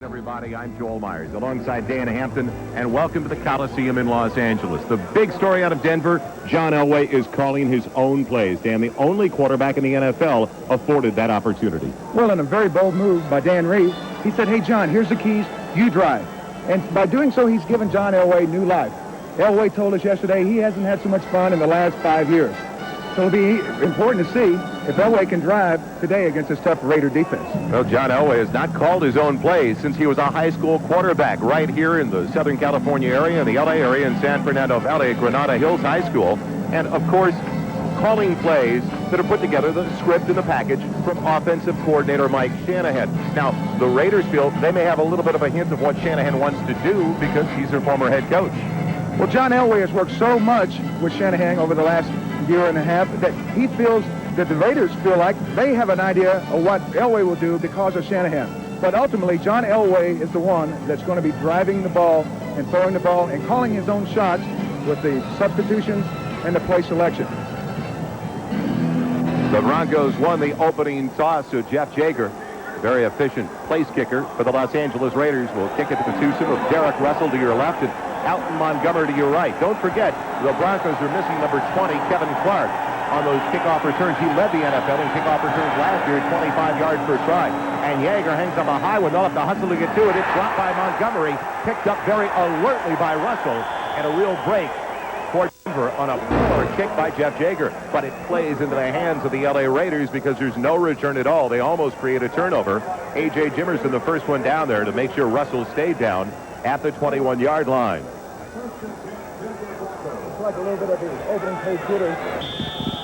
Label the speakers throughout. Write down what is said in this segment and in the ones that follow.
Speaker 1: Everybody, I'm Joel Meyers alongside Dan Hampton, and welcome to the Coliseum in Los Angeles. The big story out of Denver, John Elway is calling his own plays. Dan, the only quarterback in the NFL afforded that opportunity.
Speaker 2: Well, in a very bold move by Dan Reeves, he said, hey, John, here's the keys, you drive. And by doing so, he's given John Elway new life. Elway told us yesterday he hasn't had so much fun in the last 5 years. So it'll be important to see if Elway can drive today against this tough Raider defense.
Speaker 1: Well, John Elway has not called his own plays since he was a high school quarterback right here in the Southern California area, in the LA area, in San Fernando Valley, Granada Hills High School. And, of course, calling plays that are put together, the script and the package, from offensive coordinator Mike Shanahan. Now, the Raiders feel they may have a little bit of a hint of what Shanahan wants to do because he's their former head coach.
Speaker 2: Well, John Elway has worked so much with Shanahan over the last year and a half that he feels that the Raiders feel like they have an idea of what Elway will do because of Shanahan. But ultimately, John Elway is the one that's going to be driving the ball and throwing the ball and calling his own shots with the substitutions and the play selection.
Speaker 1: The Broncos won the opening toss to Jeff Jager. Very efficient place kicker for the Los Angeles Raiders. Will kick it to the twosome of Derek Russell to your left and Hampton Montgomery to your right. Don't forget, the Broncos are missing number 20, Kevin Clark, on those kickoff returns. He led the NFL in kickoff returns last year at 25 yards per try. And Jager hangs up a high one. They'll have to hustle to get to it. It's dropped by Montgomery, picked up very alertly by Russell, and a real break for Denver on a poor kick by Jeff Jager. But it plays into the hands of the LA Raiders because there's no return at all. They almost create a turnover. A.J. Jimerson, the first one down there to make sure Russell stayed down at the 21-yard line.
Speaker 2: Like a little bit of the opening page hitter.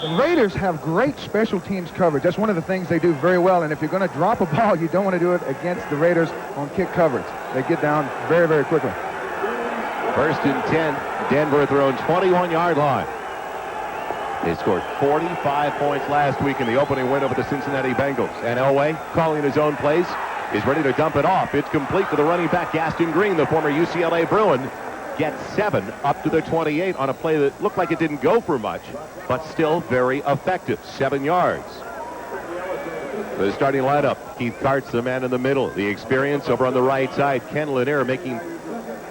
Speaker 2: The Raiders have great special teams coverage. That's one of the things they do very well. And if you're going to drop a ball, you don't want to do it against the Raiders on kick coverage. They get down very, very quickly.
Speaker 1: First and 10, Denver at their own 21-yard line. They scored 45 points last week in the opening win over the Cincinnati Bengals. And Elway, calling his own plays, is ready to dump it off. It's complete to the running back, Gaston Green, the former UCLA Bruin. Gets 7 up to the 28 on a play that looked like it didn't go for much, but still very effective. 7 yards. The starting lineup, Keith Kartz, the man in the middle. The experience over on the right side, Ken Lanier making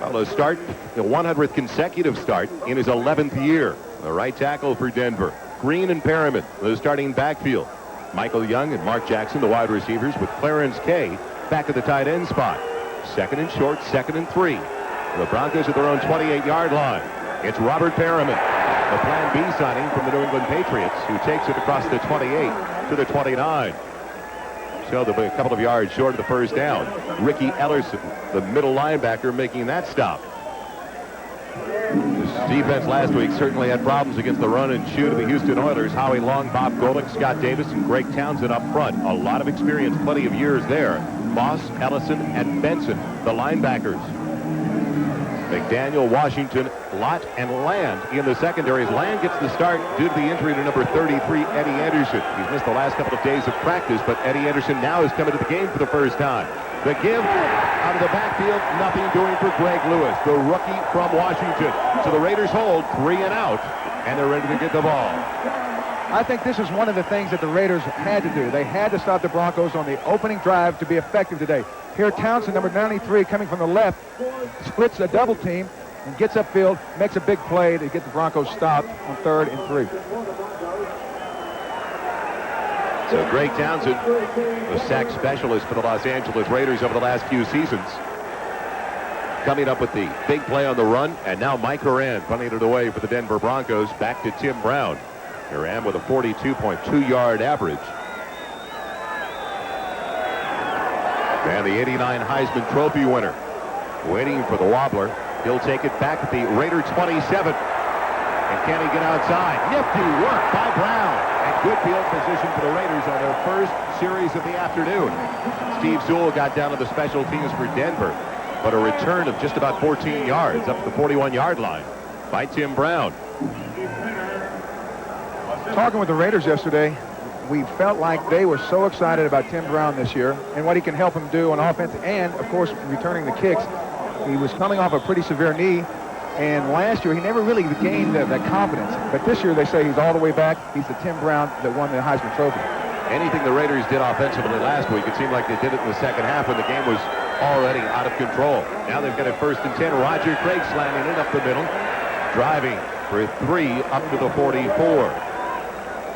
Speaker 1: a start, the 100th consecutive start in his 11th year. The right tackle for Denver. Green and Perriman, the starting backfield. Michael Young and Mark Jackson, the wide receivers, with Clarence Kay back at the tight end spot. Second and short, 2nd and 3. The Broncos at their own 28-yard line. It's Robert Perriman, the Plan B signing from the New England Patriots, who takes it across the 28 to the 29. So they'll be a couple of yards short of the first down. Ricky Ellerson, the middle linebacker, making that stop. This defense last week certainly had problems against the run and shoot of the Houston Oilers. Howie Long, Bob Golick, Scott Davis, and Greg Townsend up front. A lot of experience, plenty of years there. Moss, Ellison, and Benson, the linebackers. McDaniel, Washington, Lott, and Land in the secondaries. Land gets the start due to the injury to number 33, Eddie Anderson. He's missed the last couple of days of practice, but Eddie Anderson now is coming to the game for the first time. The give out of the backfield, nothing doing for Greg Lewis, the rookie from Washington. So the Raiders hold 3 and out, and they're ready to get the ball.
Speaker 2: I think this is one of the things that the Raiders had to do. They had to stop the Broncos on the opening drive to be effective today. Here, Townsend, number 93, coming from the left, splits a double team and gets upfield, makes a big play to get the Broncos stopped on 3rd and 3.
Speaker 1: So Greg Townsend, the sack specialist for the Los Angeles Raiders over the last few seasons, coming up with the big play on the run, and now Mike Horan punting it away for the Denver Broncos. Back to Tim Brown. Horan with a 42.2-yard average. And the 89 Heisman Trophy winner waiting for the wobbler. He'll take it back at the Raider 27. And can he get outside? Nifty work by Brown. And good field position for the Raiders on their first series of the afternoon. Steve Sewell got down to the special teams for Denver, but a return of just about 14 yards up to the 41-yard line by Tim Brown.
Speaker 2: Talking with the Raiders yesterday, we felt like they were so excited about Tim Brown this year and what he can help them do on offense and, of course, returning the kicks. He was coming off a pretty severe knee, and last year he never really gained that confidence. But this year they say he's all the way back. He's the Tim Brown that won the Heisman Trophy.
Speaker 1: Anything the Raiders did offensively last week, it seemed like they did it in the second half when the game was already out of control. Now they've got it 1st and 10. Roger Craig slamming it up the middle. Driving for 3 up to the 44.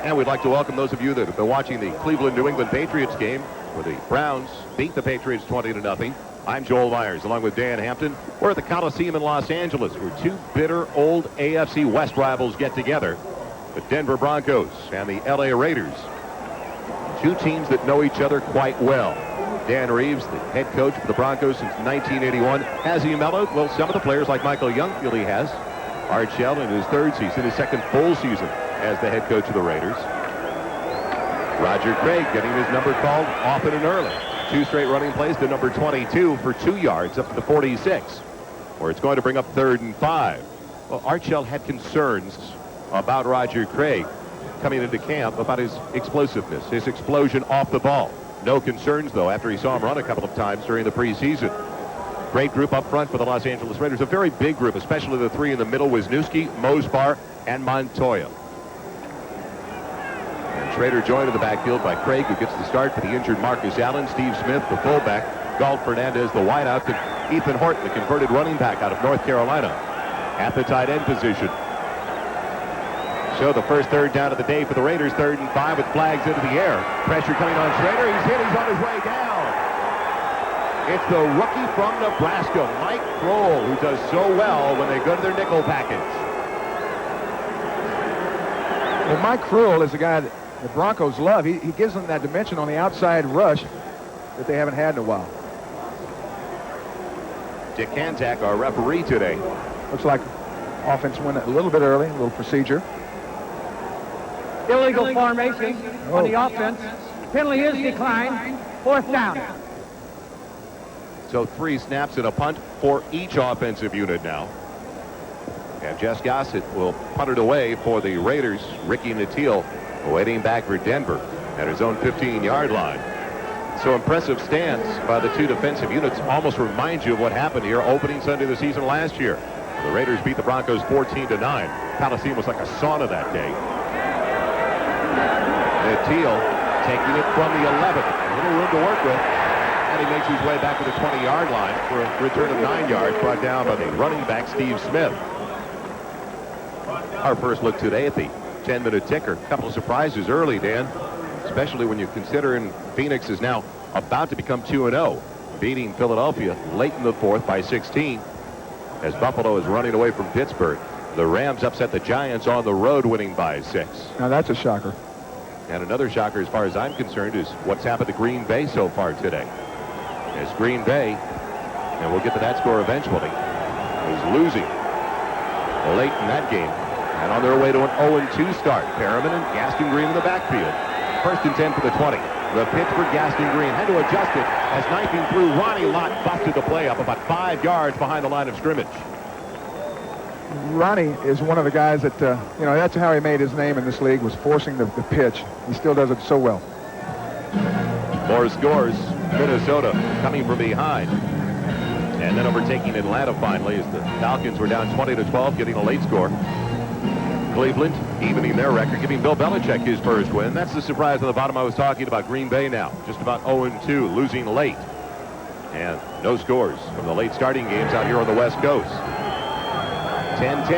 Speaker 1: And we'd like to welcome those of you that have been watching the Cleveland-New England Patriots game where the Browns beat the Patriots 20-0. I'm Joel Meyers along with Dan Hampton. We're at the Coliseum in Los Angeles where two bitter old AFC West rivals get together. The Denver Broncos and the LA Raiders. Two teams that know each other quite well. Dan Reeves, the head coach for the Broncos since 1981. Has he mellowed? Well, some of the players like Michael Young feel he has. Art Shell in his 3rd season, his 2nd full season as the head coach of the Raiders. Roger Craig getting his number called often and early. 2 straight running plays to number 22 for 2 yards up to the 46, where it's going to bring up 3rd and 5. Well, Art Shell had concerns about Roger Craig coming into camp about his explosiveness, his explosion off the ball. No concerns, though, after he saw him run a couple of times during the preseason. Great group up front for the Los Angeles Raiders. A very big group, especially the 3 in the middle, Wisniewski, Mosbar, and Montoya. And Schrader joined in the backfield by Craig, who gets the start for the injured Marcus Allen, Steve Smith, the fullback, Galt Fernandez, the wideout, and Ethan Horton, the converted running back out of North Carolina, at the tight end position. So the first 3rd down of the day for the Raiders, 3rd and 5 with flags into the air. Pressure coming on Schrader. He's hit. He's on his way down. It's the rookie from Nebraska, Mike Kroll, who does so well when they go to their nickel package.
Speaker 2: Well, Mike Kroll is a guy that the Broncos love. He gives them that dimension on the outside rush that they haven't had in a while.
Speaker 1: Dick Kanzak, our referee today.
Speaker 2: Looks like offense went a little bit early, a little procedure.
Speaker 3: Illegal formation on the offense. Penalty is declined. 4th down.
Speaker 1: So 3 snaps and a punt for each offensive unit now. And Jess Gossett will punt it away for the Raiders. Ricky Nattiel waiting back for Denver at his own 15-yard line. So impressive stance by the 2 defensive units. Almost reminds you of what happened here opening Sunday of the season last year. The Raiders beat the Broncos 14-9. Coliseum was like a sauna that day. Nattiel taking it from the 11. A little room to work with. And he makes his way back to the 20-yard line for a return of 9 yards brought down by the running back, Steve Smith. Our first look today at the 10-minute ticker. A couple of surprises early, Dan, especially when you consider Phoenix is now about to become 2-0, beating Philadelphia late in the 4th by 16. As Buffalo is running away from Pittsburgh, the Rams upset the Giants on the road, winning by 6.
Speaker 2: Now that's a shocker.
Speaker 1: And another shocker, as far as I'm concerned, is what's happened to Green Bay so far today. As Green Bay, and we'll get to that score eventually, is losing late in that game. And on their way to an 0-2 start. Perriman and Gaston Green in the backfield. 1st and 10 for the 20. The pitch for Gaston Green. Had to adjust it as knifing through. Ronnie Lott busted the play up about 5 yards behind the line of scrimmage.
Speaker 2: Ronnie is one of the guys that, that's how he made his name in this league, was forcing the pitch. He still does it so well.
Speaker 1: More scores. Minnesota coming from behind. And then overtaking Atlanta finally as the Falcons were down 20-12, getting a late score. Cleveland evening their record, giving Bill Belichick his first win. That's the surprise on the bottom. I was talking about Green Bay now. Just about 0-2, losing late. And no scores from the late starting games out here on the West Coast. 10-10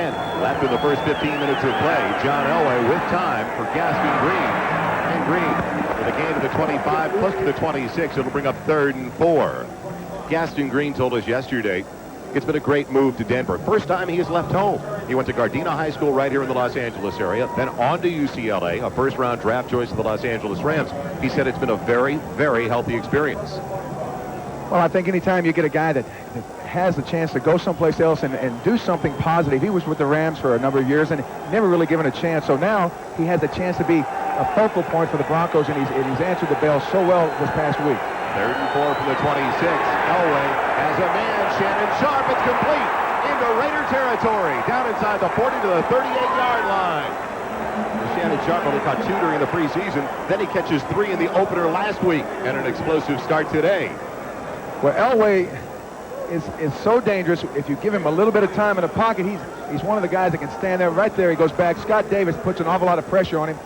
Speaker 1: left in the first 15 minutes of play. John Elway with time for Gaston Green. And Green for the gain to the 25, close to the 26. It'll bring up 3rd and 4. Gaston Green told us yesterday it's been a great move to Denver. First time he has left home. He went to Gardena High School right here in the Los Angeles area, then on to UCLA, a first-round draft choice of the Los Angeles Rams. He said it's been a very, very healthy experience.
Speaker 2: Well, I think anytime you get a guy that has the chance to go someplace else and do something positive. He was with the Rams for a number of years and never really given a chance. So now he has a chance to be a focal point for the Broncos, and he's answered the bell so well this past week.
Speaker 1: 3rd and 4 from the 26. Elway has a man, Shannon Sharp. It's complete into Raider territory, down inside the 40 to the 38-yard line. Shannon Sharp only caught 2 during the preseason. Then he catches 3 in the opener last week, and an explosive start today.
Speaker 2: Well, Elway is so dangerous. If you give him a little bit of time in the pocket, he's one of the guys that can stand there. Right there, he goes back. Scott Davis puts an awful lot of pressure on him.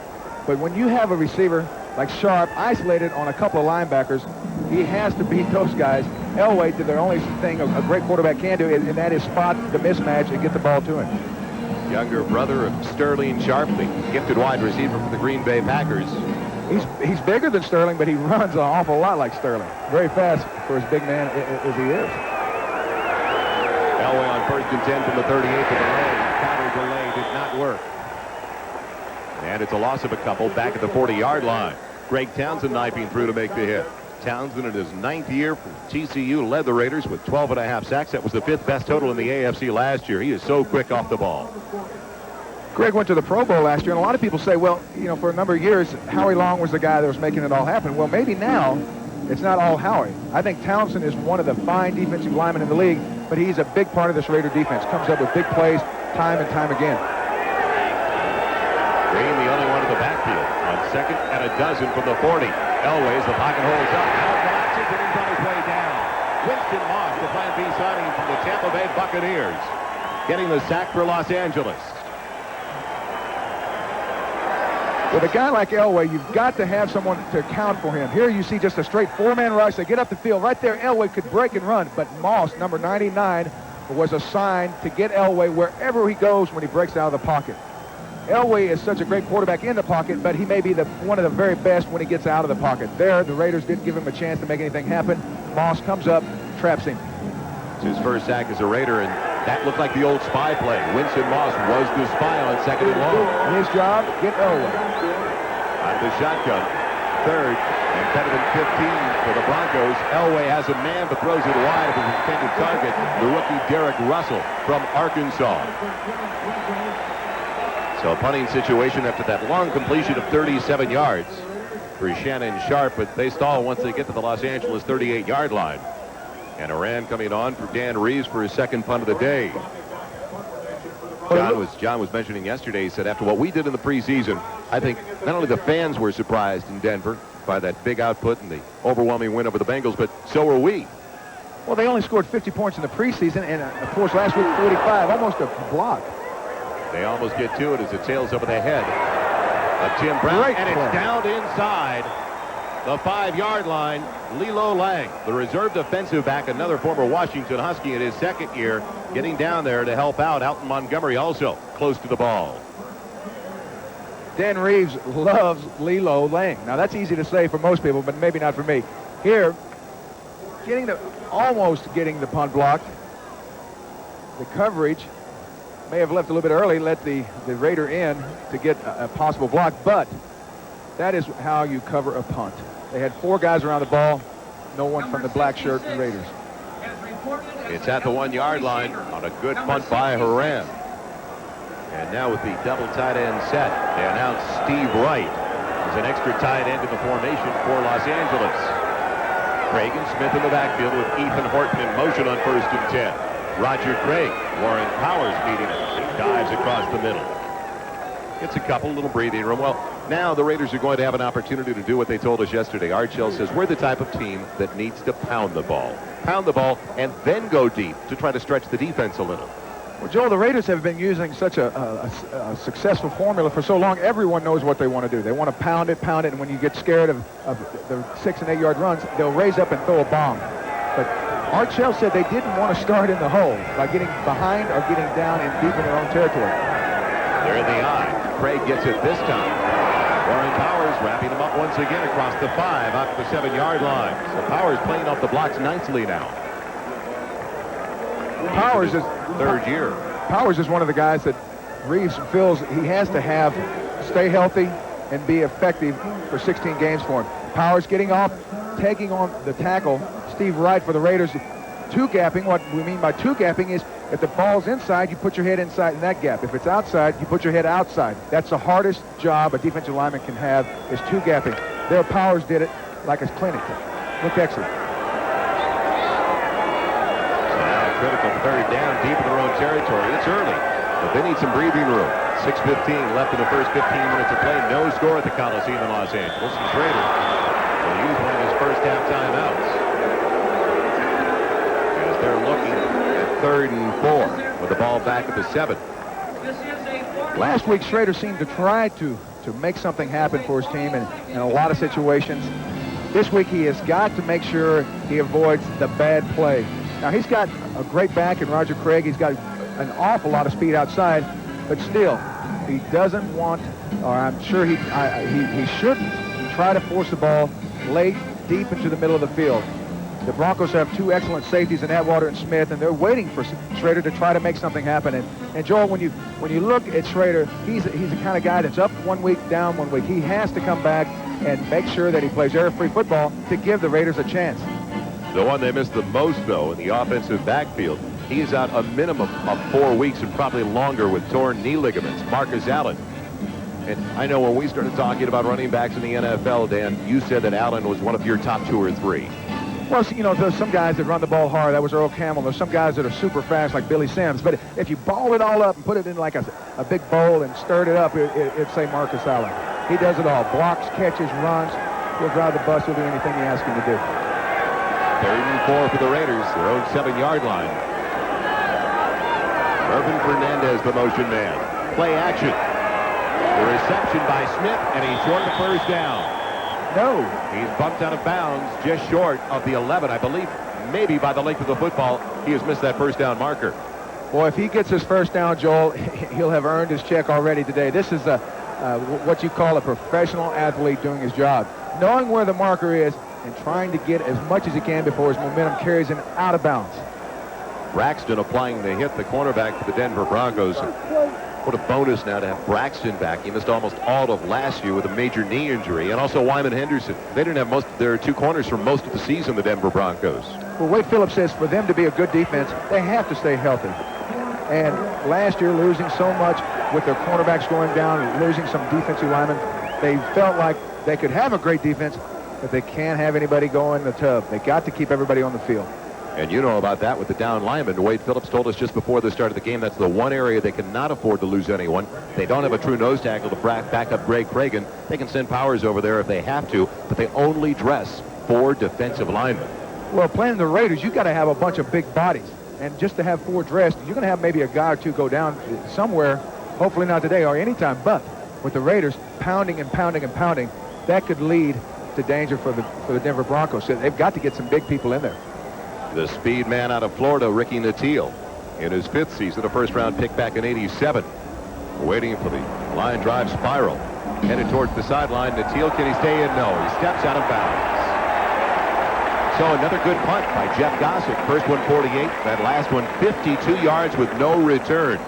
Speaker 2: But when you have a receiver like Sharp isolated on a couple of linebackers, he has to beat those guys. Elway did the only thing a great quarterback can do, and that is spot the mismatch and get the ball to him.
Speaker 1: Younger brother of Sterling Sharp, the gifted wide receiver for the Green Bay Packers.
Speaker 2: He's bigger than Sterling, but he runs an awful lot like Sterling. Very fast for as big man as he is.
Speaker 1: Elway on 1st and 10 from the 38 to the lane. Counter delay did not work. And it's a loss of a couple back at the 40-yard line. Greg Townsend knifing through to make the hit. Townsend in his 9th year for TCU led the Raiders with 12.5 sacks. That was the 5th best total in the AFC last year. He is so quick off the ball.
Speaker 2: Greg went to the Pro Bowl last year, and a lot of people say, well, you know, for a number of years, Howie Long was the guy that was making it all happen. Well, maybe now it's not all Howie. I think Townsend is one of the fine defensive linemen in the league, but he's a big part of this Raider defense. Comes up with big plays time and time again.
Speaker 1: Green, the only one in the backfield. On 2nd and a dozen from the 40. Elway's the pocket holds up. Out watches, and he's on his way down. Winston Moss, the Plan B signing from the Tampa Bay Buccaneers, getting the sack for Los Angeles.
Speaker 2: With a guy like Elway, you've got to have someone to account for him. Here you see just a straight 4-man rush. They get up the field. Right there, Elway could break and run, but Moss, number 99, was assigned to get Elway wherever he goes when he breaks out of the pocket. Elway is such a great quarterback in the pocket, but he may be one of the very best when he gets out of the pocket. There, the Raiders didn't give him a chance to make anything happen. Moss comes up, traps him.
Speaker 1: It's his first sack as a Raider, and that looked like the old spy play. Winston Moss was the spy on 2nd and long.
Speaker 2: His job, get Elway.
Speaker 1: Out of the shotgun, 3rd, and better than 15 for the Broncos. Elway has a man, but throws it wide of his intended target, the rookie Derek Russell from Arkansas. So a punting situation after that long completion of 37 yards for Shannon Sharp, but they stall once they get to the Los Angeles 38-yard line. And Iran coming on for Dan Reeves for his 2nd punt of the day. John was mentioning yesterday, he said, after what we did in the preseason, I think not only the fans were surprised in Denver by that big output and the overwhelming win over the Bengals, but so were we.
Speaker 2: Well, they only scored 50 points in the preseason, and of course last week 45, almost a block.
Speaker 1: They almost get to it as it sails over the head of Tim Brown,
Speaker 2: Great
Speaker 1: and
Speaker 2: play.
Speaker 1: it's down inside the 5-yard line. Lilo Lang, the reserve defensive back, another former Washington Husky in his 2nd year, getting down there to help out. Alton Montgomery also close to the ball.
Speaker 2: Dan Reeves loves Lilo Lang. Now that's easy to say for most people, but maybe not for me. Here, almost getting the punt blocked. The coverage may have left a little bit early, let the Raider in to get a possible block, but that is how you cover a punt. They had 4 guys around the ball, no one from the black shirt Raiders.
Speaker 1: It's at the 1-yard line on a good punt by Haran. And now with the double tight end set, they announce Steve Wright as an extra tight end in the formation for Los Angeles. Craig and Smith in the backfield with Ethan Horton in motion on 1st and 10. Roger Craig, Warren Powers meeting him. He dives across the middle. Gets a couple, little breathing room. Well, now the Raiders are going to have an opportunity to do what they told us yesterday. Art Shell says we're the type of team that needs to pound the ball, and then go deep to try to stretch the defense a little.
Speaker 2: Well, Joel, the Raiders have been using such a successful formula for so long. Everyone knows what they want to do. They want to pound it, and when you get scared of the 6- and 8-yard runs, they'll raise up and throw a bomb. But Art Shell said they didn't want to start in the hole by getting behind or getting down and deep in their own territory.
Speaker 1: They're in the eye. Craig gets it this time. Warren Powers wrapping him up once again across the 5 out to the 7-yard line. So Powers playing off the blocks nicely now.
Speaker 2: Powers is
Speaker 1: 3rd year.
Speaker 2: Powers is one of the guys that Reeves feels he has to stay healthy and be effective for 16 games for him. Powers getting off, taking on the tackle. Steve Wright for the Raiders. 2-gapping. What we mean by 2-gapping is if the ball's inside, you put your head inside in that gap. If it's outside, you put your head outside. That's the hardest job a defensive lineman can have, is 2-gapping. Their Powers did it like a clinic. Looked excellent.
Speaker 1: So now a critical 3rd down deep in their own territory. It's early, but they need some breathing room. 6:15 left in the first 15 minutes of play. No score at the Coliseum in Los Angeles. And Schrader will use one of his first half timeouts. As they're looking at 3rd and 4 with the ball back at the 7.
Speaker 2: Last week, Schrader seemed to try to make something happen for his team in a lot of situations. This week he has got to make sure he avoids the bad play. Now he's got a great back in Roger Craig. He's got an awful lot of speed outside, but still, he doesn't want, or I'm sure he shouldn't try to force the ball late, deep into the middle of the field. The Broncos have two excellent safeties in Atwater and Smith, and they're waiting for Schrader to try to make something happen. And Joel, when you look at Schrader, he's the kind of guy that's up 1 week, down 1 week. He has to come back and make sure that he plays error-free football to give the Raiders a chance.
Speaker 1: The one they missed the most, though, in the offensive backfield, he's out a minimum of 4 weeks and probably longer with torn knee ligaments. Marcus Allen. And I know when we started talking about running backs in the NFL, Dan, you said that Allen was one of your top 2 or 3.
Speaker 2: Well, you know, there's some guys that run the ball hard. That was Earl Campbell. There's some guys that are super fast like Billy Sims. But if you ball it all up and put it in like a big bowl and stirred it up, it'd say Marcus Allen. He does it all. Blocks, catches, runs. He'll drive the bus. He'll do anything you ask him to do.
Speaker 1: 3rd and 4 for the Raiders, their own 7-yard line. Irvin Fernandez, the motion man. Play action. The reception by Smith, and he's short the first down.
Speaker 2: No.
Speaker 1: He's bumped out of bounds just short of the 11. I believe maybe by the length of the football, he has missed that first down marker.
Speaker 2: Boy, if he gets his first down, Joel, he'll have earned his check already today. This is what you call a professional athlete doing his job. Knowing where the marker is and trying to get as much as he can before his momentum carries him out of bounds.
Speaker 1: Braxton applying the hit, the cornerback for the Denver Broncos. What a bonus now to have Braxton back. He missed almost all of last year with a major knee injury. And also Wyman Henderson. They didn't have most of their 2 corners for most of the season, the Denver Broncos.
Speaker 2: Well, Wade Phillips says for them to be a good defense, they have to stay healthy. And last year, losing so much with their cornerbacks going down and losing some defensive linemen, they felt like they could have a great defense, but they can't have anybody go in the tub. They got to keep everybody on the field.
Speaker 1: And you know about that with the down lineman. Wade Phillips told us just before the start of the game that's the one area they cannot afford to lose anyone. They don't have a true nose tackle to back up Greg Cragen. They can send Powers over there if they have to, but they only dress 4 defensive linemen.
Speaker 2: Well, playing the Raiders, you got to have a bunch of big bodies. And just to have 4 dressed, you're going to have maybe a guy or 2 go down somewhere, hopefully not today or anytime, but with the Raiders pounding and pounding and pounding, that could lead to danger for the Denver Broncos. So they've got to get some big people in there.
Speaker 1: The speed man out of Florida, Ricky Nattiel, in his 5th season, a first-round pick back in '87. Waiting for the line drive spiral. Headed towards the sideline. Nattiel, can he stay in? No, he steps out of bounds. So another good punt by Jeff Gossett. First one 48, that last one 52 yards with no return.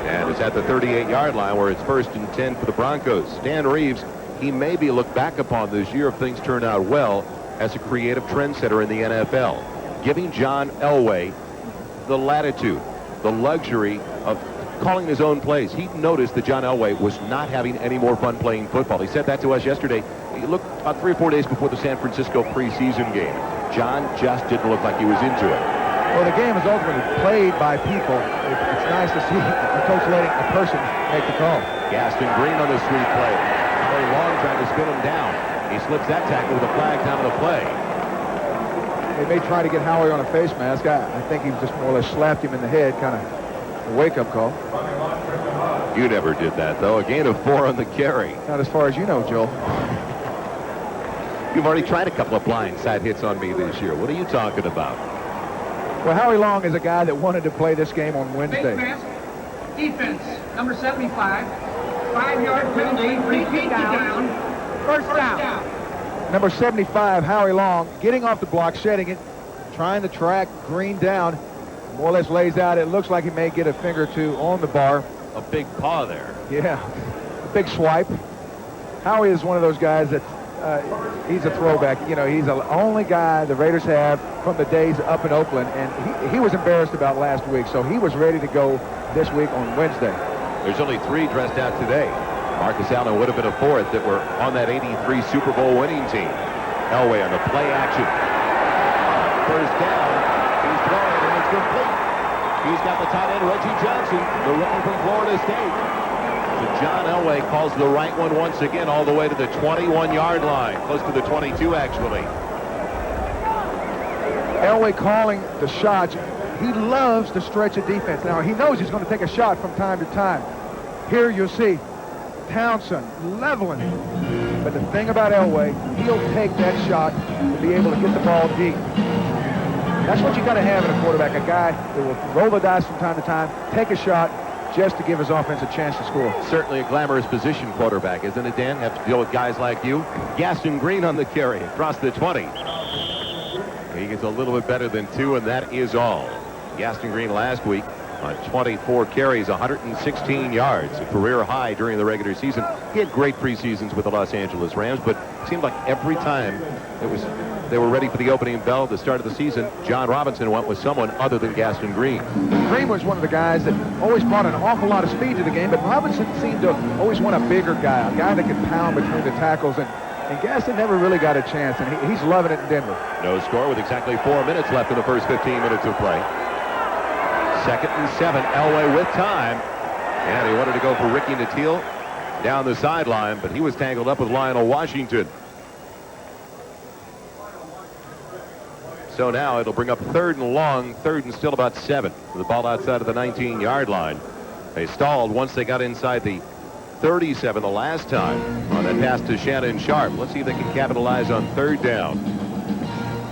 Speaker 1: And it's at the 38-yard line where it's 1st and 10 for the Broncos. Stan Reeves, he may be looked back upon this year if things turn out well as a creative trendsetter in the NFL, giving John Elway the latitude, the luxury of calling his own plays. He noticed that John Elway was not having any more fun playing football. He said that to us yesterday. He looked about 3 or 4 days before the San Francisco preseason game. John just didn't look like he was into it.
Speaker 2: Well, the game is ultimately played by people. It's nice to see a coach letting a person make the call.
Speaker 1: Gaston Green on the sweep play. Very long trying to spin him down. He slips that tackle with a flag down to the play.
Speaker 2: They may try to get Howie on a face mask. I think he just more or less slapped him in the head, kind of a wake-up call.
Speaker 1: You never did that, though. A gain of 4 on the carry.
Speaker 2: Not as far as you know, Joel.
Speaker 1: You've already tried a couple of blindside hits on me this year. What are you talking about?
Speaker 2: Well, Howie Long is a guy that wanted to play this game on Wednesday.
Speaker 3: Defense, number 75. 5-yard penalty, 3 feet down. First down.
Speaker 2: Number 75, Howie Long, getting off the block, shedding it, trying to track Green down. More or less lays out. It looks like he may get a finger or 2 on the bar.
Speaker 1: A big paw there.
Speaker 2: Yeah, a big swipe. Howie is one of those guys that he's a throwback. You know, he's the only guy the Raiders have from the days up in Oakland, and he was embarrassed about last week, so he was ready to go this week on Wednesday.
Speaker 1: There's only 3 dressed out today. Marcus Allen would have been a 4th that were on that '83 Super Bowl winning team. Elway on the play action. First down. He's throwing and it's complete. He's got the tight end Reggie Johnson, the rookie from Florida State. So John Elway calls the right one once again all the way to the 21-yard line, close to the 22 actually.
Speaker 2: Elway calling the shots. He loves to stretch a defense. Now he knows he's going to take a shot from time to time. Here you'll see Townsend leveling But the thing about Elway, he'll take that shot to be able to get the ball deep. That's what you got to have in a quarterback, a guy that will roll the dice from time to time, take a shot just to give his offense a chance to score.
Speaker 1: Certainly a glamorous position, quarterback, isn't it, Dan? Have to deal with guys like you. Gaston Green on the carry across the 20. He gets a little bit better than 2, and that is all. Gaston Green last week on 24 carries, 116 yards, a career high during the regular season. He had great preseasons with the Los Angeles Rams, but it seemed like every time they were ready for the opening bell at the start of the season, John Robinson went with someone other than Gaston Green.
Speaker 2: Green was one of the guys that always brought an awful lot of speed to the game, but Robinson seemed to always want a bigger guy, a guy that could pound between the tackles, and Gaston never really got a chance, and he's loving it in Denver.
Speaker 1: No score with exactly 4 minutes left in the first 15 minutes of play. 2nd and 7, Elway with time, and he wanted to go for Ricky Nattil down the sideline, but he was tangled up with Lionel Washington. So now it'll bring up 3rd and long, 3rd and still about 7. The ball outside of the 19-yard line. They stalled once they got inside the 37 the last time on that pass to Shannon Sharp. Let's see if they can capitalize on 3rd down.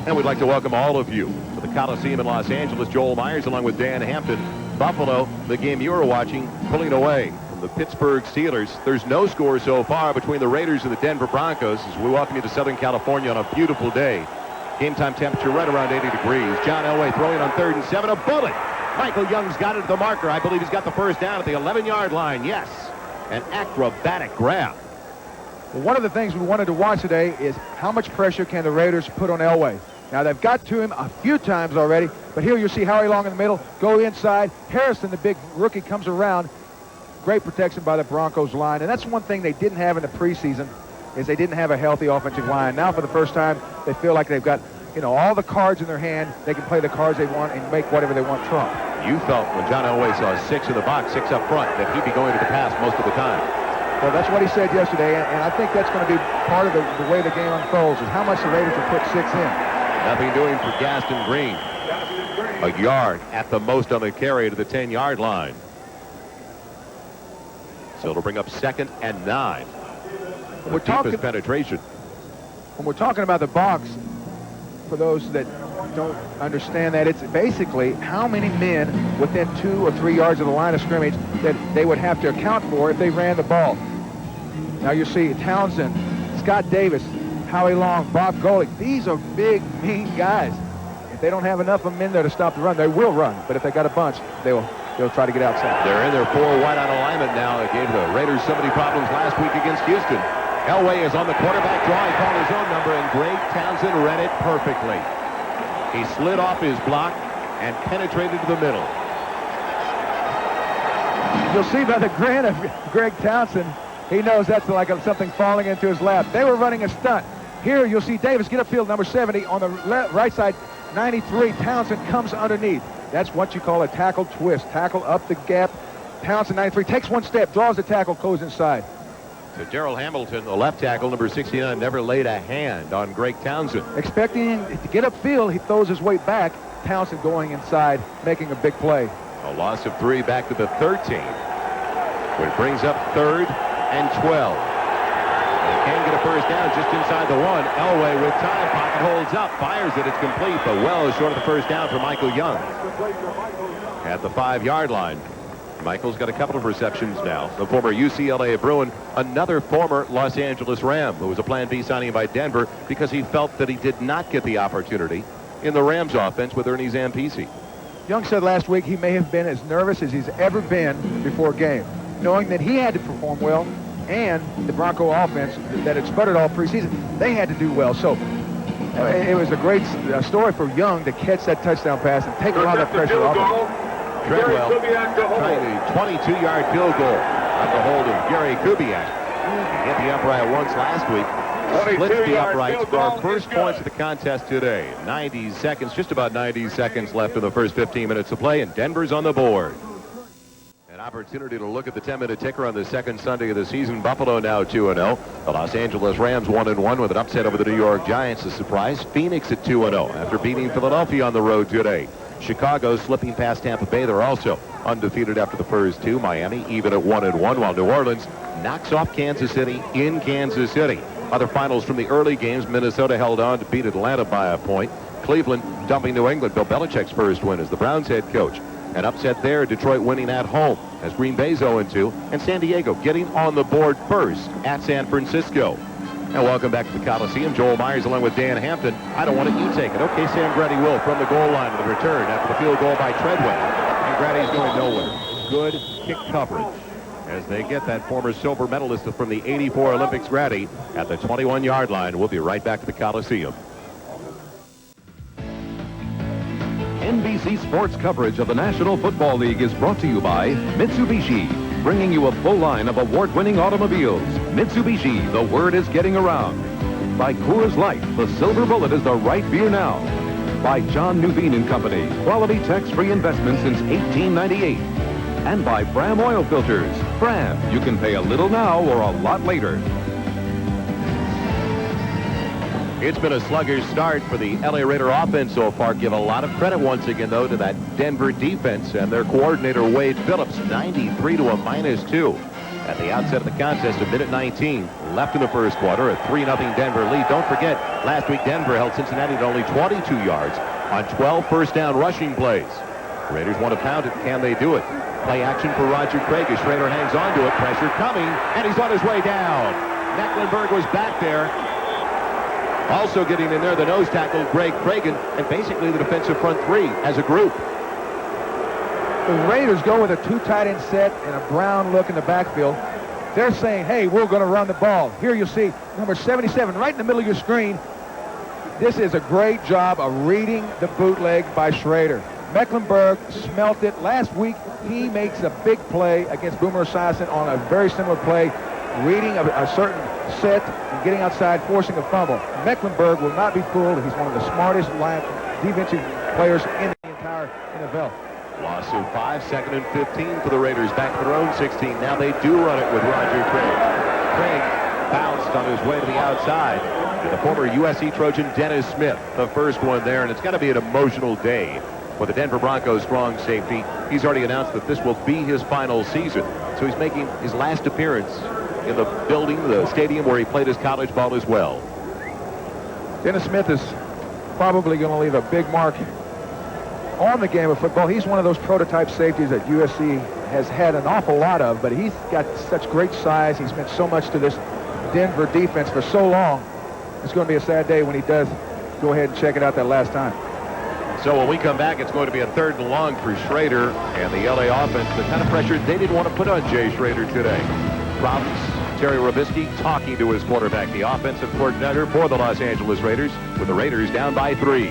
Speaker 1: And we'd like to welcome all of you to the Coliseum in Los Angeles. Joel Meyers along with Dan Hampton. Buffalo, the game you were watching, pulling away from the Pittsburgh Steelers. There's no score so far between the Raiders and the Denver Broncos as we welcome you to Southern California on a beautiful day. Game time temperature right around 80 degrees. John Elway throwing on 3rd and 7. A bullet. Michael Young's got it at the marker. I believe he's got the first down at the 11-yard line. Yes. An acrobatic grab.
Speaker 2: Well, one of the things we wanted to watch today is how much pressure can the Raiders put on Elway. Now, they've got to him a few times already, but here you'll see Howie Long in the middle, go inside. Harrison, the big rookie, comes around. Great protection by the Broncos line, and that's one thing they didn't have in the preseason is they didn't have a healthy offensive line. Now, for the first time, they feel like they've got, all the cards in their hand. They can play the cards they want and make whatever they want trump.
Speaker 1: You felt when John Elway saw 6 in the box, 6 up front, that he'd be going to the pass most of the time.
Speaker 2: Well, that's what he said yesterday, and I think that's going to be part of the way the game unfolds is how much the Raiders will put 6 in.
Speaker 1: Nothing doing for Gaston Green. A yard at the most on the carry to the 10-yard line. So it'll bring up 2nd and 9.
Speaker 2: We're talking
Speaker 1: penetration.
Speaker 2: When we're talking about the box, for those that don't understand that, it's basically how many men within 2 or 3 yards of the line of scrimmage that they would have to account for if they ran the ball. Now you see Townsend, Scott Davis, Howie Long, Bob Golick. These are big, mean guys. If they don't have enough of them in there to stop the run, they will run. But if they got a bunch, they'll try to get outside.
Speaker 1: They're in their 4 wide-out alignment now. It gave the Raiders so many problems last week against Houston. Elway is on the quarterback draw. He called his own number, and Greg Townsend read it perfectly. He slid off his block and penetrated to the middle.
Speaker 2: You'll see by the grin of Greg Townsend, he knows that's like something falling into his lap. They were running a stunt. Here you'll see Davis get upfield, number 70. On the right side, 93. Townsend comes underneath. That's what you call a tackle twist. Tackle up the gap. Townsend, 93, takes one step, draws the tackle, goes inside.
Speaker 1: So Darrell Hamilton, the left tackle, number 69, never laid a hand on Greg Townsend.
Speaker 2: Expecting him to get upfield, he throws his weight back. Townsend going inside, making a big play.
Speaker 1: A loss of 3 back to the 13, which brings up 3rd and 12. They can get a first down just inside the 1. Elway with time, pocket holds up, fires it, it's complete, but well short of the first down for Michael Young. At the 5-yard line. Michael's got a couple of receptions now. The former UCLA Bruin, another former Los Angeles Ram, who was a Plan B signing by Denver because he felt that he did not get the opportunity in the Rams offense with Ernie Zampese.
Speaker 2: Young said last week he may have been as nervous as he's ever been before a game, knowing that he had to perform well and the Bronco offense that had sputtered all preseason, they had to do well. So it was a great story for Young to catch that touchdown pass and take a lot of that pressure off him.
Speaker 1: Treadwell trying a 22-yard field goal on the hold of Gary Kubiak. He hit the upright once last week. Splits the uprights for our first points of the contest today. 90 seconds, just about 90 seconds left in the first 15 minutes of play, and Denver's on the board. An opportunity to look at the 10-minute ticker on the second Sunday of the season. Buffalo now 2-0. The Los Angeles Rams 1-1 with an upset over the New York Giants. A surprise. Phoenix at 2-0 after beating Philadelphia on the road today. Chicago slipping past Tampa Bay. They're also undefeated after the first 2. Miami even at 1-1, while New Orleans knocks off Kansas City in Kansas City. Other finals from the early games, Minnesota held on to beat Atlanta by a point. Cleveland dumping New England. Bill Belichick's first win as the Browns head coach. An upset there, Detroit winning at home as Green Bay's 0-2. And San Diego getting on the board first at San Francisco. And welcome back to the Coliseum. Joel Meyers along with Dan Hampton. I don't want it, you take it. Okay, Sam Grady will from the goal line with the return after the field goal by Treadway. And Grady's going nowhere. Good kick coverage as they get that former silver medalist from the '84 Olympics, Grady, at the 21-yard line. We'll be right back to the Coliseum.
Speaker 4: NBC Sports coverage of the National Football League is brought to you by Mitsubishi, bringing you a full line of award-winning automobiles. Mitsubishi, the word is getting around. By Coors Light, the silver bullet is the right beer now. By John Nuveen and Company, quality tax-free investment since 1898. And by Bram Oil Filters. Bram, you can pay a little now or a lot later.
Speaker 1: It's been a sluggish start for the LA Raider offense so far. Give a lot of credit once again, though, to that Denver defense and their coordinator, Wade Phillips, 93 to a -2. At the outset of the contest, a minute 19 left in the first quarter, a 3-0 Denver lead. Don't forget, last week Denver held Cincinnati to only 22 yards on 12 first-down rushing plays. The Raiders want to pound it. Can they do it? Play action for Roger Craig as Schrader hangs on to it. Pressure coming, and he's on his way down. Mecklenburg was back there. Also getting in there, the nose tackle, Greg Cragen, and basically the defensive front three as a group.
Speaker 2: The Raiders go with a two tight end set and a Brown look in the backfield. They're saying, hey, we're going to run the ball. Here you'll see number 77 right in the middle of your screen. This is a great job of reading the bootleg by Schrader. Mecklenburg smelt it. Last week, he makes a big play against Boomer Esiason on a very similar play, reading a certain set and getting outside, forcing a fumble. Mecklenburg will not be fooled. He's one of the smartest defensive players in the entire NFL.
Speaker 1: Lawsuit 5, 2nd and 15 for the Raiders. Back to their own 16. Now they do run it with Roger Craig. Craig bounced on his way to the outside. And the former USC Trojan Dennis Smith, the first one there. And it's got to be an emotional day for the Denver Broncos strong safety. He's already announced that this will be his final season. So he's making his last appearance in the building, the stadium where he played his college ball as well.
Speaker 2: Dennis Smith is probably going to leave a big mark on the game of football. He's one of those prototype safeties that USC has had an awful lot of, but he's got such great size. He's meant so much to this Denver defense for so long. It's going to be a sad day when he does go ahead and check it out that last time.
Speaker 1: So when we come back, it's going to be a 3rd and long for Schrader and the LA offense. The kind of pressure they didn't want to put on Jay Schrader today. Problems. Terry Robisky talking to his quarterback, the offensive coordinator for the Los Angeles Raiders, with the Raiders down by 3.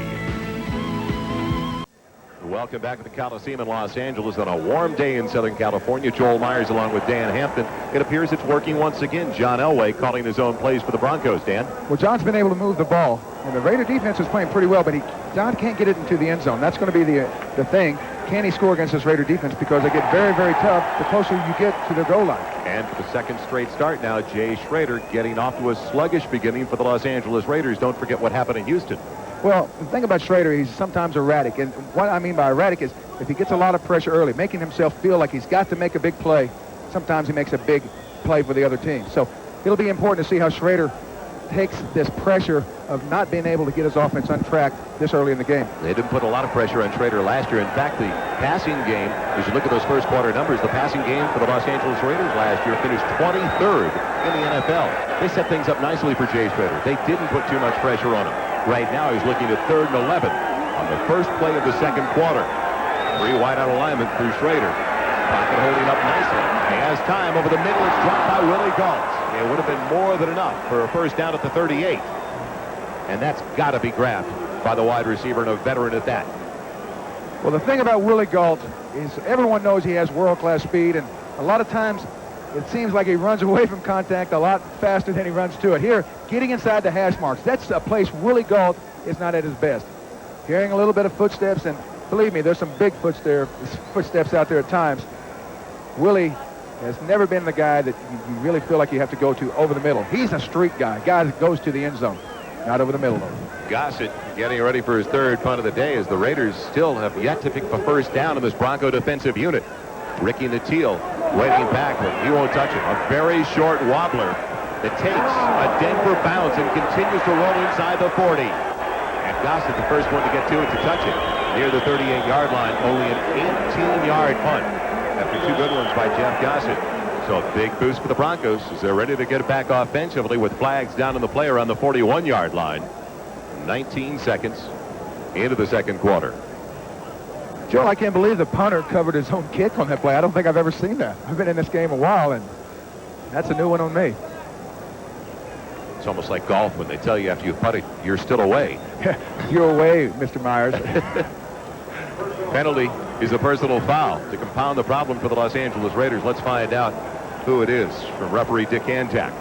Speaker 1: Welcome back to the Coliseum in Los Angeles on a warm day in Southern California. Joel Meyers along with Dan Hampton. It appears it's working once again. John Elway calling his own plays for the Broncos, Dan.
Speaker 2: Well, John's been able to move the ball, and the Raider defense is playing pretty well, but John can't get it into the end zone. That's going to be the thing. Can he score against this Raider defense? Because they get very, very tough the closer you get to the goal line.
Speaker 1: And for the 2nd straight start now, Jay Schrader getting off to a sluggish beginning for the Los Angeles Raiders. Don't forget what happened in Houston.
Speaker 2: Well, the thing about Schrader, he's sometimes erratic. And what I mean by erratic is if he gets a lot of pressure early, making himself feel like he's got to make a big play, sometimes he makes a big play for the other team. So it'll be important to see how Schrader takes this pressure of not being able to get his offense on track this early in the game.
Speaker 1: They didn't put a lot of pressure on Schrader last year. In fact, the passing game, as you look at those first quarter numbers, the passing game for the Los Angeles Raiders last year finished 23rd in the NFL. They set things up nicely for Jay Schrader. They didn't put too much pressure on him. Right now, he's looking at 3rd and 11 on the first play of the 2nd quarter. 3 wide out alignment through Schrader. Pocket holding up nicely. He has time over the middle. It's dropped by Willie Gault. It would have been more than enough for a first down at the 38. And that's got to be grabbed by the wide receiver and a veteran at that.
Speaker 2: Well, the thing about Willie Gault is everyone knows he has world-class speed, and a lot of times it seems like he runs away from contact a lot faster than he runs to it. Here, getting inside the hash marks, that's a place Willie Gault is not at his best. Hearing a little bit of footsteps, and believe me, there's some big footsteps out there at times. Willie has never been the guy that you really feel like you have to go to over the middle. He's a streak guy that goes to the end zone, not over the middle, though.
Speaker 1: Gossett getting ready for his 3rd punt of the day as the Raiders still have yet to pick the first down in this Bronco defensive unit. Ricky Nattiel waiting back, but he won't touch it. A very short wobbler that takes a Denver bounce and continues to roll inside the 40. And Gossett, the first one to get to it, to touch it near the 38-yard line. Only an 18-yard punt after two good ones by Jeff Gossett. So a big boost for the Broncos as they're ready to get it back offensively with flags down on the play around the 41-yard line. 19 seconds into the second quarter.
Speaker 2: Joe, I can't believe the punter covered his own kick on that play. I don't think I've ever seen that. I've been in this game a while, and that's a new one on me.
Speaker 1: It's almost like golf when they tell you after you putt it, you're still away.
Speaker 2: You're away, Mr. Meyers.
Speaker 1: Penalty is a personal foul to compound the problem for the Los Angeles Raiders. Let's find out who it is from referee Dick Antak.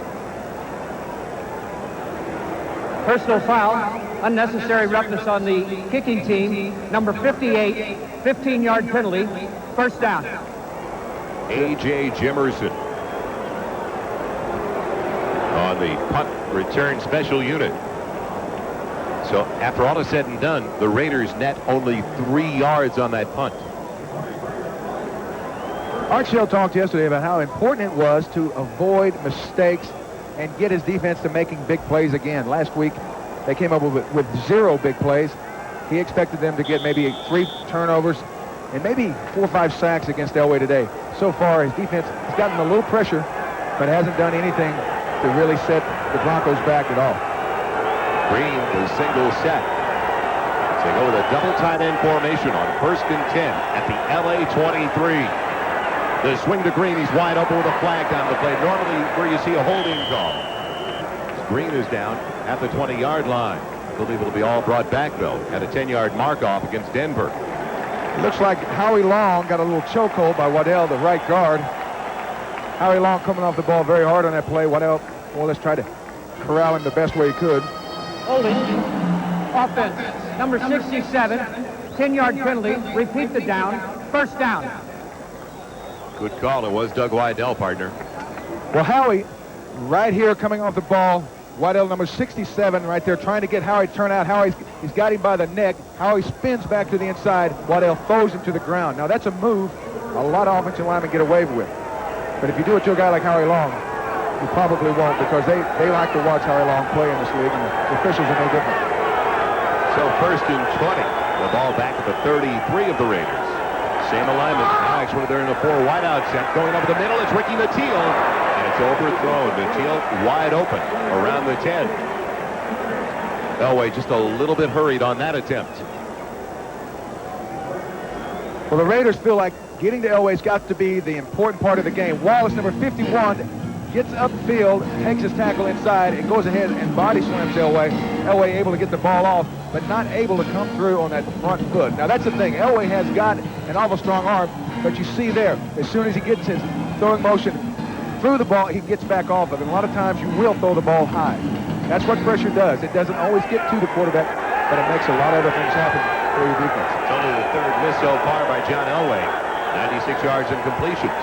Speaker 3: Personal foul, unnecessary roughness on the kicking team. Number 58, 15-yard penalty, first down.
Speaker 1: A.J. Jimerson on the punt return special unit. So after all is said and done, the Raiders net only 3 yards on that punt.
Speaker 2: Art Shell talked yesterday about how important it was to avoid mistakes and get his defense to making big plays again. Last week, they came up with 0 big plays. He expected them to get maybe 3 turnovers and maybe 4 or 5 sacks against Elway today. So far, his defense has gotten a little pressure, but hasn't done anything to really set the Broncos back at all.
Speaker 1: Green, the single set. So they go with a double tight end formation on 1st and 10 at the LA 23. The swing to Green, he's wide open with a flag down the play. Normally where you see a holding call. Green is down at the 20-yard line. I believe it'll be all brought back, though, at a 10-yard mark-off against Denver.
Speaker 2: It looks like Howie Long got a little chokehold by Waddell, the right guard. Howie Long coming off the ball very hard on that play. Waddell, well, let's try to corral him the best way he could.
Speaker 3: Holding. Offense. Number 67, 10-yard penalty. Repeat the down. First down.
Speaker 1: Good call. It was Doug Waddell, partner.
Speaker 2: Well, Howie, right here coming off the ball. Waddell, number 67, right there, trying to get Howie to turn out. He's got him by the neck. Howie spins back to the inside. Waddell throws him to the ground. Now, that's a move a lot of offensive linemen get away with. But if you do it to a guy like Howie Long, you probably won't, because they like to watch Howie Long play in this league, and the officials are no different.
Speaker 1: So 1st and 20. The ball back at the 33 of the Raiders. Same alignment. Now actually they're in a 4 wideout set. Going over the middle, it's Ricky Nattiel. And it's overthrown. Nattiel wide open around the 10. Elway just a little bit hurried on that attempt.
Speaker 2: Well, the Raiders feel like getting to Elway's got to be the important part of the game. Wallace, number 51, gets upfield, takes his tackle inside, and goes ahead and body slams Elway. Elway able to get the ball off, but not able to come through on that front foot. Now, that's the thing. Elway has got an awful strong arm, but you see there, as soon as he gets his throwing motion through the ball, he gets back off of it. And a lot of times you will throw the ball high. That's what pressure does. It doesn't always get to the quarterback, but it makes a lot of other things happen for your defense.
Speaker 1: It's only the 3rd miss so far by John Elway. 96 yards and completions.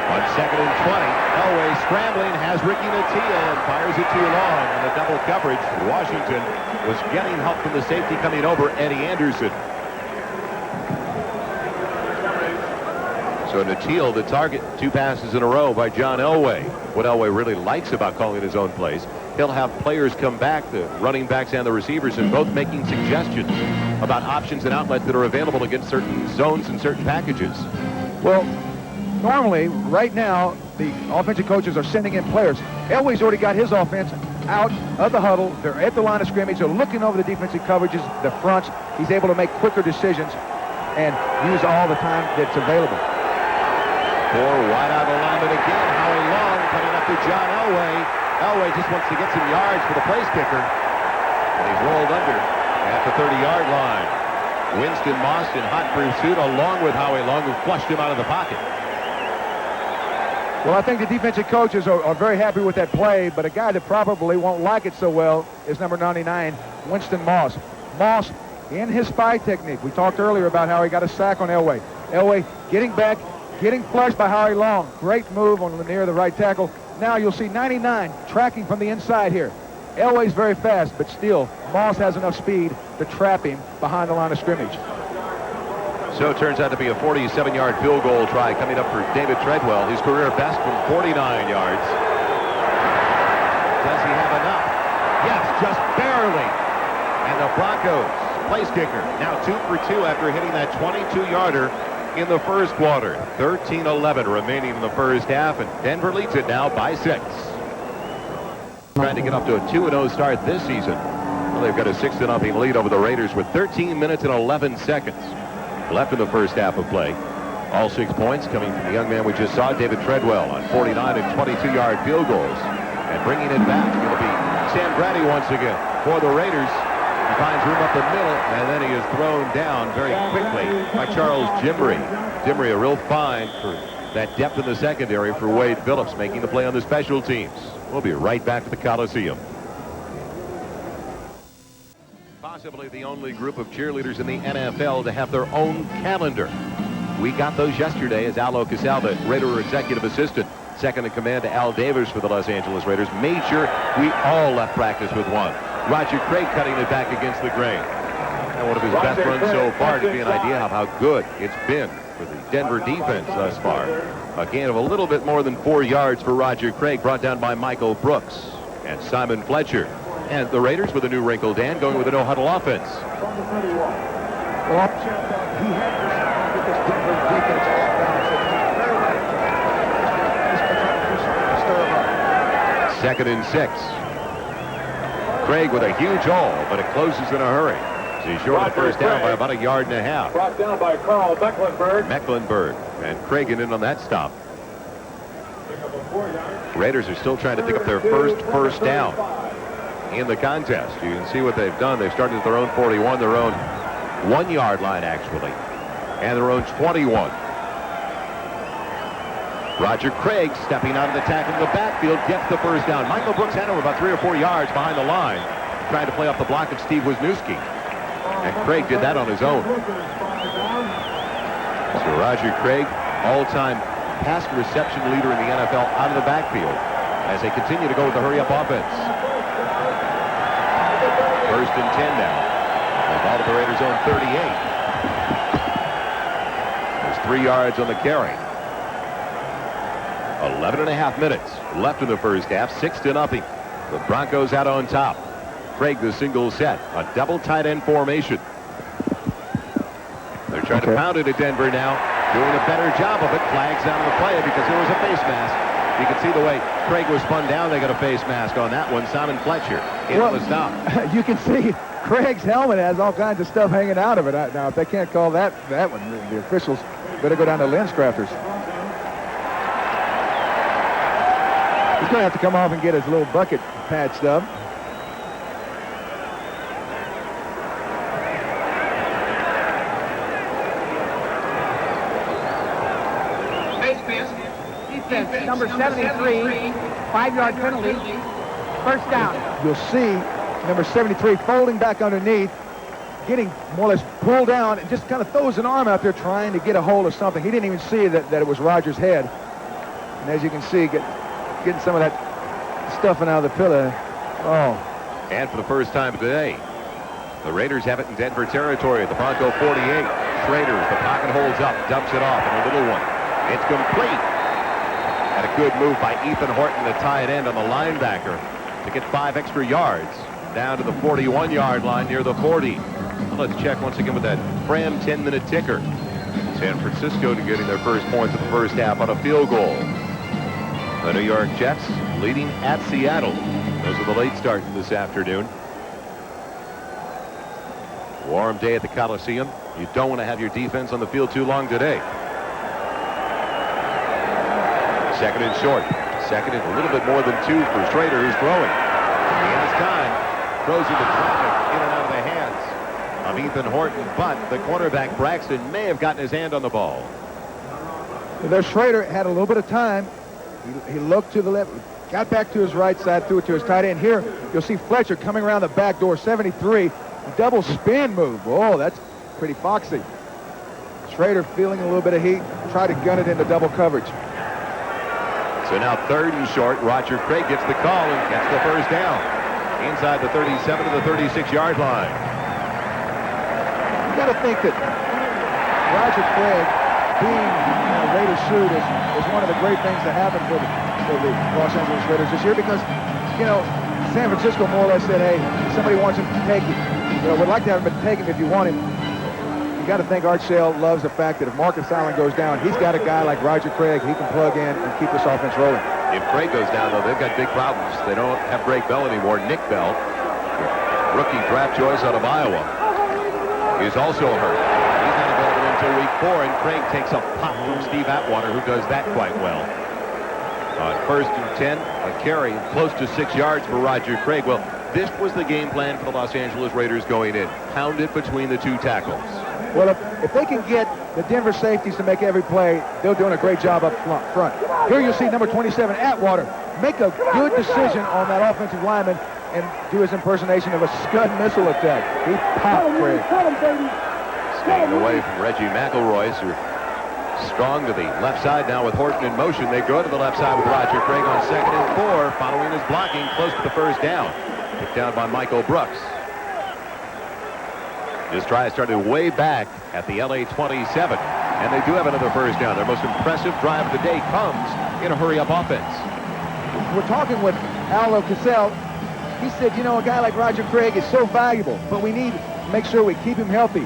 Speaker 1: On 2nd and 20, Elway scrambling, has Ricky Nattiel and fires it too long in the double coverage. Washington was getting help from the safety coming over, Eddie Anderson. So Nattiel, the target, 2 passes in a row by John Elway. What Elway really likes about calling his own plays, he'll have players come back, the running backs and the receivers, and both making suggestions about options and outlets that are available against certain zones and certain packages.
Speaker 2: Well, normally, right now, the offensive coaches are sending in players. Elway's already got his offense out of the huddle. They're at the line of scrimmage. They're looking over the defensive coverages, the fronts. He's able to make quicker decisions and use all the time that's available.
Speaker 1: 4 wide out alignment again. Howie Long coming up to John Elway. Elway just wants to get some yards for the place kicker. And he's rolled under at the 30-yard line. Winston Moss in hot pursuit along with Howie Long, who flushed him out of the pocket.
Speaker 2: Well, I think the defensive coaches are very happy with that play, but a guy that probably won't like it so well is number 99, Winston Moss. Moss, in his spy technique, we talked earlier about how he got a sack on Elway. Elway getting back, getting flushed by Howie Long. Great move on near the right tackle. Now you'll see 99 tracking from the inside here. Elway's very fast, but still, Moss has enough speed to trap him behind the line of scrimmage.
Speaker 1: So it turns out to be a 47-yard field goal try coming up for David Treadwell, his career best from 49 yards. Does he have enough? Yes, just barely. And the Broncos, place kicker, now 2 for 2 after hitting that 22-yarder in the first quarter. 13-11 remaining in the first half, and Denver leads it now by 6. Trying to get up to a 2-0 start this season. Well, they've got a 6-0 lead over the Raiders with 13 minutes and 11 seconds left in the first half of play. All 6 points coming from the young man we just saw, David Treadwell, on 49 and 22-yard field goals. And bringing it back will be Sam Brady once again for the Raiders. He finds room up the middle, and then he is thrown down very quickly by Charles Jimbry. Jimbry, a real find for that depth in the secondary for Wade Phillips, making the play on the special teams. We'll be right back to the Coliseum. Possibly the only group of cheerleaders in the NFL to have their own calendar. We got those yesterday as Allo Casalva, Raider executive assistant, second in command to Al Davis for the Los Angeles Raiders, made sure we all left practice with one. Roger Craig cutting it back against the grain. And one of his best runs so far, to be an idea of how good it's been for the Denver defense thus far. A gain of a little bit more than 4 yards for Roger Craig, brought down by Michael Brooks and Simon Fletcher. And the Raiders with a new wrinkle, Dan, going with a no-huddle offense.
Speaker 2: Well, he had this Denver defense off balance.
Speaker 1: 2nd and 6. Craig with a huge hole, but it closes in a hurry. So he's short of the first down by about 1.5 yards.
Speaker 5: Brought down by Carl Mecklenburg.
Speaker 1: Mecklenburg and Craig in on that stop. Raiders are still trying to pick up their first down in the contest. You can see what they've done. They've started at their own 41, their own 1-yard line actually, and their own 21. Roger Craig stepping out of the tackle in the backfield, gets the first down. Michael Brooks had over about 3 or 4 yards behind the line, trying to play off the block of Steve Wisniewski. And Craig did that on his own. So Roger Craig, all-time pass reception leader in the NFL, out of the backfield as they continue to go with the hurry-up offense. 1st and 10 now. The ball to the Raiders' own 38. There's 3 yards on the carry. 11.5 minutes left in the first half. 6-0. The Broncos out on top. Craig the single set. A double tight end formation. They're trying to pound it at Denver now. Doing a better job of it. Flags out of the play because there was a face mask. You can see the way Craig was spun down. They got a face mask on that one. Simon Fletcher in on the stop.
Speaker 2: You can see Craig's helmet has all kinds of stuff hanging out of it. Now, if they can't call that one, the officials better go down to lens crafters. He's going to have to come off and get his little bucket patched up.
Speaker 3: Defense, number 73, 5-yard penalty, first down.
Speaker 2: You'll see number 73 folding back underneath, getting more or less pulled down, and just kind of throws an arm out there trying to get a hold of something. He didn't even see that it was Rogers' head. And as you can see, getting some of that stuffing out of the pillow. Oh.
Speaker 1: And for the first time today, the Raiders have it in Denver territory at the Bronco 48. Schrader, the pocket holds up, dumps it off, and a little one. It's complete. And a good move by Ethan Horton, the tight end, on the linebacker to get 5 extra yards down to the 41-yard line near the 40. Well, let's check once again with that Fram 10-minute ticker. San Francisco to getting their first points of the first half on a field goal. The New York Jets leading at Seattle. Those are the late starts this afternoon. Warm day at the Coliseum. You don't want to have your defense on the field too long today. 2nd and short. 2nd and a little bit more than 2 for Schrader, who's throwing. He has time. Throws into traffic, in and out of the hands of Ethan Horton, but the quarterback Braxton may have gotten his hand on the ball.
Speaker 2: There, Schrader had a little bit of time. He looked to the left, got back to his right side, threw it to his tight end. Here, you'll see Fletcher coming around the back door, 73, double spin move. Oh, that's pretty foxy. Schrader feeling a little bit of heat, tried to gun it into double coverage.
Speaker 1: So now 3rd and short. Roger Craig gets the call and gets the first down inside the 37 to the 36-yard line.
Speaker 2: You got to think that Roger Craig being a Raiders suit is one of the great things that happened for the Los Angeles Raiders this year, because you know, San Francisco more or less said, hey, somebody wants him, take him. You know, we'd like to have him, but take him if you want him. You got to think Art Shell loves the fact that if Marcus Allen goes down, he's got a guy like Roger Craig he can plug in and keep this offense rolling.
Speaker 1: If Craig goes down, though, they've got big problems. They don't have Greg Bell anymore. Nick Bell, rookie draft choice out of Iowa, is also hurt. He's not available until week 4, and Craig takes a pop from Steve Atwater, who does that quite well. On 1st and 10, a carry close to 6 yards for Roger Craig. Well, this was the game plan for the Los Angeles Raiders going in. Pound it between the two tackles.
Speaker 2: Well, if they can get the Denver safeties to make every play, they're doing a great job up front. Here you'll see number 27, Atwater, make a good decision on that offensive lineman and do his impersonation of a Scud missile attack. He popped Craig.
Speaker 1: Staying away from Reggie McElroy, who strong to the left side now with Horton in motion. They go to the left side with Roger Craig on 2nd and 4, following his blocking close to the first down. Picked down by Michael Brooks. This try started way back at the LA 27, and they do have another first down. Their most impressive drive of the day comes in a hurry-up offense.
Speaker 2: We're talking with Aldo Cassell. He said, you know, a guy like Roger Craig is so valuable, but we need to make sure we keep him healthy.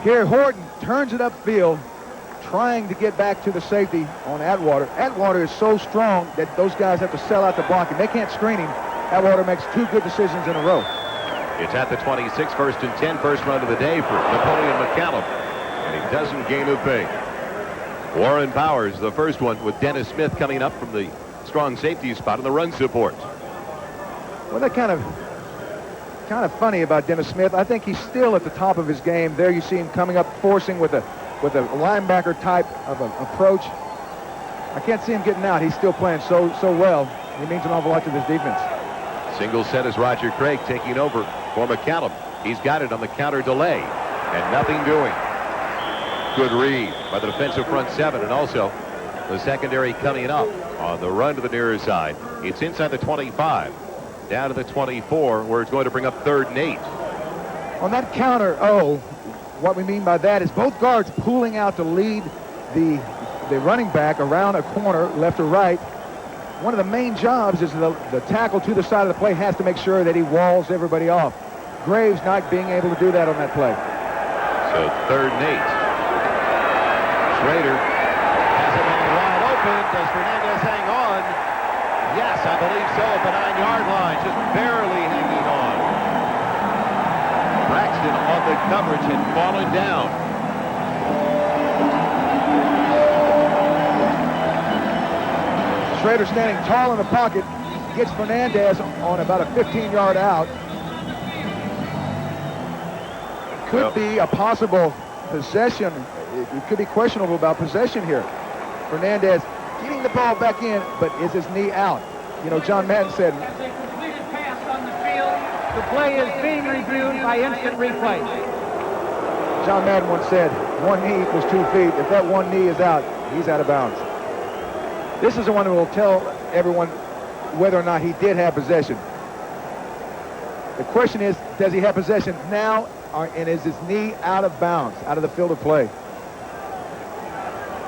Speaker 2: Here, Horton turns it upfield, trying to get back to the safety on Atwater. Atwater is so strong that those guys have to sell out the blocking. They can't screen him. Atwater makes 2 good decisions in a row.
Speaker 1: It's at the 26, 1st and 10, first run of the day for Napoleon McCallum, and he doesn't gain a thing. Warren Powers, the first one, with Dennis Smith coming up from the strong safety spot in the run support.
Speaker 2: Well, that kind of funny about Dennis Smith. I think he's still at the top of his game. There you see him coming up, forcing with a linebacker type of an approach. I can't see him getting out. He's still playing so well. He means an awful lot to this defense.
Speaker 1: Single set is Roger Craig taking over for McCallum. He's got it on the counter delay, and nothing doing. Good read by the defensive front 7, and also the secondary coming up on the run to the nearer side. It's inside the 25, down to the 24, where it's going to bring up 3rd and 8.
Speaker 2: On that counter, what we mean by that is both guards pulling out to lead the running back around a corner, left or right. One of the main jobs is the tackle to the side of the play has to make sure that he walls everybody off. Graves not being able to do that on that play.
Speaker 1: So 3rd and 8. Schrader has it wide open. Does Fernandez hang on? Yes, I believe so at the 9-yard line. Just barely hanging on. Braxton on the coverage had fallen down.
Speaker 2: Schrader standing tall in the pocket, gets Fernandez on about a 15-yard out. Could be a possible possession. It could be questionable about possession here. Fernandez getting the ball back in, but is his knee out? You know, John Madden said,
Speaker 3: As a completed pass on the field, the play is being reviewed by instant replay.
Speaker 2: John Madden once said, 1 knee equals 2 feet. If that 1 knee is out, he's out of bounds. This is the one who will tell everyone whether or not he did have possession. The question is, does he have possession now, and is his knee out of bounds, out of the field of play?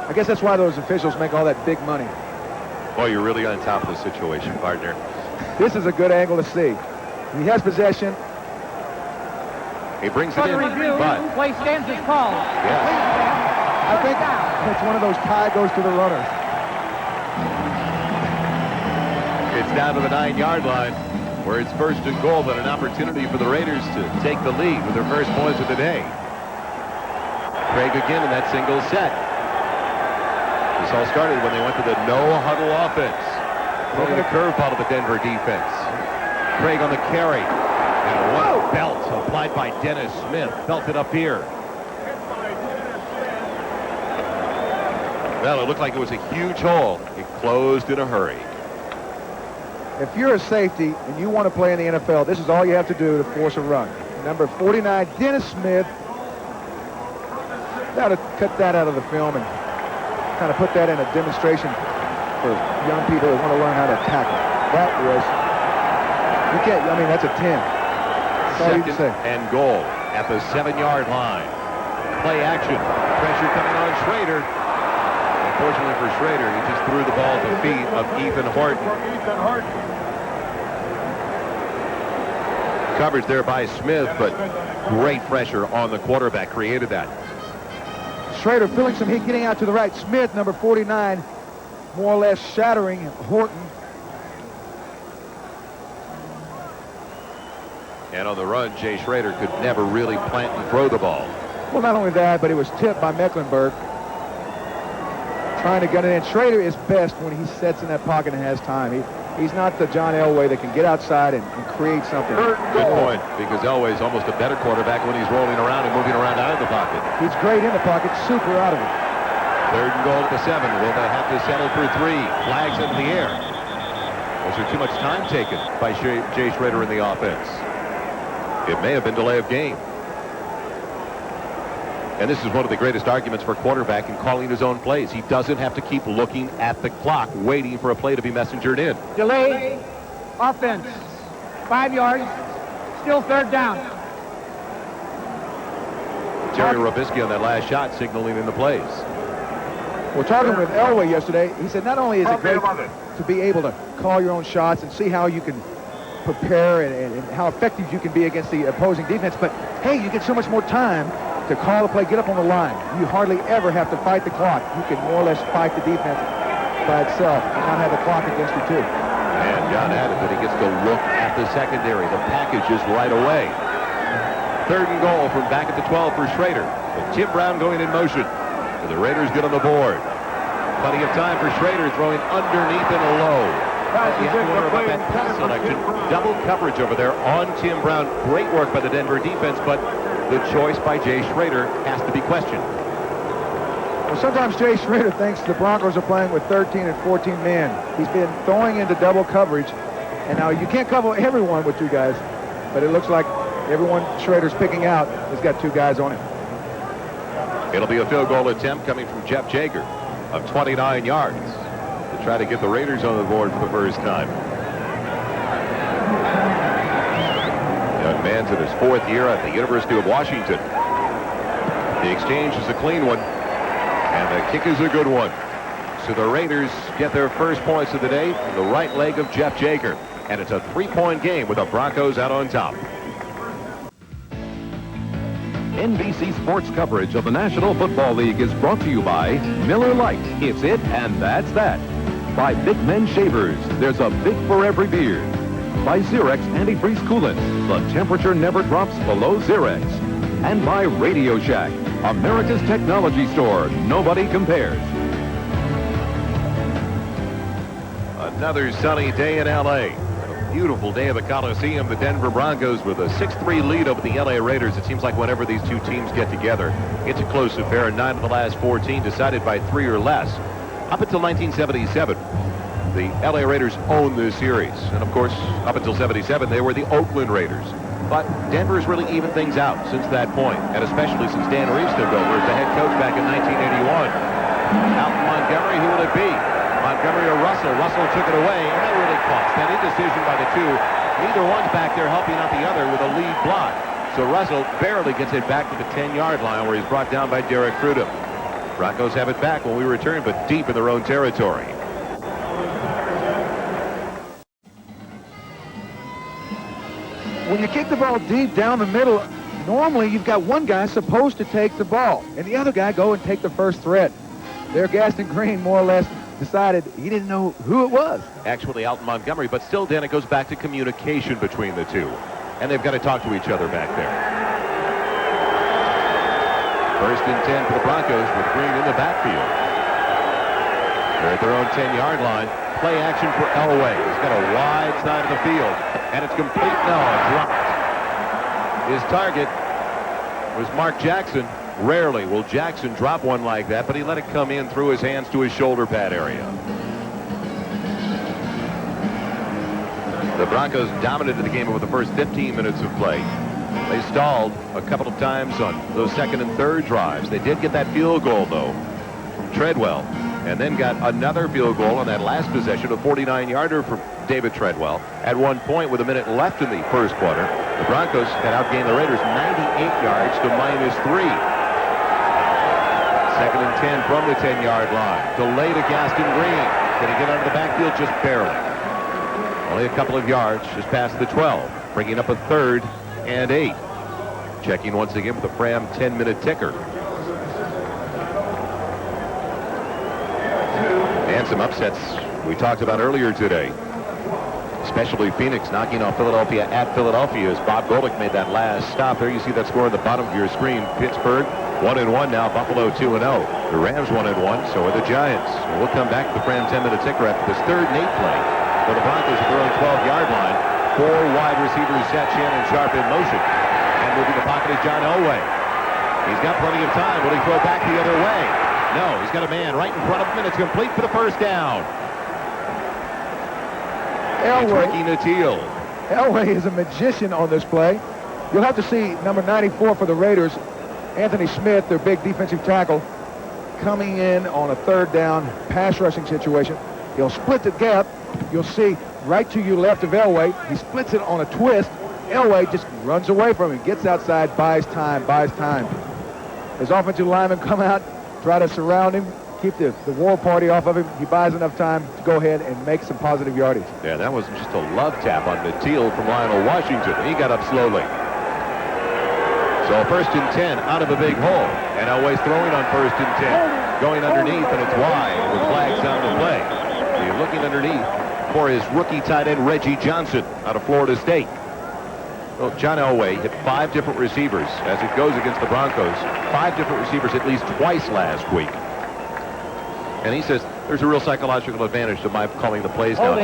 Speaker 2: I guess that's why those officials make all that big money.
Speaker 1: Boy, you're really on top of the situation, partner.
Speaker 2: This is a good angle to see. He has possession.
Speaker 1: He brings it
Speaker 3: For
Speaker 1: in,
Speaker 3: the review,
Speaker 1: but
Speaker 3: play stands is called.
Speaker 1: yes.
Speaker 2: I think it's one of those tie goes to the runners.
Speaker 1: It's down to the 9-yard line, where it's 1st and goal, but an opportunity for the Raiders to take the lead with their first points of the day. Craig again in that single set. This all started when they went to the no-huddle offense. Throwing a curveball to the Denver defense. Craig on the carry. And what a belt applied by Dennis Smith. Belted up here. Well, it looked like it was a huge hole. It closed in a hurry.
Speaker 2: If you're a safety and you want to play in the NFL, this is all you have to do to force a run. Number 49, Dennis Smith. Got to cut that out of the film and kind of put that in a demonstration for young people that want to learn how to tackle. That was, you can't, I mean, that's a 10. That's all you can say.
Speaker 1: And goal at the 7-yard line. Play action. Pressure coming on Schrader. Unfortunately for Schrader, he just threw the ball at the feet of Ethan Horton. coverage there by Smith, but great pressure on the quarterback created that.
Speaker 2: Schrader feeling some heat, getting out to the right. Smith, number 49, more or less shattering Horton.
Speaker 1: And on the run, Jay Schrader could never really plant and throw the ball.
Speaker 2: Well, not only that, but it was tipped by Mecklenburg. Trying to get it in. Schrader is best when he sets in that pocket and has time. He's not the John Elway that can get outside and create something.
Speaker 1: Good point, because Elway's almost a better quarterback when he's rolling around and moving around out of the pocket.
Speaker 2: He's great in the pocket, super out of it.
Speaker 1: 3rd and goal at the 7. Will they have to settle for 3? Flags in the air. Was there too much time taken by Jay Schrader in the offense? It may have been delay of game. And this is one of the greatest arguments for quarterback in calling his own plays. He doesn't have to keep looking at the clock, waiting for a play to be messengered in.
Speaker 3: Delay offense. 5 yards. Still 3rd down.
Speaker 1: Terry Robisky on that last shot signaling in the plays.
Speaker 2: We're talking with Elway yesterday. He said not only is it great to be able to call your own shots and see how you can prepare and how effective you can be against the opposing defense, but hey, you get so much more time to call the play, get up on the line. You hardly ever have to fight the clock. You can more or less fight the defense by itself and not have the clock against you too.
Speaker 1: And John added that he gets to look at the secondary, the packages right away. 3rd and goal from back at the 12 for Schrader. With Tim Brown going in motion. And the Raiders get on the board. Plenty of time for Schrader throwing underneath and low. You have to wonder about that pass selection. Double coverage over there on Tim Brown. Great work by the Denver defense, but the choice by Jay Schrader has to be questioned.
Speaker 2: Well, sometimes Jay Schrader thinks the Broncos are playing with 13 and 14 men. He's been throwing into double coverage, and now you can't cover everyone with 2 guys, but it looks like everyone Schrader's picking out has got 2 guys on him.
Speaker 1: It'll be a field goal attempt coming from Jeff Jager of 29 yards to try to get the Raiders on the board for the first time. Young man's in his 4th year at the University of Washington. The exchange is a clean one, and the kick is a good one. So the Raiders get their first points of the day from the right leg of Jeff Jager, and it's a 3-point game with the Broncos out on top.
Speaker 4: NBC Sports coverage of the National Football League is brought to you by Miller Lite. It's it, and that's that. By Big Men Shavers. There's a big for every beard. By Xerox Antifreeze Coolant. The temperature never drops below Xerox. And by Radio Shack, America's technology store. Nobody compares.
Speaker 1: Another sunny day in L.A. A beautiful day at the Coliseum. The Denver Broncos with a 6-3 lead over the L.A. Raiders. It seems like whenever these two teams get together, it's a close affair. 9 of the last 14 decided by 3 or less. Up until 1977, the L.A. Raiders owned this series. And, of course, up until 77, they were the Oakland Raiders. But Denver's really evened things out since that point, and especially since Dan Reeves took over as the head coach back in 1981. Out in Montgomery, who will it be? Montgomery or Russell? Russell took it away, and that really cost. That indecision by the two. Neither one's back there helping out the other with a lead block. So Russell barely gets it back to the 10-yard line where he's brought down by Derek Prudhomme. Broncos have it back when we return, but deep in their own territory.
Speaker 2: When you kick the ball deep down the middle, normally you've got one guy supposed to take the ball, and the other guy go and take the first threat. There, Gaston Green more or less decided he didn't know who it was.
Speaker 1: Actually out in Montgomery, but still, Dan, it goes back to communication between the two. And they've got to talk to each other back there. First and 10 for the Broncos with Green in the backfield. They're at their own 10-yard line. Play action for Elway. He's got a wide side of the field. And it's complete. No, dropped. His target was Mark Jackson. Rarely will Jackson drop one like that, but he let it come in through his hands to his shoulder pad area. The Broncos dominated the game over the first 15 minutes of play. They stalled a couple of times on those second and third drives. They did get that field goal, though, from Treadwell, and then got another field goal on that last possession, a 49-yarder from David Treadwell. At one point, with a minute left in the first quarter, the Broncos had outgained the Raiders 98 yards to -3. Second and 10 from the 10-yard line. Delay to Gaston Green. Can he get out of the backfield? Just barely. Only a couple of yards, just past the 12. bringing up a 3rd and 8. Checking once again with the Fram 10-minute ticker. And some upsets we talked about earlier today. Especially Phoenix knocking off Philadelphia at Philadelphia as Bob Golick made that last stop. There you see that score at the bottom of your screen. Pittsburgh 1-1 now. Buffalo 2-0. The Rams 1-1. So are the Giants. And we'll come back to the Fram 10-minute ticker after this 3rd and 8 play. For the Broncos at their own 12-yard line. 4 wide receivers set Shannon Sharp in motion. And moving the pocket is John Elway. He's got plenty of time. Will he throw back the other way? No, he's got a man right in front of him, and it's complete for the first down.
Speaker 2: Elway.
Speaker 1: Ricky Nattiel.
Speaker 2: Elway is a magician on this play. You'll have to see number 94 for the Raiders, Anthony Smith, their big defensive tackle, coming in on a 3rd down pass rushing situation. He'll split the gap. You'll see right to your left of Elway. He splits it on a twist. Elway just runs away from him, gets outside, buys time. His offensive linemen come out, try to surround him, keep the war party off of him. He buys enough time to go ahead and make some positive yardage.
Speaker 1: Yeah, that was just a love tap on Nattiel from Lionel Washington. He got up slowly. So 1st and 10 out of a big hole. And Elway's throwing on 1st and 10. Going underneath, and it's wide with flags on the play. So you're looking underneath for his rookie tight end, Reggie Johnson, out of Florida State. Well, John Elway hit 5 different receivers as it goes against the Broncos. 5 different receivers at least twice last week. And he says there's a real psychological advantage to my calling the plays now.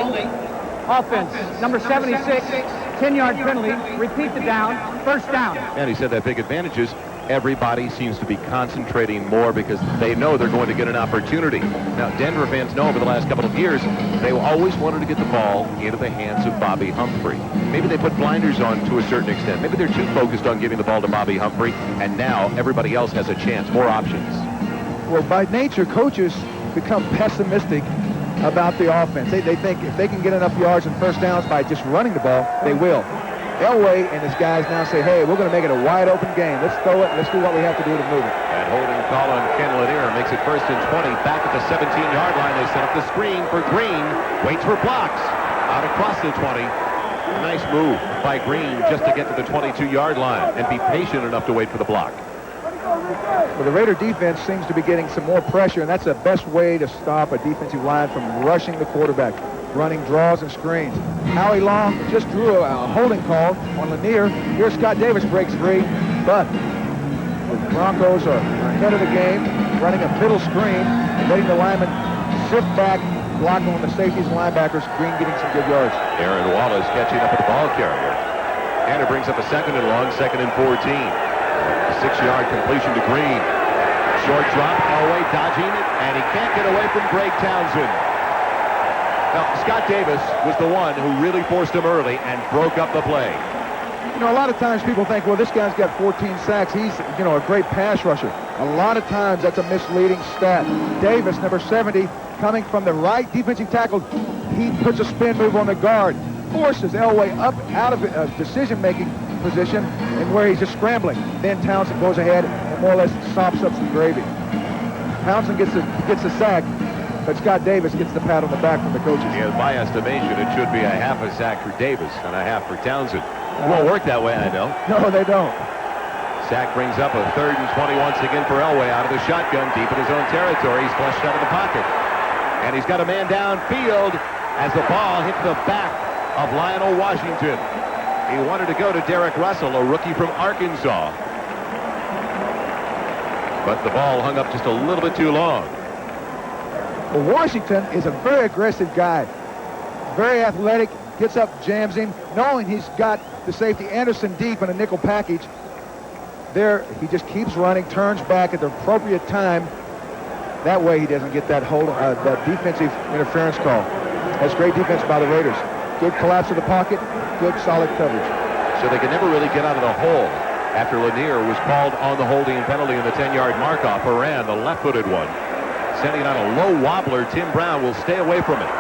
Speaker 3: Offense, number 76, 10-yard penalty, repeat the down, 1st down.
Speaker 1: And he said that big advantage is everybody seems to be concentrating more because they know they're going to get an opportunity. Now, Denver fans know over the last couple of years, they always wanted to get the ball into the hands of Bobby Humphrey. Maybe they put blinders on to a certain extent. Maybe they're too focused on giving the ball to Bobby Humphrey, and now everybody else has a chance, more options.
Speaker 2: Well, by nature, coaches become pessimistic about the offense. They think if they can get enough yards and 1st downs by just running the ball, they will. Elway and his guys now say, hey, we're going to make it a wide-open game. Let's throw it. Let's do what we have to do to move it.
Speaker 1: And holding call on Ken Lanier makes it 1st and 20. Back at the 17-yard line, they set up the screen for Green. Waits for blocks. Out across the 20. A nice move by Green just to get to the 22-yard line and be patient enough to wait for the block.
Speaker 2: Well, the Raider defense seems to be getting some more pressure, and that's the best way to stop a defensive line from rushing the quarterback, running draws and screens. Howie Long just drew a holding call on Lanier. Here Scott Davis breaks free, but the Broncos are ahead of the game, running a middle screen, letting the linemen sift back, blocking on the safeties and linebackers. Green getting some good yards.
Speaker 1: Aaron Wallace catching up with the ball carrier. And it brings up a 2nd and long, 2nd and 14. A 6-yard completion to Green. Short drop, Elway dodging it, and he can't get away from Greg Townsend. Now, Scott Davis was the one who really forced him early and broke up the play.
Speaker 2: You know, a lot of times people think, well, this guy's got 14 sacks. He's, you know, a great pass rusher. A lot of times that's a misleading stat. Davis, number 70, coming from the right defensive tackle, he puts a spin move on the guard, forces Elway up out of decision-making position and where he's just scrambling. Then Townsend goes ahead and more or less sops up some gravy. Townsend gets the sack, but Scott Davis gets the pat on the back from the coaches.
Speaker 1: In my estimation, it should be a half a sack for Davis and a half for Townsend. It won't work that way, I know.
Speaker 2: No, they don't.
Speaker 1: Sack brings up a 3rd and 20 once again for Elway out of the shotgun deep in his own territory. He's flushed out of the pocket. And he's got a man downfield as the ball hit the back of Lionel Washington. He wanted to go to Derek Russell, a rookie from Arkansas. But the ball hung up just a little bit too long.
Speaker 2: Well, Washington is a very aggressive guy. Very athletic, gets up, jams him, knowing he's got the safety Anderson deep in a nickel package. There, he just keeps running, turns back at the appropriate time. That way he doesn't get that that defensive interference call. That's great defense by the Raiders. Good collapse of the pocket, good solid coverage.
Speaker 1: So they could never really get out of the hole after Lanier was called on the holding penalty in the 10-yard mark-off. Moran, the left-footed one, sending out a low wobbler. Tim Brown will stay away from it.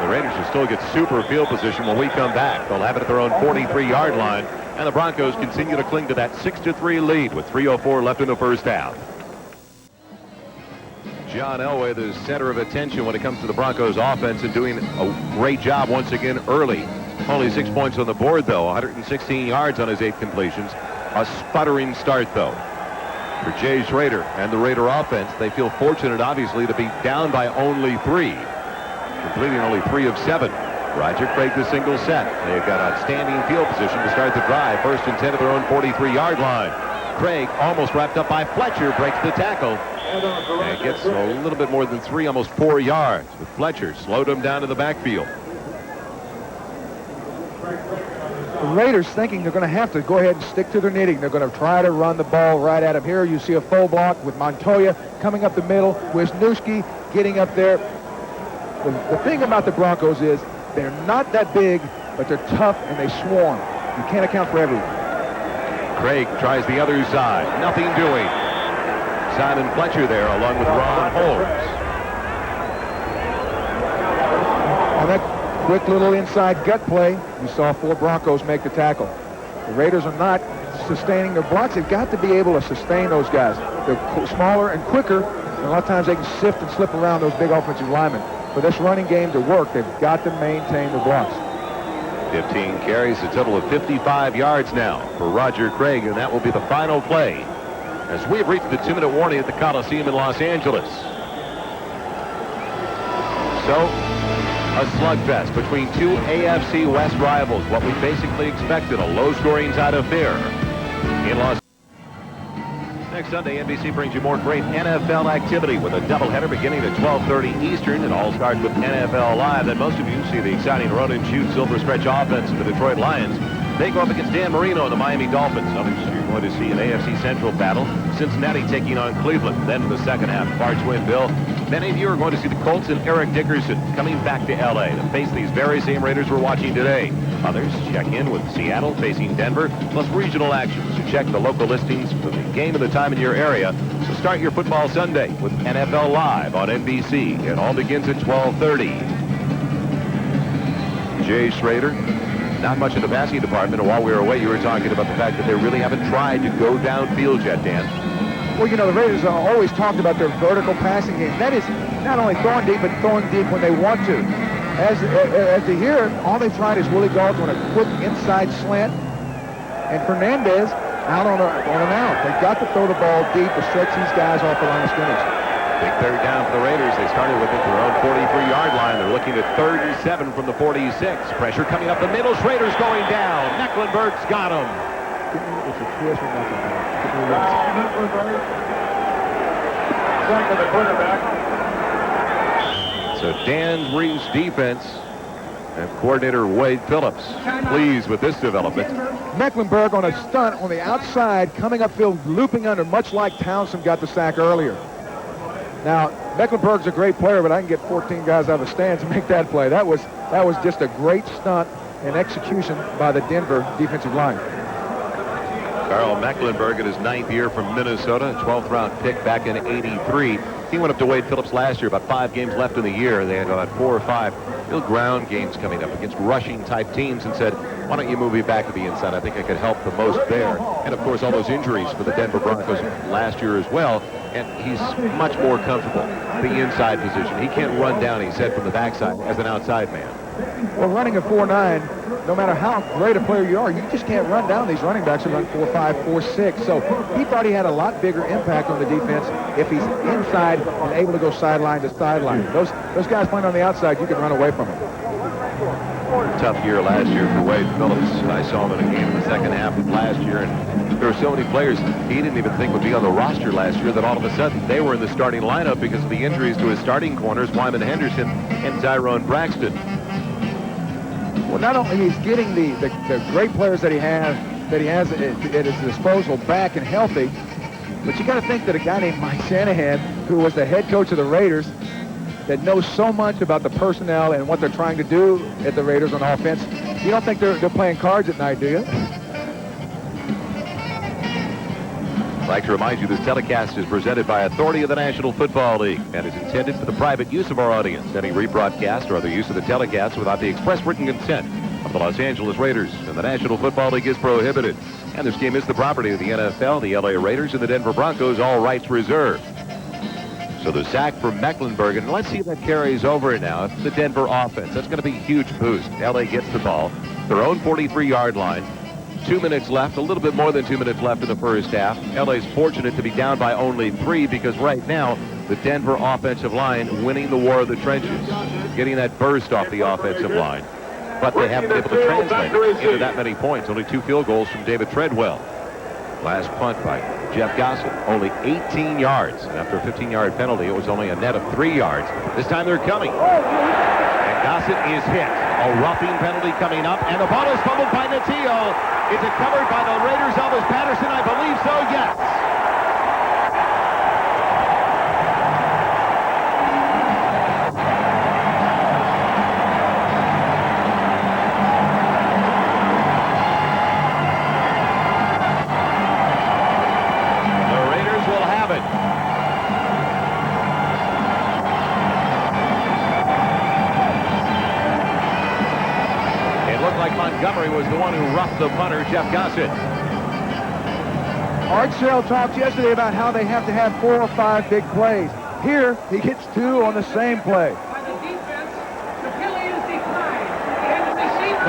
Speaker 1: The Raiders will still get super field position when we come back. They'll have it at their own 43-yard line, and the Broncos continue to cling to that 6-3 lead with 3:04 left in the first half. John Elway, the center of attention when it comes to the Broncos offense, and doing a great job once again early. Only 6 points on the board, though. 116 yards on his 8 completions. A sputtering start, though, for Jay Schrader and the Raider offense. They feel fortunate, obviously, to be down by only 3, completing only 3 of 7. Roger Craig the single set. They've got outstanding field position to start the drive. 1st and 10 at their own 43-yard line. Craig, almost wrapped up by Fletcher, breaks the tackle and gets a little bit more than 3, almost 4 yards. But Fletcher slowed him down to the backfield.
Speaker 2: The Raiders thinking they're going to have to go ahead and stick to their knitting. They're going to try to run the ball right at him. Here you see a full block with Montoya coming up the middle. Wisniewski getting up there. The thing about the Broncos is they're not that big, but they're tough and they swarm. You can't account for everyone.
Speaker 1: Craig tries the other side. Nothing doing. Simon Fletcher there along with Ron Holmes.
Speaker 2: On that quick little inside gut play, you saw 4 Broncos make the tackle. The Raiders are not sustaining their blocks. They've got to be able to sustain those guys. They're smaller and quicker, and a lot of times they can sift and slip around those big offensive linemen. For this running game to work, they've got to maintain the blocks.
Speaker 1: 15 carries, a total of 55 yards now for Roger Craig, and that will be the final play as we have reached the 2-minute warning at the Coliseum in Los Angeles. So, a slugfest between 2 AFC West rivals, what we basically expected, a low-scoring tied affair in Los Angeles. Next Sunday, NBC brings you more great NFL activity with a doubleheader beginning at 12:30 Eastern. It all starts with NFL Live. Then most of you see the exciting run-and-shoot silver stretch offense of the Detroit Lions. They go up against Dan Marino and the Miami Dolphins. Others, you're going to see an AFC Central battle. Cincinnati taking on Cleveland. Then in the second half, Bart Swinville. Many of you are going to see the Colts and Eric Dickerson coming back to L.A. to face these very same Raiders we're watching today. Others check in with Seattle facing Denver, plus regional action. So check the local listings for the game and the time in your area. So start your football Sunday with NFL Live on NBC. It all begins at 12:30. Jay Schrader, not much in the passing department. And while we were away, you were talking about the fact that they really haven't tried to go downfield yet, Dan.
Speaker 2: Well, you know, the Raiders always talked about their vertical passing game. That is not only throwing deep, but throwing deep when they want to. As to here, all they've tried is Willie Gault on a quick inside slant, and Fernandez out on an out. They've got to throw the ball deep to stretch these guys off the line of scrimmage.
Speaker 1: Big third down for the Raiders. They started with it to their own 43-yard line. They're looking at 3rd and 7 from the 46. Pressure coming up the middle. Schrader's going down. Mecklenburg's got him.
Speaker 2: It's a twist from Mecklenburg.
Speaker 5: Second, the quarterback.
Speaker 1: So Dan Reeves' defense and coordinator Wade Phillips pleased with this development.
Speaker 2: Mecklenburg on a stunt on the outside, coming upfield, looping under, much like Townsend got the sack earlier. Now, Mecklenburg's a great player, but I can get 14 guys out of the stands to make that play. That was just a great stunt and execution by the Denver defensive line.
Speaker 1: Carl Mecklenburg in his 9th year from Minnesota, 12th round pick back in '83. He went up to Wade Phillips last year, about 5 games left in the year. They had about 4 or 5 real ground games coming up against rushing type teams, and said, why don't you move me back to the inside? I think I could help the most there. And of course, all those injuries for the Denver Broncos last year as well. And he's much more comfortable the inside position. He can't run down, he said, from the backside as an outside man.
Speaker 2: Well, running a 4.9, no matter how great a player you are, you just can't run down these running backs who run 4.5, 4.6. So he thought he had a lot bigger impact on the defense if he's inside and able to go sideline to sideline. Those guys playing on the outside, you can run away from them.
Speaker 1: Tough year last year for Wade Phillips. I saw him in a game in the second half of last year, and there were so many players he didn't even think would be on the roster last year that all of a sudden they were in the starting lineup because of the injuries to his starting corners, Wyman Henderson and Tyrone Braxton.
Speaker 2: Well, not only he's getting the great players that he has at his disposal back and healthy, but you got to think that a guy named Mike Shanahan, who was the head coach of the Raiders, that knows so much about the personnel and what they're trying to do at the Raiders on offense, you don't think they're playing cards at night, do you?
Speaker 1: I'd like to remind you this telecast is presented by authority of the National Football League and is intended for the private use of our audience. Any rebroadcast or other use of the telecast without the express written consent of the Los Angeles Raiders and the National Football League is prohibited. And this game is the property of the NFL, the LA Raiders, and the Denver Broncos, all rights reserved. So the sack from Mecklenburg, and let's see if that carries over now. It's the Denver offense. That's going to be a huge boost. LA gets the ball. Their own 43-yard line. 2 minutes left, a little bit more than 2 minutes left in the first half. LA's fortunate to be down by only 3 because right now the Denver offensive line winning the war of the trenches, getting that burst off the offensive line. But they haven't been able to translate it into that many points. Only 2 field goals from David Treadwell. Last punt by Jeff Gossett, only 18 yards. And after a 15-yard penalty, it was only a net of 3 yards. This time they're coming. And Gossett is hit. A roughing penalty coming up, and the ball is fumbled by Natillo. Is it covered by the Raiders' Elvis Patterson? I believe so, yes. Montgomery was the one who roughed the punter, Jeff Gossett.
Speaker 2: Art Shell talked yesterday about how they have to have 4 or 5 big plays. Here, he gets 2 on the same play.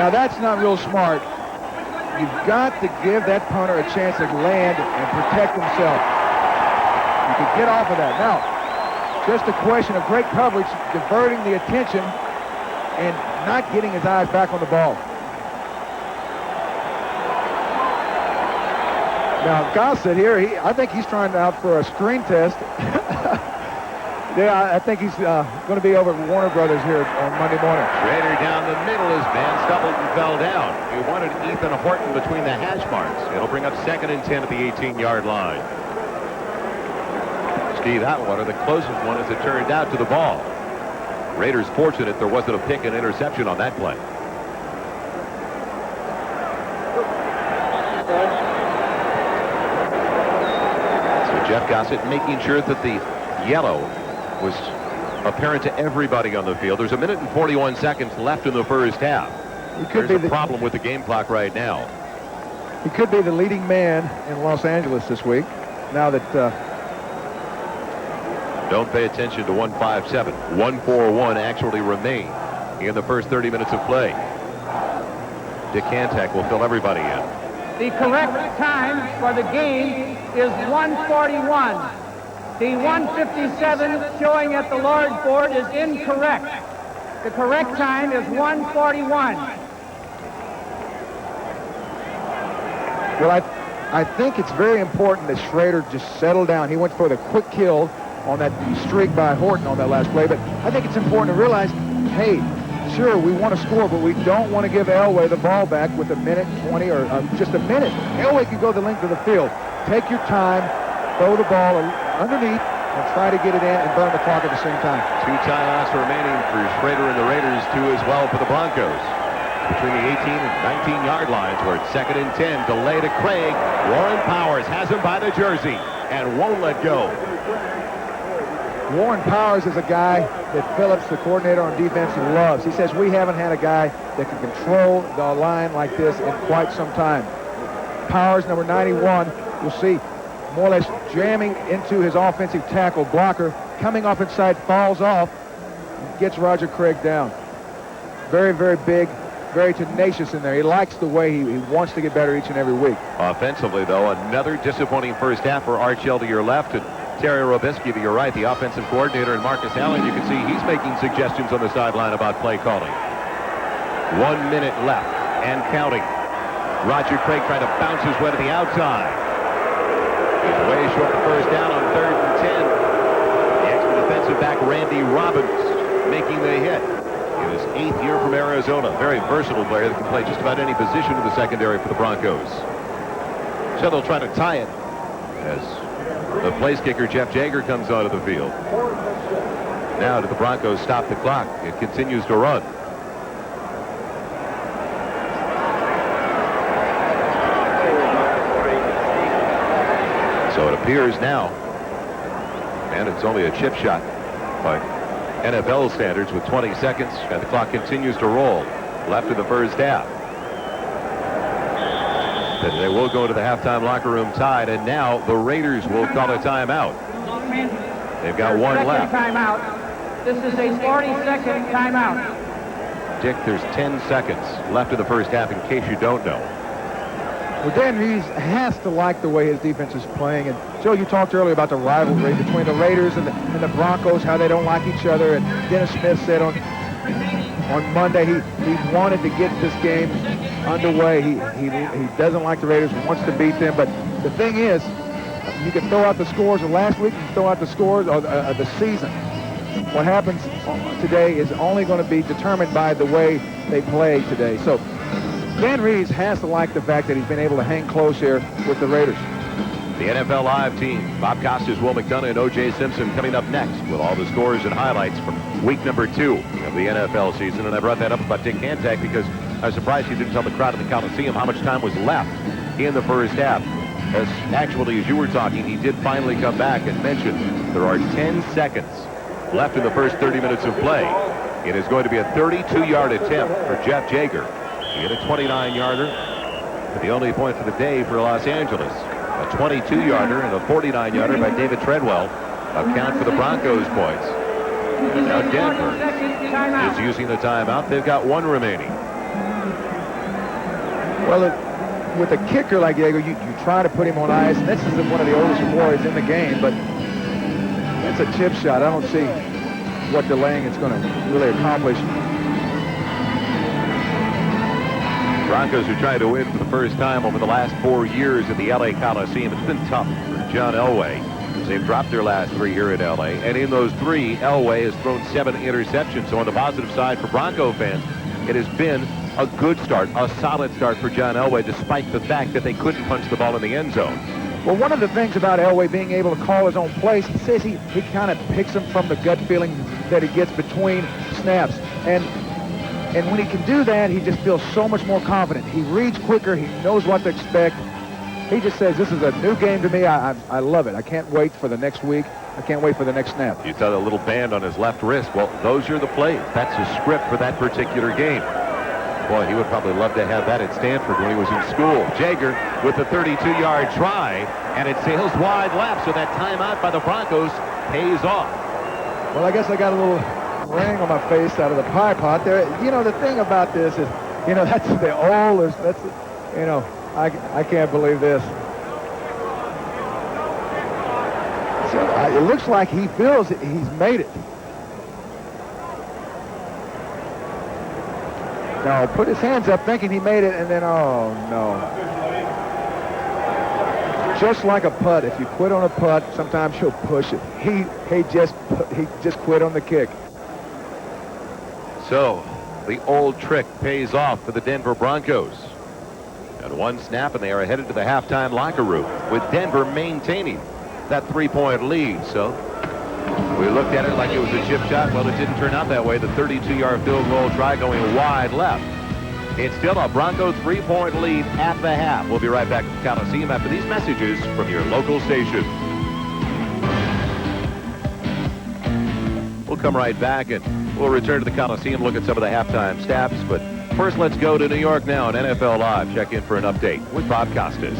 Speaker 2: Now, that's not real smart. You've got to give that punter a chance to land and protect himself. You can get off of that. Now, just a question of great coverage, diverting the attention and not getting his eyes back on the ball. Now, Gossett here, I think he's trying out for a screen test. Yeah, I think he's going to be over at Warner Brothers here on Monday morning.
Speaker 1: Schrader down the middle as Van stumbled and fell down. He wanted Ethan Horton between the hash marks. It'll bring up 2nd and 10 at the 18-yard line. Steve Atwater, the closest one as it turned out to the ball. Raiders fortunate there wasn't a pick and interception on that play. Jeff Gossett making sure that the yellow was apparent to everybody on the field. There's 1 minute and 41 seconds left in the first half. There's a problem with the game clock right now.
Speaker 2: He could be the leading man in Los Angeles this week. Now that...
Speaker 1: Don't pay attention to 157. 141 actually remain in the first 30 minutes of play. Dick Cantek will fill everybody in.
Speaker 3: The correct time for the game is 1:41. The 1:57 showing at the large board is incorrect. The correct time is 1:41.
Speaker 2: Well, I think it's very important that Schrader just settle down. He went for the quick kill on that streak by Horton on that last play, but I think it's important to realize, hey, sure, we want to score, but we don't want to give Elway the ball back with 1 minute 20 or just a minute. Elway can go the length of the field. Take your time, throw the ball underneath, and try to get it in and burn the clock at the same time.
Speaker 1: 2 timeouts remaining for Schrader and the Raiders, 2 as well for the Broncos. Between the 18 and 19-yard lines, where it's 2nd and 10, delay to Craig. Warren Powers has him by the jersey and won't let go.
Speaker 2: Warren Powers is a guy that Phillips, the coordinator on defense, loves. He says, we haven't had a guy that can control the line like this in quite some time. Powers, number 91, you'll see more or less jamming into his offensive tackle blocker, coming off inside, falls off, and gets Roger Craig down. Very, very big, very tenacious in there. He likes the way he wants to get better each and every week.
Speaker 1: Offensively, though, another disappointing first half for Art Shell to your left and Terry Robisky to your right, the offensive coordinator, and Marcus Allen. You can see he's making suggestions on the sideline about play calling. 1 minute left and counting. Roger Craig trying to bounce his way to the outside. He's way short the first down on 3rd and 10. The extra defensive back, Randy Robbins, making the hit. In his 8th year from Arizona. Very versatile player that can play just about any position in the secondary for the Broncos. So they'll try to tie it as the place kicker, Jeff Jager, comes onto the field. Now did the Broncos stop the clock? It continues to run. So it appears now, and it's only a chip shot by NFL standards with 20 seconds, and the clock continues to roll. Left in the first half. And they will go to the halftime locker room tied, and now the Raiders will call a timeout. They've got one
Speaker 3: Second
Speaker 1: left.
Speaker 3: timeout. This is a 40-second timeout.
Speaker 1: Dick, there's 10 seconds left in the first half, in case you don't know.
Speaker 2: Well, Dan Reeves has to like the way his defense is playing. And Joe, you talked earlier about the rivalry between the Raiders and the Broncos, how they don't like each other. And Dennis Smith said on Monday he wanted to get this game underway. He doesn't like the Raiders, wants to beat them. But the thing is, you can throw out the scores of last week, you can throw out the scores of the season. What happens today is only going to be determined by the way they play today. So Dan Reeves has to like the fact that he's been able to hang close here with the Raiders.
Speaker 1: The NFL Live team, Bob Costas, Will McDonough, and O.J. Simpson coming up next with all the scores and highlights from week number 2 of the NFL season. And I brought that up about Dick Hantak because I was surprised he didn't tell the crowd in the Coliseum how much time was left in the first half. As actually, as you were talking, he did finally come back and mention there are 10 seconds left in the first 30 minutes of play. It is going to be a 32-yard attempt for Jeff Jager. He hit a 29-yarder, but the only point for the day for Los Angeles. A 22-yarder and a 49-yarder by David Treadwell account for the Broncos' points. And now Denver is using the timeout. They've got one remaining.
Speaker 2: Well, with a kicker like Jager, you try to put him on ice. And this is one of the oldest warriors in the game, but it's a chip shot. I don't see what delaying it's going to really accomplish.
Speaker 1: Broncos are trying to win for the first time over the last 4 years at the L.A. Coliseum. It's been tough for John Elway. They've dropped their last 3 here in L.A. And in those 3, Elway has thrown 7 interceptions. So on the positive side for Bronco fans, it has been a good start, a solid start for John Elway, despite the fact that they couldn't punch the ball in the end zone.
Speaker 2: Well, one of the things about Elway being able to call his own plays, he says he kind of picks them from the gut feeling that he gets between snaps. And when he can do that, he just feels so much more confident. He reads quicker. He knows what to expect. He just says, this is a new game to me. I love it. I can't wait for the next week. I can't wait for the next snap.
Speaker 1: You saw the little band on his left wrist. Well, those are the plays. That's his script for that particular game. Boy, he would probably love to have that at Stanford when he was in school. Jager with a 32-yard try, and it sails wide left, so that timeout by the Broncos pays off.
Speaker 2: Well, I guess I got a little ring on my face out of the pie pot there. You know, the thing about this is, you know, that's the oldest, you know, I can't believe this. So, it looks like he feels he's made it. Now, put his hands up thinking he made it, and then, oh, no. Just like a putt, if you quit on a putt, sometimes you'll push it. He just quit on the kick.
Speaker 1: So, the old trick pays off for the Denver Broncos. And one snap, and they are headed to the halftime locker room, with Denver maintaining that 3-point lead. So, we looked at it like it was a chip shot. Well, it didn't turn out that way. The 32-yard field goal try going wide left. It's still a Broncos 3-point lead at the half. We'll be right back at the Coliseum after these messages from your local station. We'll come right back and we'll return to the Coliseum, look at some of the halftime stats. But first, let's go to New York now on NFL Live. Check in for an update with Bob Costas.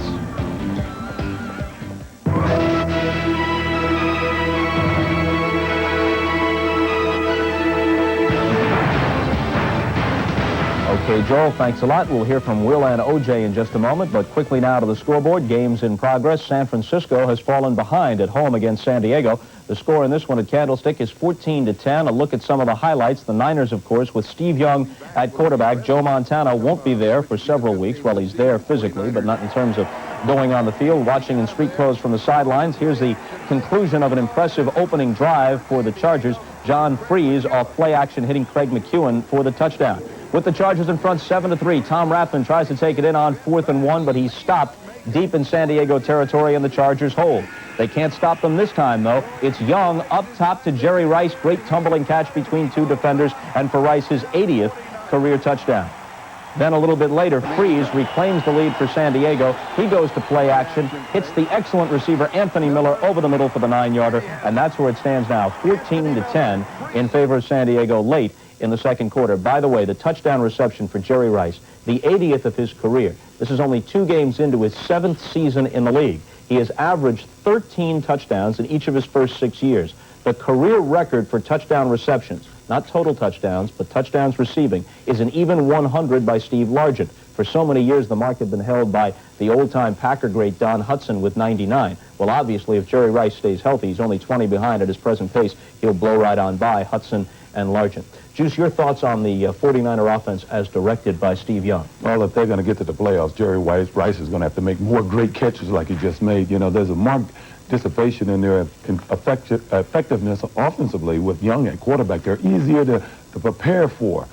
Speaker 6: Okay, Joel, thanks a lot. We'll hear from Will and O.J. in just a moment, but quickly now to the scoreboard. Games in progress. San Francisco has fallen behind at home against San Diego. The score in this one at Candlestick is 14-10. A look at some of the highlights. The Niners, of course, with Steve Young at quarterback. Joe Montana won't be there for several weeks. Well, he's there physically, but not in terms of going on the field, watching in street clothes from the sidelines. Here's the conclusion of an impressive opening drive for the Chargers. John Freese off play action hitting Craig McEwen for the touchdown. With the Chargers in front 7-3, Tom Rathman tries to take it in on 4th and 1, but he's stopped deep in San Diego territory and the Chargers hold. They can't stop them this time, though. It's Young up top to Jerry Rice. Great tumbling catch between 2 defenders, and for Rice, his 80th career touchdown. Then a little bit later, Freese reclaims the lead for San Diego. He goes to play action, hits the excellent receiver Anthony Miller over the middle for the 9-yarder, and that's where it stands now, 14-10 in favor of San Diego late in the second quarter. By the way, the touchdown reception for Jerry Rice, the 80th of his career. This is only 2 games into his 7th season in the league. He has averaged 13 touchdowns in each of his first 6 years. The career record for touchdown receptions, not total touchdowns, but touchdowns receiving, is an even 100 by Steve Largent. For so many years, the mark had been held by the old-time Packer great Don Hutson with 99. Well, obviously, if Jerry Rice stays healthy, he's only 20 behind at his present pace. He'll blow right on by Hutson and Largent. Juice, your thoughts on the 49er offense as directed by Steve Young?
Speaker 7: Well, if they're going to get to the playoffs, Jerry Rice is going to have to make more great catches like he just made. You know, there's a marked dissipation in their effectiveness offensively with Young at quarterback. They're easier to prepare for.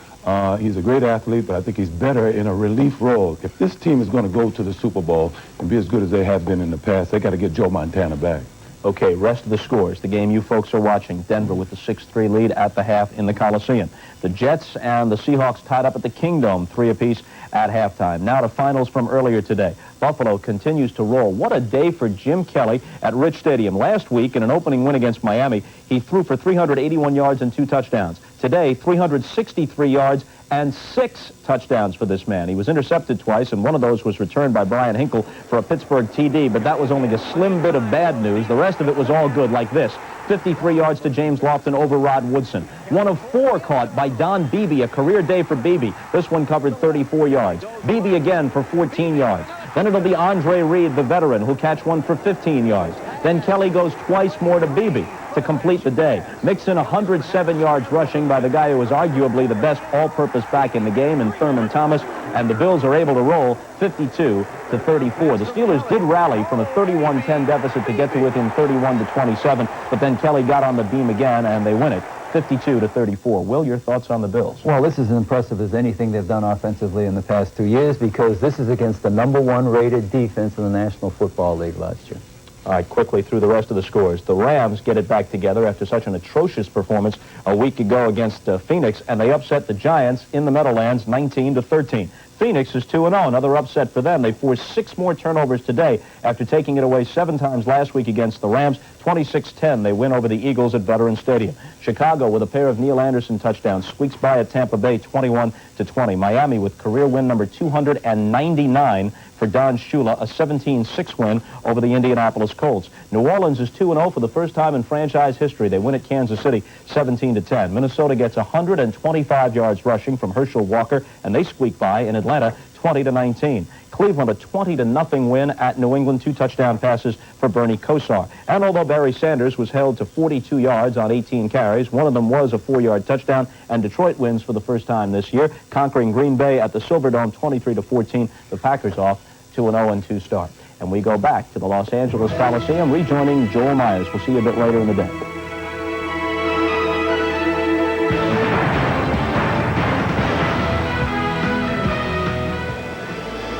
Speaker 7: He's a great athlete, but I think he's better in a relief role. If this team is going to go to the Super Bowl and be as good as they have been in the past, they got to get Joe Montana back.
Speaker 6: Okay, rest of the scores. The game you folks are watching. Denver with the 6-3 lead at the half in the Coliseum. The Jets and the Seahawks tied up at the Kingdome, 3 apiece at halftime. Now to finals from earlier today. Buffalo continues to roll. What a day for Jim Kelly at Rich Stadium. Last week, in an opening win against Miami, he threw for 381 yards and 2 touchdowns. Today, 363 yards and 6 touchdowns for this man. He was intercepted twice, and one of those was returned by Brian Hinkle for a Pittsburgh TD, but that was only a slim bit of bad news. The rest of it was all good, like this. 53 yards to James Lofton over Rod Woodson. 1 of 4 caught by Don Beebe, a career day for Beebe. This one covered 34 yards. Beebe again for 14 yards. Then it'll be Andre Reed, the veteran, who'll catch one for 15 yards. Then Kelly goes twice more to Beebe to complete the day. Mix in 107 yards rushing by the guy who was arguably the best all-purpose back in the game in Thurman Thomas, and the Bills are able to roll 52-34. The Steelers did rally from a 31-10 deficit to get to within 31-27, but then Kelly got on the beam again, and they win it 52-34. Will, your thoughts on the Bills?
Speaker 8: Well, this is as impressive as anything they've done offensively in the past 2 years, because this is against the #1 rated defense in the National Football League last year.
Speaker 6: All right, quickly through the rest of the scores. The Rams get it back together after such an atrocious performance a week ago against Phoenix, and they upset the Giants in the Meadowlands 19-13. Phoenix is 2-0, another upset for them. They forced 6 more turnovers today after taking it away 7 times last week against the Rams. 26-10, they win over the Eagles at Veterans Stadium. Chicago, with a pair of Neil Anderson touchdowns, squeaks by at Tampa Bay 21-20. Miami with career win number 299 for Don Shula, a 17-6 win over the Indianapolis Colts. New Orleans is 2-0 for the first time in franchise history. They win at Kansas City 17-10. Minnesota gets 125 yards rushing from Herschel Walker, and they squeak by in Atlanta 20-19. Cleveland, a 20-0 win at New England, 2 touchdown passes for Bernie Kosar. And although Barry Sanders was held to 42 yards on 18 carries, one of them was a 4-yard touchdown, and Detroit wins for the first time this year, conquering Green Bay at the Silverdome 23-14. The Packers off to an 0-2 start. And we go back to the Los Angeles Coliseum, rejoining Joel Meyers. We'll see you a bit later in the day.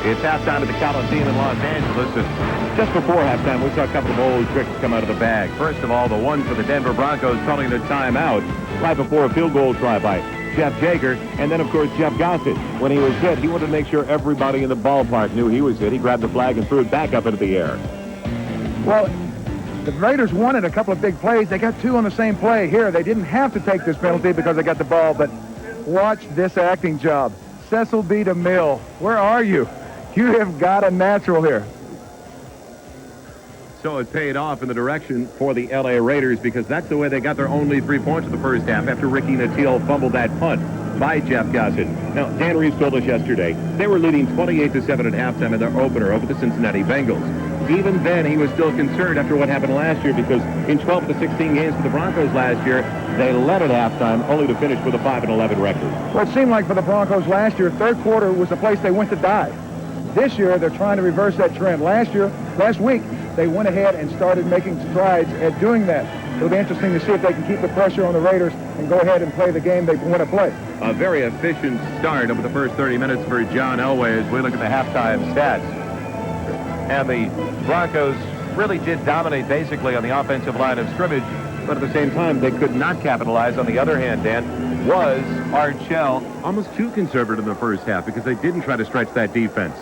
Speaker 1: It's halftime at the Coliseum in Los Angeles, and just before halftime, we saw a couple of old tricks come out of the bag. First of all, the one for the Denver Broncos calling their timeout right before a field goal try by Jeff Jaeger, and then, of course, Jeff Gossett. When he was hit, he wanted to make sure everybody in the ballpark knew he was hit. He grabbed the flag and threw it back up into the air.
Speaker 2: Well, the Raiders wanted a couple of big plays. They got 2 on the same play. Here, they didn't have to take this penalty because they got the ball, but watch this acting job. Cecil B. DeMille, where are you? You have got a natural here.
Speaker 1: So it paid off in the direction for the L.A. Raiders, because that's the way they got their only 3 points in the first half after Ricky Nattiel fumbled that punt by Jeff Gossett. Now, Dan Reeves told us yesterday they were leading 28-7 at halftime in their opener over the Cincinnati Bengals. Even then, he was still concerned after what happened last year, because in 12 of the 16 games for the Broncos last year, they led at halftime only to finish with a 5-11 record.
Speaker 2: Well, it seemed like for the Broncos last year, third quarter was the place they went to die. This year, they're trying to reverse that trend. Last week, they went ahead and started making strides at doing that. It'll be interesting to see if they can keep the pressure on the Raiders and go ahead and play the game they want to play.
Speaker 1: A very efficient start over the first 30 minutes for John Elway as we look at the halftime stats. And the Broncos really did dominate basically on the offensive line of scrimmage, but at the same time, they could not capitalize. On the other hand, Dan, was Archell almost too conservative in the first half because they didn't try to stretch that defense.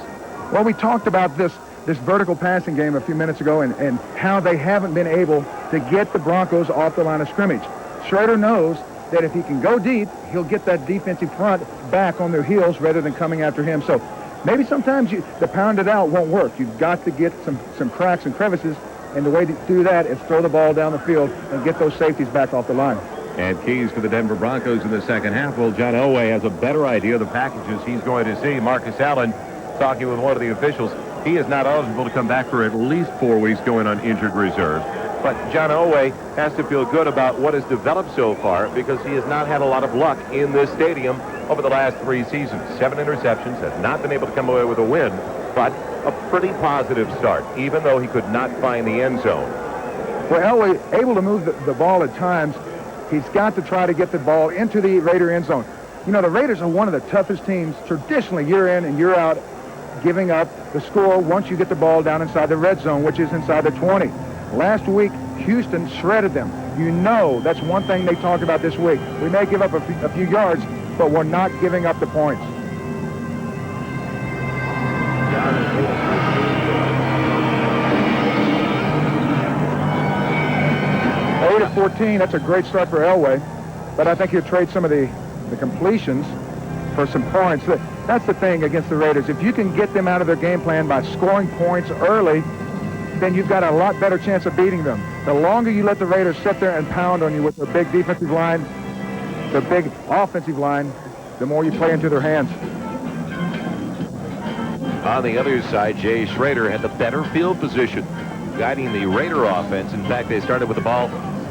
Speaker 2: Well, we talked about this vertical passing game a few minutes ago and how they haven't been able to get the Broncos off the line of scrimmage. Schroeder knows that if he can go deep, he'll get that defensive front back on their heels rather than coming after him. So maybe sometimes the pound it out won't work. You've got to get some cracks and crevices, and the way to do that is throw the ball down the field and get those safeties back off the line.
Speaker 1: And keys for the Denver Broncos in the second half. Well, John Elway has a better idea of the packages he's going to see. Marcus Allen talking with one of the officials. He is not eligible to come back for at least 4 weeks going on injured reserve. But John Elway has to feel good about what has developed so far because he has not had a lot of luck in this stadium over the last 3 seasons. 7 interceptions, has not been able to come away with a win, but a pretty positive start, even though he could not find the end zone.
Speaker 2: Well, Elway able to move the ball at times. He's got to try to get the ball into the Raider end zone. You know, the Raiders are one of the toughest teams traditionally year in and year out, giving up the score once you get the ball down inside the red zone, which is inside the 20. Last week, Houston shredded them. You know, that's one thing they talked about this week. We may give up a few yards, but we're not giving up the points. Eight of 14, that's a great start for Elway, but I think he'll trade some of the completions for some points. That's the thing against the Raiders. If you can get them out of their game plan by scoring points early, then you've got a lot better chance of beating them. The longer you let the Raiders sit there and pound on you with their big defensive line, their big offensive line, the more you play into their hands.
Speaker 1: On the other side, Jay Schrader had the better field position, guiding the Raider offense. In fact, they started with the ball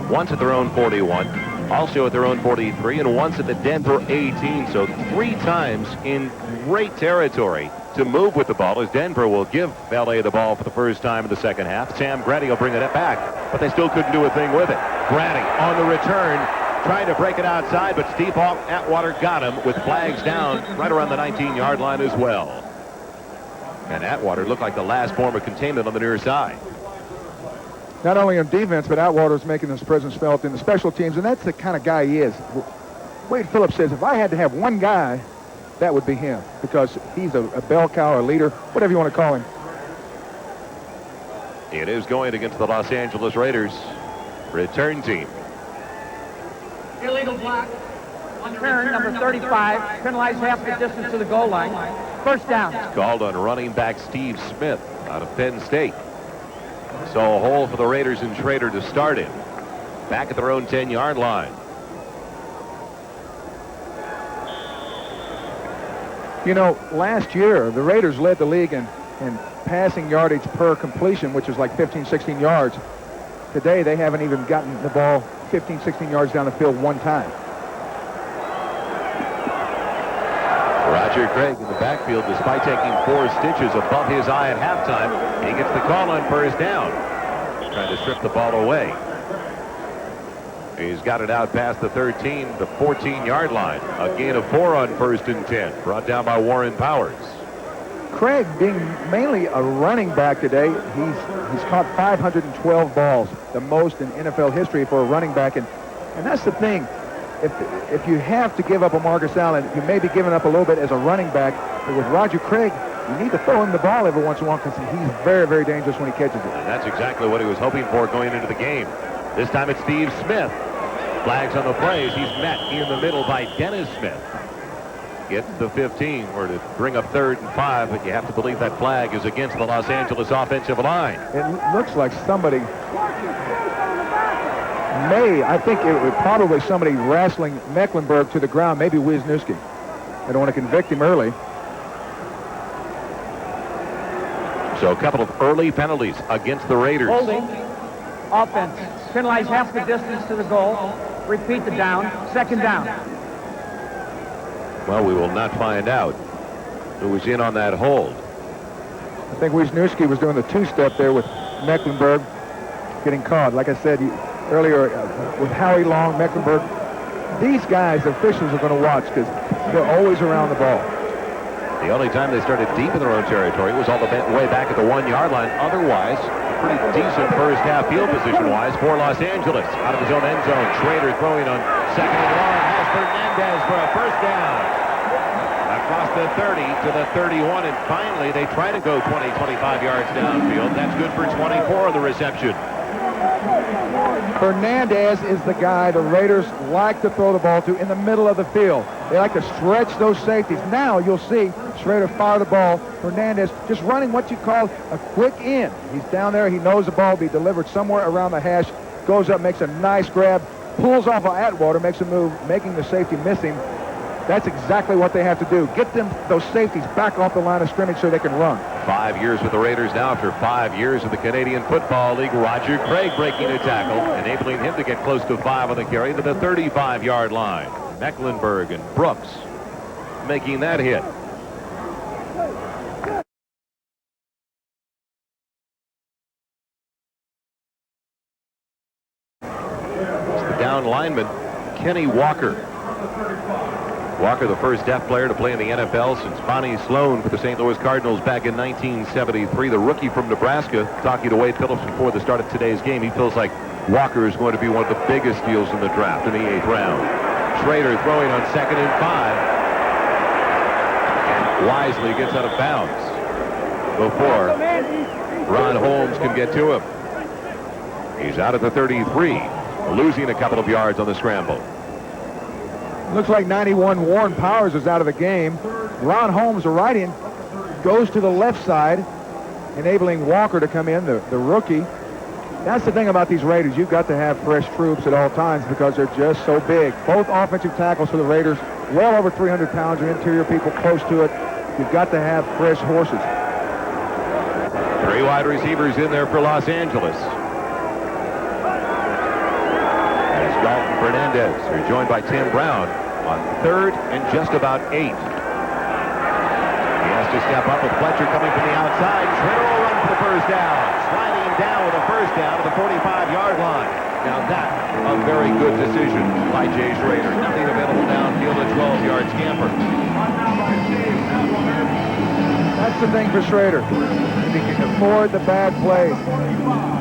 Speaker 1: once at their own 41, also at their own 43, and once at the Denver 18. So 3 times in great territory to move with the ball as Denver will give L.A. the ball for the first time in the second half. Sam Grady will bring it back, but they still couldn't do a thing with it. Grady on the return, trying to break it outside, but Steve Atwater got him with flags down right around the 19-yard line as well. And Atwater looked like the last form of containment on the near side.
Speaker 2: Not only on defense, but Atwater's making his presence felt in the special teams, and that's the kind of guy he is. Wade Phillips says, if I had to have one guy, that would be him, because he's a bell cow, a leader, whatever you want to call him.
Speaker 1: It is going against the Los Angeles Raiders return team.
Speaker 3: Illegal block. On turn, number 35, penalized half the distance to the goal line. First down.
Speaker 1: It's called on running back Steve Smith out of Penn State. So a hole for the Raiders and Schrader to start in. Back at their own 10-yard line.
Speaker 2: You know, last year, the Raiders led the league in passing yardage per completion, which is like 15, 16 yards. Today, they haven't even gotten the ball 15, 16 yards down the field one time.
Speaker 1: Roger Craig in the backfield, despite taking 4 stitches above his eye at halftime. He gets the call on first down. Trying to strip the ball away. He's got it out past the 13, the 14-yard line. A gain of 4 on first and 10, brought down by Warren Powers.
Speaker 2: Craig, being mainly a running back today, he's caught 512 balls, the most in NFL history for a running back. And that's the thing. If you have to give up a Marcus Allen, you may be giving up a little bit as a running back. But with Roger Craig, you need to throw him the ball every once in a while because he's very, very dangerous when he catches it.
Speaker 1: And that's exactly what he was hoping for going into the game. This time it's Steve Smith. Flags on the plays. He's met in the middle by Dennis Smith. Gets the 15 or to bring up 3rd and 5, but you have to believe that flag is against the Los Angeles offensive line.
Speaker 2: It looks like somebody I think it was probably somebody wrestling Mecklenburg to the ground, maybe Wisniewski. They don't want to convict him early.
Speaker 1: So a couple of early penalties against the Raiders.
Speaker 3: Holding. Offense. Penalize half the distance to the goal. Repeat the down. Second down.
Speaker 1: Well, we will not find out who was in on that hold.
Speaker 2: I think Wisniewski was doing the 2-step there with Mecklenburg getting caught. Like I said earlier, with Howie Long, Mecklenburg, these guys, the officials are going to watch because they're always around the ball.
Speaker 1: The only time they started deep in their own territory was all the way back at the 1-yard line. Otherwise, pretty decent first half field position-wise for Los Angeles. Out of his own end zone, Schrader throwing on 2nd and long. Has Fernandez for a first down. Across the 30 to the 31, and finally they try to go 20, 25 yards downfield. That's good for 24 on the reception.
Speaker 2: Hernandez is the guy the Raiders like to throw the ball to in the middle of the field. They like to stretch those safeties. Now you'll see Schrader fire the ball. Hernandez just running what you call a quick in. He's down there. He knows the ball will be delivered somewhere around the hash. Goes up, makes a nice grab, pulls off of Atwater, makes a move, making the safety miss him. That's exactly what they have to do. Get those safeties back off the line of scrimmage so they can run.
Speaker 1: 5 years with the Raiders now after 5 years in the Canadian Football League. Roger Craig breaking a tackle, enabling him to get close to 5 on the carry to the 35-yard line. Mecklenburg and Brooks making that hit. Down lineman Kenny Walker. Walker, the first deaf player to play in the NFL since Bonnie Sloan for the St. Louis Cardinals back in 1973. The rookie from Nebraska, talking to Wade Phillips before the start of today's game, he feels like Walker is going to be one of the biggest deals in the draft in the 8th round. Schrader throwing on 2nd and 5. And wisely gets out of bounds before Ron Holmes can get to him. He's out at the 33, losing a couple of yards on the scramble.
Speaker 2: Looks like 91 Warren Powers is out of the game. Ron Holmes, the right end, goes to the left side, enabling Walker to come in, the rookie. That's the thing about these Raiders. You've got to have fresh troops at all times because they're just so big. Both offensive tackles for the Raiders, well over 300 pounds, and interior people close to it. You've got to have fresh horses.
Speaker 1: 3 wide receivers in there for Los Angeles. Dalton Fernandez. They're joined by Tim Brown on 3rd and just about 8. He has to step up with Fletcher coming from the outside. Schrader will run for the first down. Sliding down with a first down to the 45-yard line. Now that's a very good decision by Jay Schrader. Nothing available downfield, a 12-yard scamper.
Speaker 2: That's the thing for Schrader. He can afford the bad plays.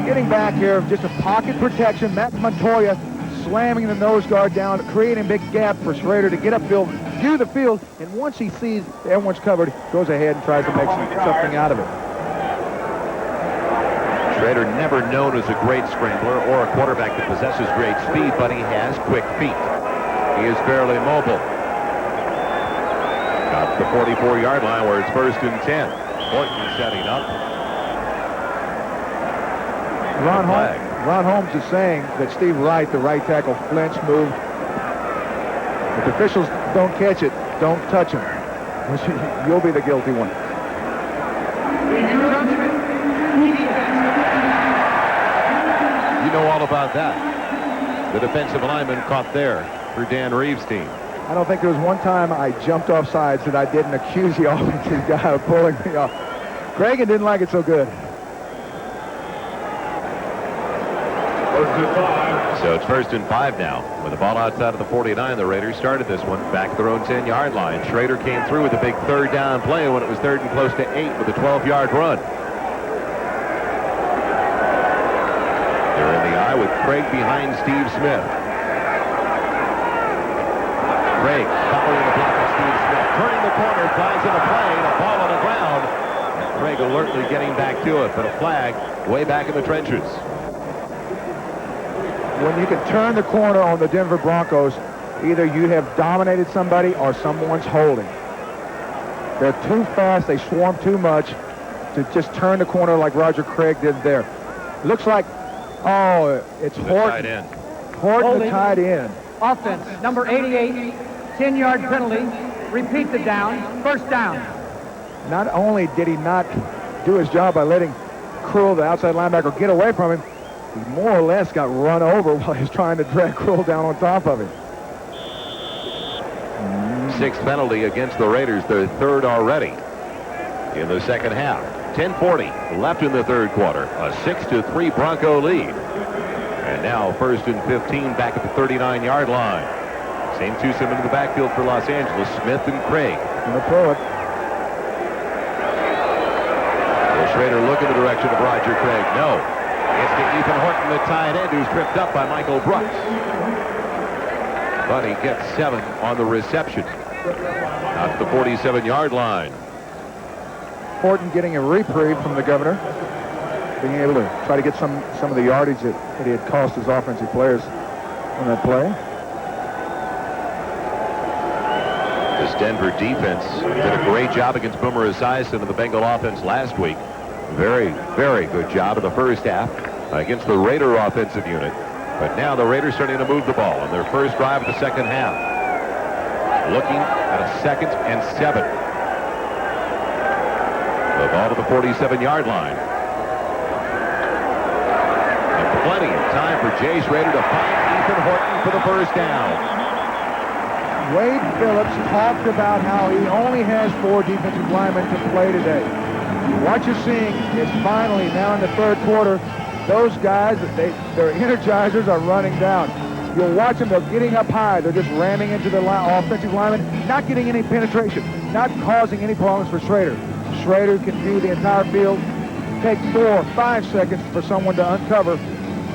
Speaker 2: Getting back here, just a pocket protection. Matt Montoya slamming the nose guard down, creating a big gap for Schrader to get upfield, view the field, and once he sees everyone's covered, goes ahead and tries to make something out of it.
Speaker 1: Schrader never known as a great scrambler or a quarterback that possesses great speed, but he has quick feet. He is fairly mobile. Got the 44-yard line where it's 1st and 10. Horton setting up.
Speaker 2: Ron Holmes is saying that Steve Wright, the right tackle, flinched, moved. If the officials don't catch it, don't touch him. You'll be the guilty one.
Speaker 1: You know all about that. The defensive lineman caught there for Dan Reeves' team.
Speaker 2: I don't think there was one time I jumped off sides that I didn't accuse the offensive guy of pulling me off. Cragen didn't like it so good.
Speaker 1: So it's 1st and 5 now. With the ball outside of the 49, the Raiders started this one back at their own 10-yard line. Schrader came through with a big 3rd down play when it was 3rd and close to 8 with a 12-yard run. They're in the eye with Craig behind Steve Smith. Craig following the block of Steve Smith. Turning the corner, finds in a play, the ball on the ground. Craig alertly getting back to it, but a flag way back in the trenches.
Speaker 2: When you can turn the corner on the Denver Broncos, either you have dominated somebody or someone's holding. They're too fast, they swarm too much to just turn the corner like Roger Craig did there. Looks like, it's Horton. Horton, the tight end.
Speaker 3: Offense, number 88, 10-yard penalty. Repeat the down, 1st down.
Speaker 2: Not only did he not do his job by letting Krull, the outside linebacker, get away from him, he more or less got run over while he was trying to drag Krull down on top of him.
Speaker 1: 6th penalty against the Raiders, their 3rd already in the second half. 10:40 left in the 3rd quarter. A 6-3 Bronco lead. And now 1st and 15 back at the 39-yard line. Same twosome into the backfield for Los Angeles, Smith and Craig.
Speaker 2: Gonna throw it.
Speaker 1: Will Schrader look in the direction of Roger Craig? No. It's to Ethan Horton, the tight end, who's tripped up by Michael Brooks. But he gets 7 on the reception. Out to the 47-yard line.
Speaker 2: Horton getting a reprieve from the governor. being able to try to get some of the yardage that he had cost his offensive players on that play.
Speaker 1: This Denver defense did a great job against Boomer Esiason and the Bengal offense last week. Very, very good job in the first half against the Raider offensive unit. But now the Raiders starting to move the ball on their first drive of the second half. Looking at a 2nd and 7. The ball to the 47-yard line. And plenty of time for Jay Schrader to find Ethan Horton for the first down.
Speaker 2: Wade Phillips talked about how he only has 4 defensive linemen to play today. What you're seeing is finally now in the third quarter, those guys, their energizers are running down. You'll watch them, they're getting up high. They're just ramming into the offensive lineman, not getting any penetration, not causing any problems for Schrader. Schrader can view the entire field, take 4 or 5 seconds for someone to uncover,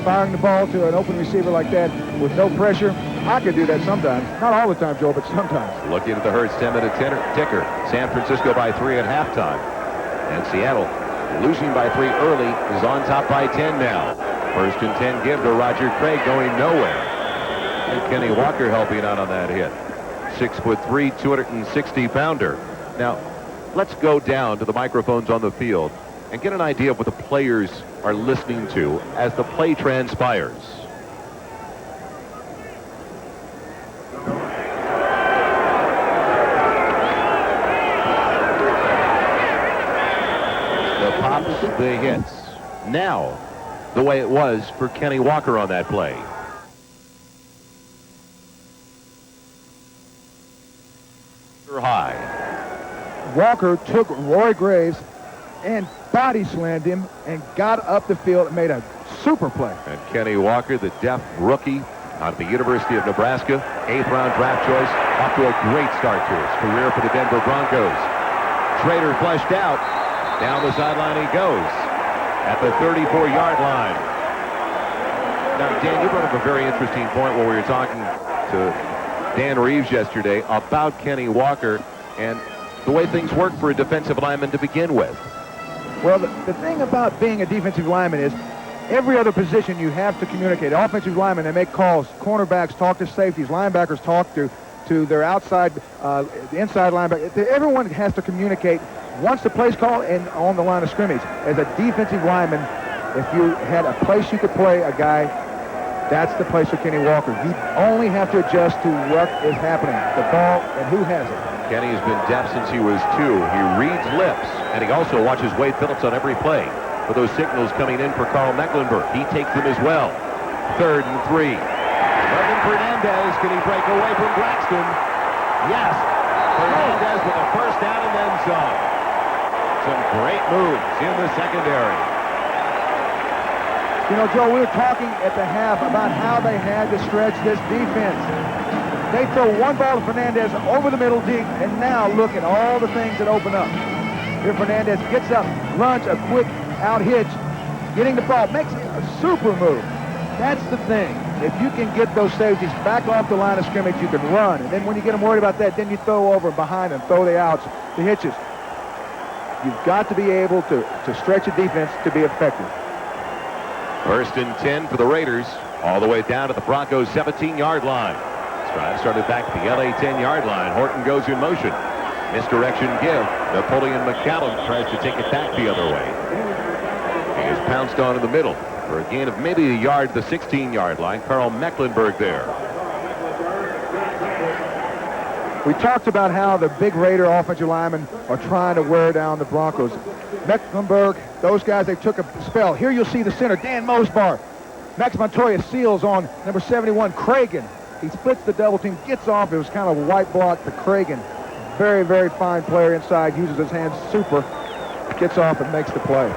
Speaker 2: firing the ball to an open receiver like that with no pressure. I could do that sometimes. Not all the time, Joe, but sometimes.
Speaker 1: Looking at the Hurts 10-minute ticker. San Francisco by 3 at halftime. And Seattle, losing by 3 early, is on top by 10 now. 1st and 10 give to Roger Craig, going nowhere. And Kenny Walker helping out on that hit. 6'3", 260-pounder. Now, let's go down to the microphones on the field and get an idea of what the players are listening to as the play transpires. The hits. Now, the way it was for Kenny Walker on that play. High.
Speaker 2: Walker took Roy Graves and body slammed him and got up the field and made a super play.
Speaker 1: And Kenny Walker, the deaf rookie out of the University of Nebraska, 8th-round draft choice, off to a great start to his career for the Denver Broncos. Schrader fleshed out. Down the sideline he goes at the 34-yard line. Now, Dan, you brought up a very interesting point when we were talking to Dan Reeves yesterday about Kenny Walker and the way things work for a defensive lineman to begin with.
Speaker 2: Well, the thing about being a defensive lineman is every other position you have to communicate. Offensive linemen, they make calls. Cornerbacks talk to safeties. Linebackers talk to their outside, the inside linebacker. Everyone has to communicate once the play's called and on the line of scrimmage. As a defensive lineman, if you had a place you could play a guy, that's the place for Kenny Walker. You only have to adjust to what is happening, the ball and who has it.
Speaker 1: Kenny has been deaf since he was 2. He reads lips, and he also watches Wade Phillips on every play. For those signals coming in for Carl Mecklenburg, he takes them as well. 3rd and 3. Evan Fernandez, can he break away from Braxton? Yes. Fernandez with a first down and then some. Some great moves in the secondary.
Speaker 2: You know, Joe, we were talking at the half about how they had to stretch this defense. They throw one ball to Fernandez over the middle deep, and now look at all the things that open up. Here Fernandez gets up, runs a quick out hitch, getting the ball, makes a super move. That's the thing. If you can get those safeties back off the line of scrimmage, you can run. And then when you get them worried about that, then you throw over behind and throw the outs, the hitches. You've got to be able to stretch a defense to be effective.
Speaker 1: 1st and 10 for the Raiders, all the way down to the Broncos' 17-yard line. This drive started back at the LA 10-yard line. Horton goes in motion. Misdirection give. Napoleon McCallum tries to take it back the other way. He is pounced on in the middle for a gain of maybe a yard to the 16-yard line. Carl Mecklenburg there.
Speaker 2: We talked about how the big Raider offensive linemen are trying to wear down the Broncos. Mecklenburg, those guys, they took a spell. Here you'll see the center, Dan Mosbar. Max Montoya seals on number 71, Cragen. He splits the double team, gets off. It was kind of a white block to Cragen. Very, very fine player inside, uses his hands super, gets off and makes the play.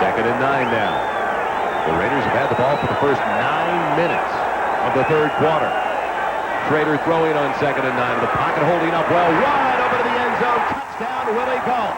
Speaker 1: 2nd and 9 now. The Raiders have had the ball for the first 9 minutes of the third quarter. Schrader throwing on 2nd and 9. The pocket holding up well. Wide over to the end zone. Touchdown, Willie Gault.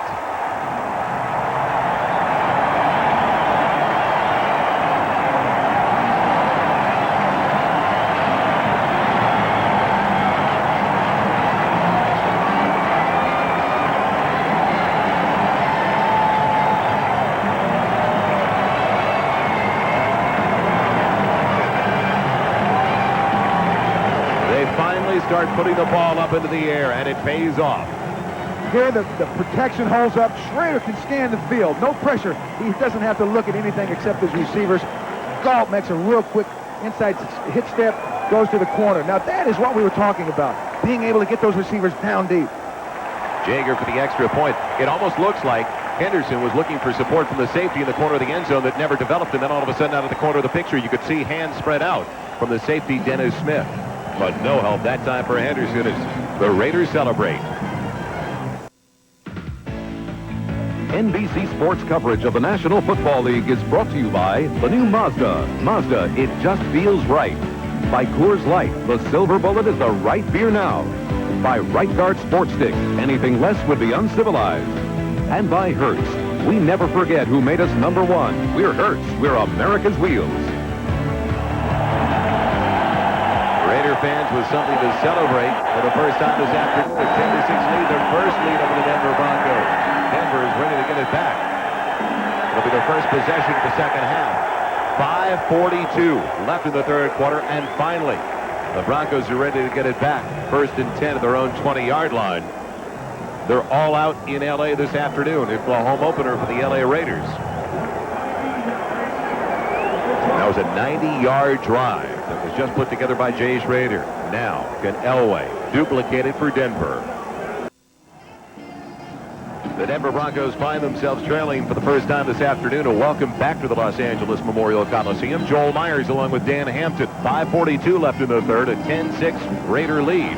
Speaker 1: start putting the ball up into the air, and it pays off.
Speaker 2: Here, the protection holds up. Schrader can scan the field. No pressure. He doesn't have to look at anything except his receivers. Galt makes a real quick inside hit step, goes to the corner. Now, that is what we were talking about, being able to get those receivers down deep.
Speaker 1: Jaeger for the extra point. It almost looks like Henderson was looking for support from the safety in the corner of the end zone that never developed, and then all of a sudden out of the corner of the picture, you could see hands spread out from the safety, Dennis Smith. But no help that time for Henderson as the Raiders celebrate.
Speaker 4: NBC Sports coverage of the National Football League is brought to you by the new Mazda. Mazda, it just feels right. By Coors Light, the Silver Bullet is the right beer now. By Right Guard Sports Stick, anything less would be uncivilized. And by Hertz, we never forget who made us number one. We're Hertz, we're America's wheels.
Speaker 1: Raider fans with something to celebrate for the first time this afternoon. A 10-6 lead, their first lead over the Denver Broncos. Denver is ready to get it back. It'll be their first possession of the second half. 5:42 left in the third quarter, and finally, the Broncos are ready to get it back. 1st and 10 at their own 20-yard line. They're all out in L.A. this afternoon. It's a home opener for the L.A. Raiders. That was a 90-yard drive that was just put together by Jay Schrader. Now, can Elway duplicate it for Denver? The Denver Broncos find themselves trailing for the first time this afternoon. A welcome back to the Los Angeles Memorial Coliseum. Joel Meyers along with Dan Hampton. 5:42 left in the third. A 10-6 Raider lead.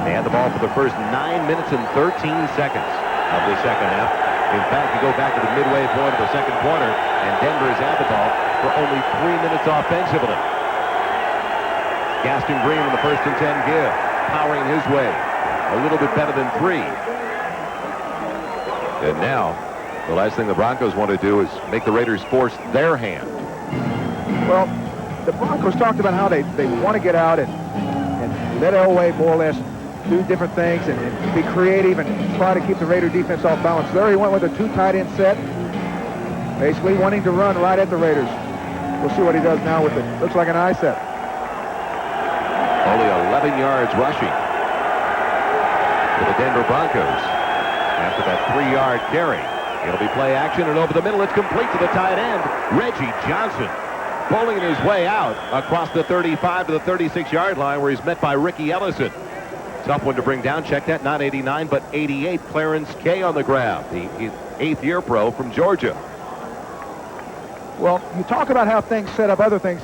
Speaker 1: They had the ball for the first 9 minutes and 13 seconds of the second half. In fact, you go back to the midway point of the second quarter, and Denver has had the ball for only 3 minutes offensively. Gaston Green in the 1st and 10 give, powering his way. A little bit better than 3. And now, the last thing the Broncos want to do is make the Raiders force their hand.
Speaker 2: Well, the Broncos talked about how they want to get out and let Elway more or less do different things and be creative and try to keep the Raider defense off balance. There he went with a 2 tight end set, basically wanting to run right at the Raiders. We'll see what he does now with it. Looks like an eye set.
Speaker 1: Only 11 yards rushing for the Denver Broncos. After that 3-yard carry, it'll be play action, and over the middle, it's complete to the tight end, Reggie Johnson, bowling his way out across the 35 to the 36-yard line, where he's met by Ricky Ellison. Tough one to bring down. Check that, not 89, but 88. Clarence Kay on the grab, the 8th-year pro from Georgia.
Speaker 2: Well, you talk about how things set up other things.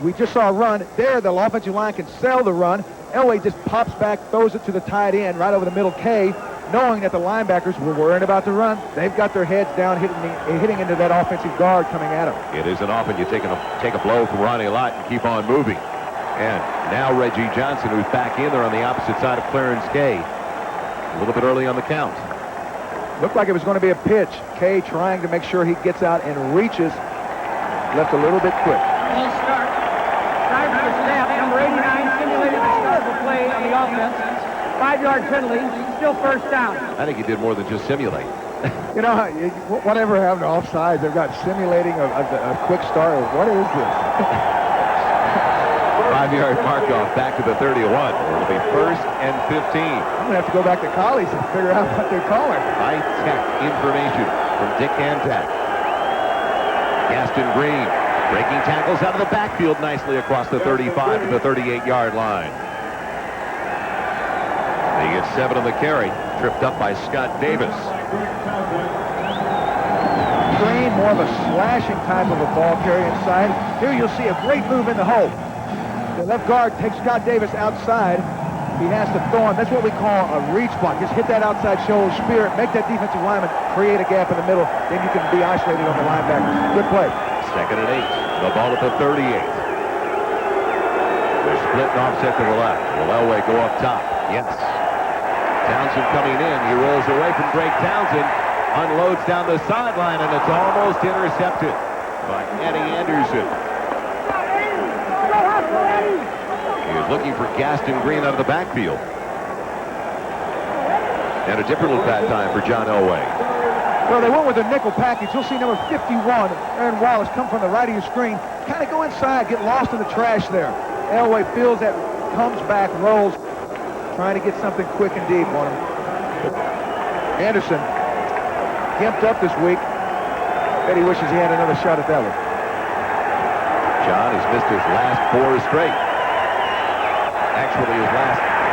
Speaker 2: We just saw a run. There, the offensive line can sell the run. Elway just pops back, throws it to the tight end right over the middle, Kay, knowing that the linebackers were worried about the run. They've got their heads down, hitting into that offensive guard coming at them.
Speaker 1: It isn't often you take a blow from Ronnie Lott and keep on moving. And now Reggie Johnson, who's back in there on the opposite side of Clarence Kay. A little bit early on the count.
Speaker 2: Looked like it was going to be a pitch. Kay trying to make sure he gets out and reaches. Left a little bit quick.
Speaker 3: Full start. Driver for snap. Number 89 simulated the start of the play on the offense. 5-yard penalty. Still first down.
Speaker 1: I think he did more than just simulate.
Speaker 2: You know, whatever happened to offsides, they've got simulating a quick start. What is this?
Speaker 1: 5-yard mark off back to the 31. It'll be 1st and 15.
Speaker 2: I'm going to have to go back to college and figure out what they're calling.
Speaker 1: High-tech information from Dick Hantak. Gaston Green breaking tackles out of the backfield nicely across the 35 to the 38-yard line. He gets 7 on the carry, tripped up by Scott Davis.
Speaker 2: Green, more of a slashing type of a ball carrier inside. Here you'll see a great move in the hole. The left guard takes Scott Davis outside. He has to throw him. That's what we call a reach block. Just hit that outside shoulder, spear it, make that defensive lineman create a gap in the middle. Then you can be isolated on the linebackers. Good play.
Speaker 1: 2nd and 8. The ball at the 38. They're splitting offset to the left. Will Elway go up top? Yes. Townsend coming in. He rolls away from Greg Townsend. Unloads down the sideline, and it's almost intercepted by Eddie Anderson. He was looking for Gaston Green out of the backfield. And a different look that time for John Elway.
Speaker 2: Well, they went with a nickel package. You'll see number 51, Aaron Wallace, come from the right of your screen. Kind of go inside, get lost in the trash there. Elway feels that, comes back, rolls. trying to get something quick and deep on him. Anderson gimped up this week. Bet he wishes he had another shot at that one.
Speaker 1: John has missed his last 4 straight. Actually,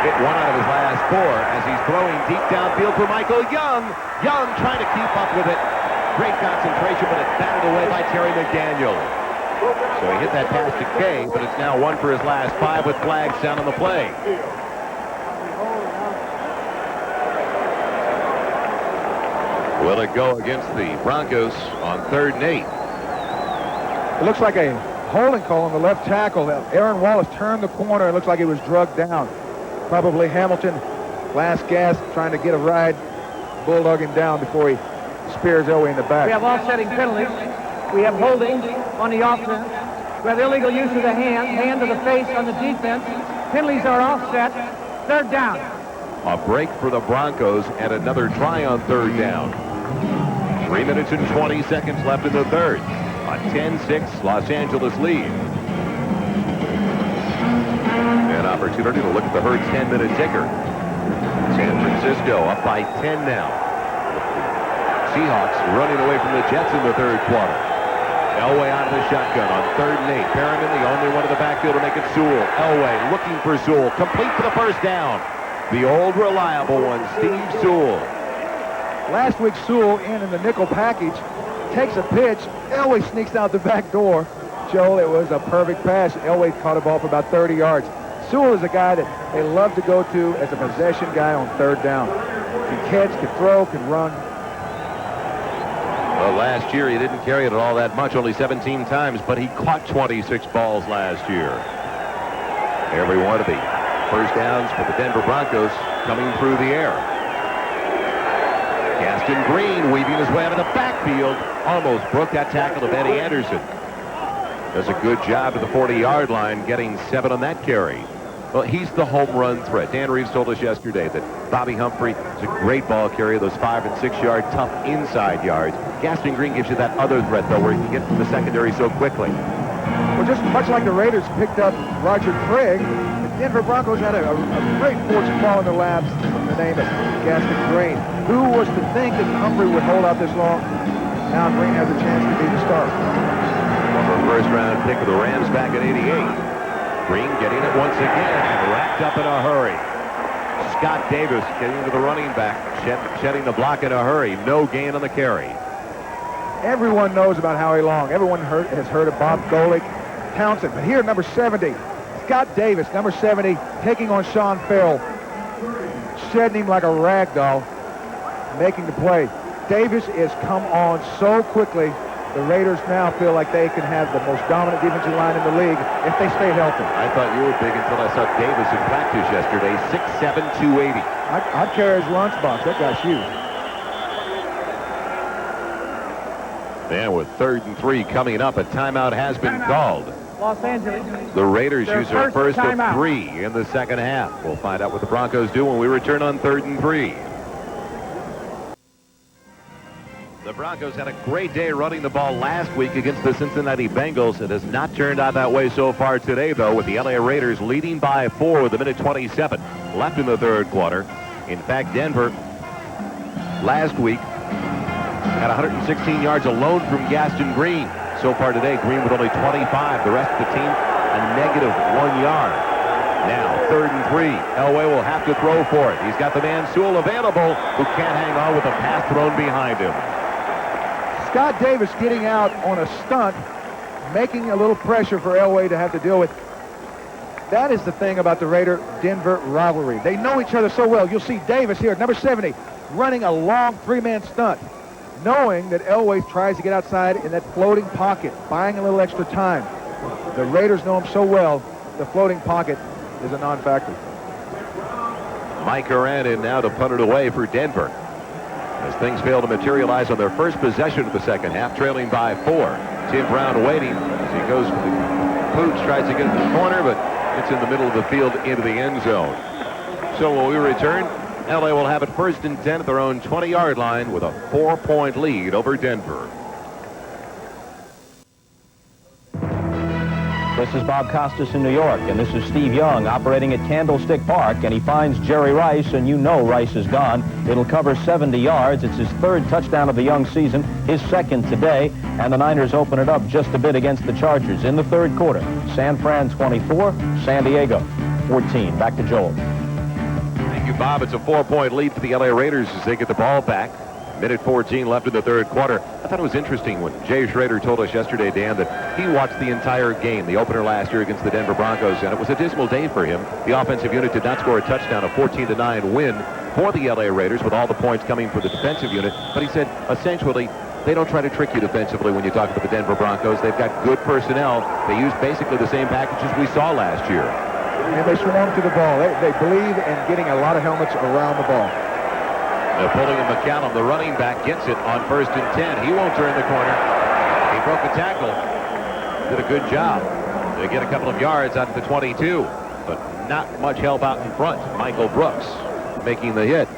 Speaker 1: hit 1 out of his last 4 as he's throwing deep downfield for Michael Young. Young trying to keep up with it. Great concentration, but it's batted away by Terry McDaniel. So he hit that pass to Kay, but it's now 1 for his last 5 with flags down on the play. Will it go against the Broncos on 3rd and 8?
Speaker 2: It looks like a holding call on the left tackle. Aaron Wallace turned the corner. It looks like he was drugged down. Probably Hamilton, last gasp, trying to get a ride, bulldog him down before he spears Elway in the back.
Speaker 3: We have offsetting penalties. We have holding on the offense. We have illegal use of the hand to the face on the defense. Penalties are offset. 3rd down.
Speaker 1: A break for the Broncos and another try on 3rd down. 3 minutes and 20 seconds left in the 3rd. A 10-6 Los Angeles lead. An opportunity to look at the Herd 10-minute ticker. San Francisco up by 10 now. Seahawks running away from the Jets in the 3rd quarter. Elway out of the shotgun on 3rd and 8. Perriman, the only one in the backfield to make it Sewell. Elway looking for Sewell. Complete for the 1st down. The old reliable one, Steve Sewell.
Speaker 2: Last week, Sewell in the nickel package, takes a pitch. Elway sneaks out the back door. Joel, it was a perfect pass. Elway caught a ball for about 30 yards. Sewell is a guy that they love to go to as a possession guy on 3rd down. Can catch, can throw, can run.
Speaker 1: Well, last year he didn't carry it all that much, only 17 times, but he caught 26 balls last year. Every one of the 1st downs for the Denver Broncos coming through the air. Gaston Green weaving his way out of the backfield. Almost broke that tackle of Eddie Anderson. Does a good job at the 40-yard line, getting 7 on that carry. Well, he's the home run threat. Dan Reeves told us yesterday that Bobby Humphrey is a great ball carrier, those 5- and 6-yard tough inside yards. Gaston Green gives you that other threat, though, where he can get from the secondary so quickly.
Speaker 2: Well, just much like the Raiders picked up Roger Craig, the Denver Broncos had a great fortune fall in their laps in the name of Gaston Green. Who was to think that Humphrey would hold out this long? Now Green has a chance to be the starter.
Speaker 1: Former 1st-round pick of the Rams back in '88. Green getting it once again and wrapped up in a hurry. Scott Davis getting to the running back, shedding the block in a hurry. No gain on the carry.
Speaker 2: Everyone knows about Howie Long. Everyone has heard of Bob Golick, Townsend. But here, number 70, Scott Davis, number 70, taking on Sean Farrell, shedding him like a rag doll, making the play. Davis has come on so quickly. The Raiders now feel like they can have the most dominant defensive line in the league if they stay healthy.
Speaker 1: I thought you were big until I saw Davis in practice yesterday. 6'7", 280.
Speaker 2: I'd carry his lunchbox. That guy's huge.
Speaker 1: And with 3rd and 3 coming up, a timeout has been called.
Speaker 3: Los Angeles.
Speaker 1: The Raiders use their first of
Speaker 3: timeout.
Speaker 1: 3 in the 2nd half. We'll find out what the Broncos do when we return on 3rd and 3. The Broncos had a great day running the ball last week against the Cincinnati Bengals. It has not turned out that way so far today, though, with the LA Raiders leading by 4 with a minute 27 left in the 3rd quarter. In fact, Denver last week had 116 yards alone from Gaston Green. So far today, Green with only 25. The rest of the team a negative 1 yard. Now, 3rd and 3. Elway will have to throw for it. He's got the man Sewell available, who can't hang on with a pass thrown behind him.
Speaker 2: Scott Davis getting out on a stunt, making a little pressure for Elway to have to deal with. That is the thing about the Raider-Denver rivalry. They know each other so well. You'll see Davis here, number 70, running a long 3-man stunt, knowing that Elway tries to get outside in that floating pocket, buying a little extra time. The Raiders know him so well, the floating pocket is a non-factor.
Speaker 1: Mike Horan in now to punt it away for Denver. As things fail to materialize on their first possession of the 2nd half, trailing by 4. Tim Brown waiting as he goes for the pooch, tries to get it to the corner, but it's in the middle of the field into the end zone. So when we return, LA will have it 1st and 10 at their own 20-yard line with a 4-point lead over Denver.
Speaker 6: This is Bob Costas in New York, and this is Steve Young operating at Candlestick Park, and he finds Jerry Rice, and you know Rice is gone. It'll cover 70 yards. It's his third touchdown of the Young season, his second today, and the Niners open it up just a bit against the Chargers in the third quarter. San Fran 24, San Diego 14. Back to Joel.
Speaker 1: Thank you, Bob. It's a 4-point lead for the LA Raiders as they get the ball back. Minute 14 left in the third quarter. I thought it was interesting when Jay Schrader told us yesterday, Dan, that he watched the entire game, the opener last year against the Denver Broncos, and it was a dismal day for him. The offensive unit did not score a touchdown, a 14-9 win for the LA Raiders with all the points coming for the defensive unit. But he said, essentially, they don't try to trick you defensively when you talk about the Denver Broncos. They've got good personnel. They use basically the same packages we saw last year.
Speaker 2: And they swarm to the ball. They believe in getting a lot of helmets around the ball.
Speaker 1: Napoleon McCallum, the running back, gets it on 1st and 10. He won't turn the corner. He broke a tackle. Did a good job. They get a couple of yards out of the 22, but not much help out in front. Michael Brooks making the hit.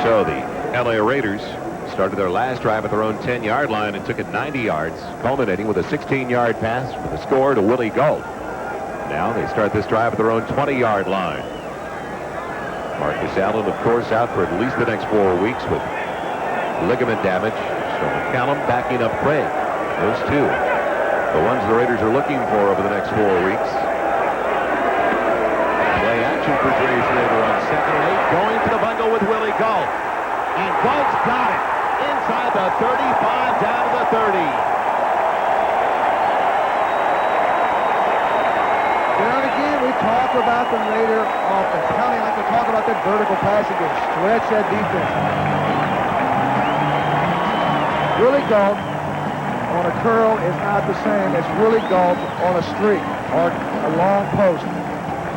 Speaker 1: So the LA Raiders started their last drive at their own 10-yard line and took it 90 yards, culminating with a 16-yard pass for the score to Willie Gault. Now they start this drive at their own 20-yard line. Marcus Allen, of course, out for at least the next 4 weeks with ligament damage. So McCallum backing up Craig. Those two, the ones the Raiders are looking for over the next 4 weeks. Play action for Jay Schrader on 2nd and 8, going to the bundle with Willie Gault. And Gault's got it. Inside the 35, down to the 30.
Speaker 2: And again, we talk about the Raider offense. How they like to talk about that vertical passing game, stretch that defense. Willie Gault on a curl is not the same as Willie Gault on a streak or a long post.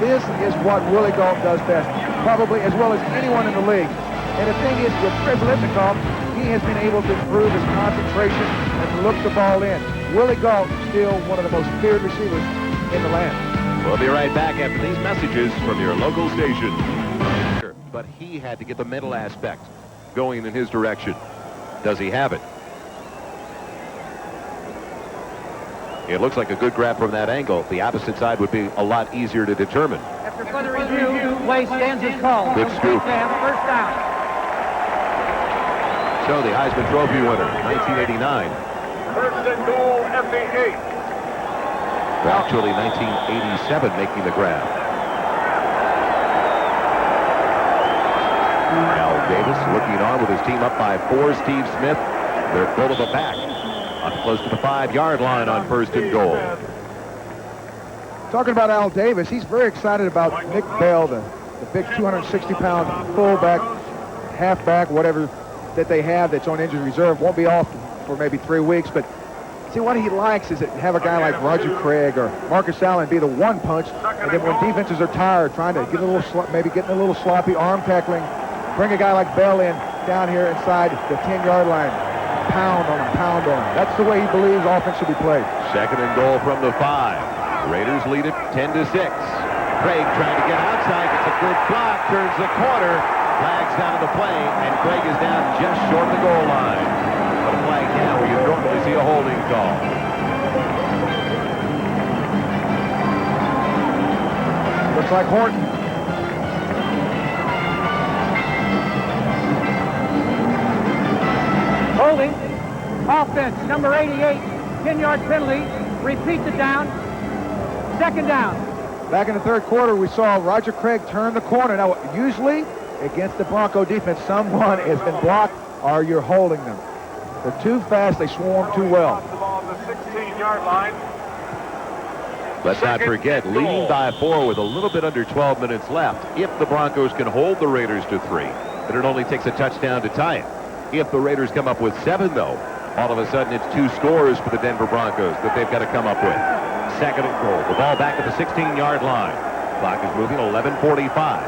Speaker 2: This is what Willie Gault does best, probably as well as anyone in the league. And the thing is, with Chris Lipnikoff, he has been able to improve his concentration and to look the ball in. Willie Gault is still one of the most feared receivers in the land.
Speaker 1: We'll be right back after these messages from your local station. But he had to get the mental aspect going in his direction. Does he have it? It looks like a good grab from that angle. The opposite side would be a lot easier to determine.
Speaker 3: After further review, play stands as called.
Speaker 1: Good scoop.
Speaker 3: First down.
Speaker 1: So the Heisman Trophy winner, 1989.
Speaker 5: First and goal at the 8.
Speaker 1: Well, actually, 1987 making the grab. Al Davis looking on with his team up by 4. Steve Smith, they're full to the back. Up close to the 5-yard line on 1st and goal.
Speaker 2: Talking about Al Davis, he's very excited about Nick Bell, the big 260-pound fullback, halfback, whatever that they have that's on injured reserve. Won't be off for maybe 3 weeks, but see, what he likes is to have a guy like Roger Craig or Marcus Allen be the one punch, and then when defenses are tired, trying to get a little maybe getting a little sloppy arm tackling, bring a guy like Bell in down here inside the 10-yard line, pound on him, pound on him. That's the way he believes offense should be played.
Speaker 1: 2nd and goal from the 5. Raiders lead it 10-6. Craig trying to get outside, gets a good block, turns the corner, flags down to the play, and Craig is down just short of the goal line. But a flag down where you normally see a holding call.
Speaker 2: Looks like Horton.
Speaker 3: Holding. Offense, number 88, 10-yard penalty. Repeat the down. 2nd down.
Speaker 2: Back in the third quarter, we saw Roger Craig turn the corner. Now, usually against the Bronco defense, someone has been blocked or you're holding them. They're too fast. They swarm too well.
Speaker 5: The ball on the 16-yard line.
Speaker 1: Let's not forget, leading by 4 with a little bit under 12 minutes left. If the Broncos can hold the Raiders to 3, then it only takes a touchdown to tie it. If the Raiders come up with 7, though, all of a sudden it's 2 scores for the Denver Broncos that they've got to come up with. 2nd and goal. The ball back at the 16-yard line. Clock is moving, 11:45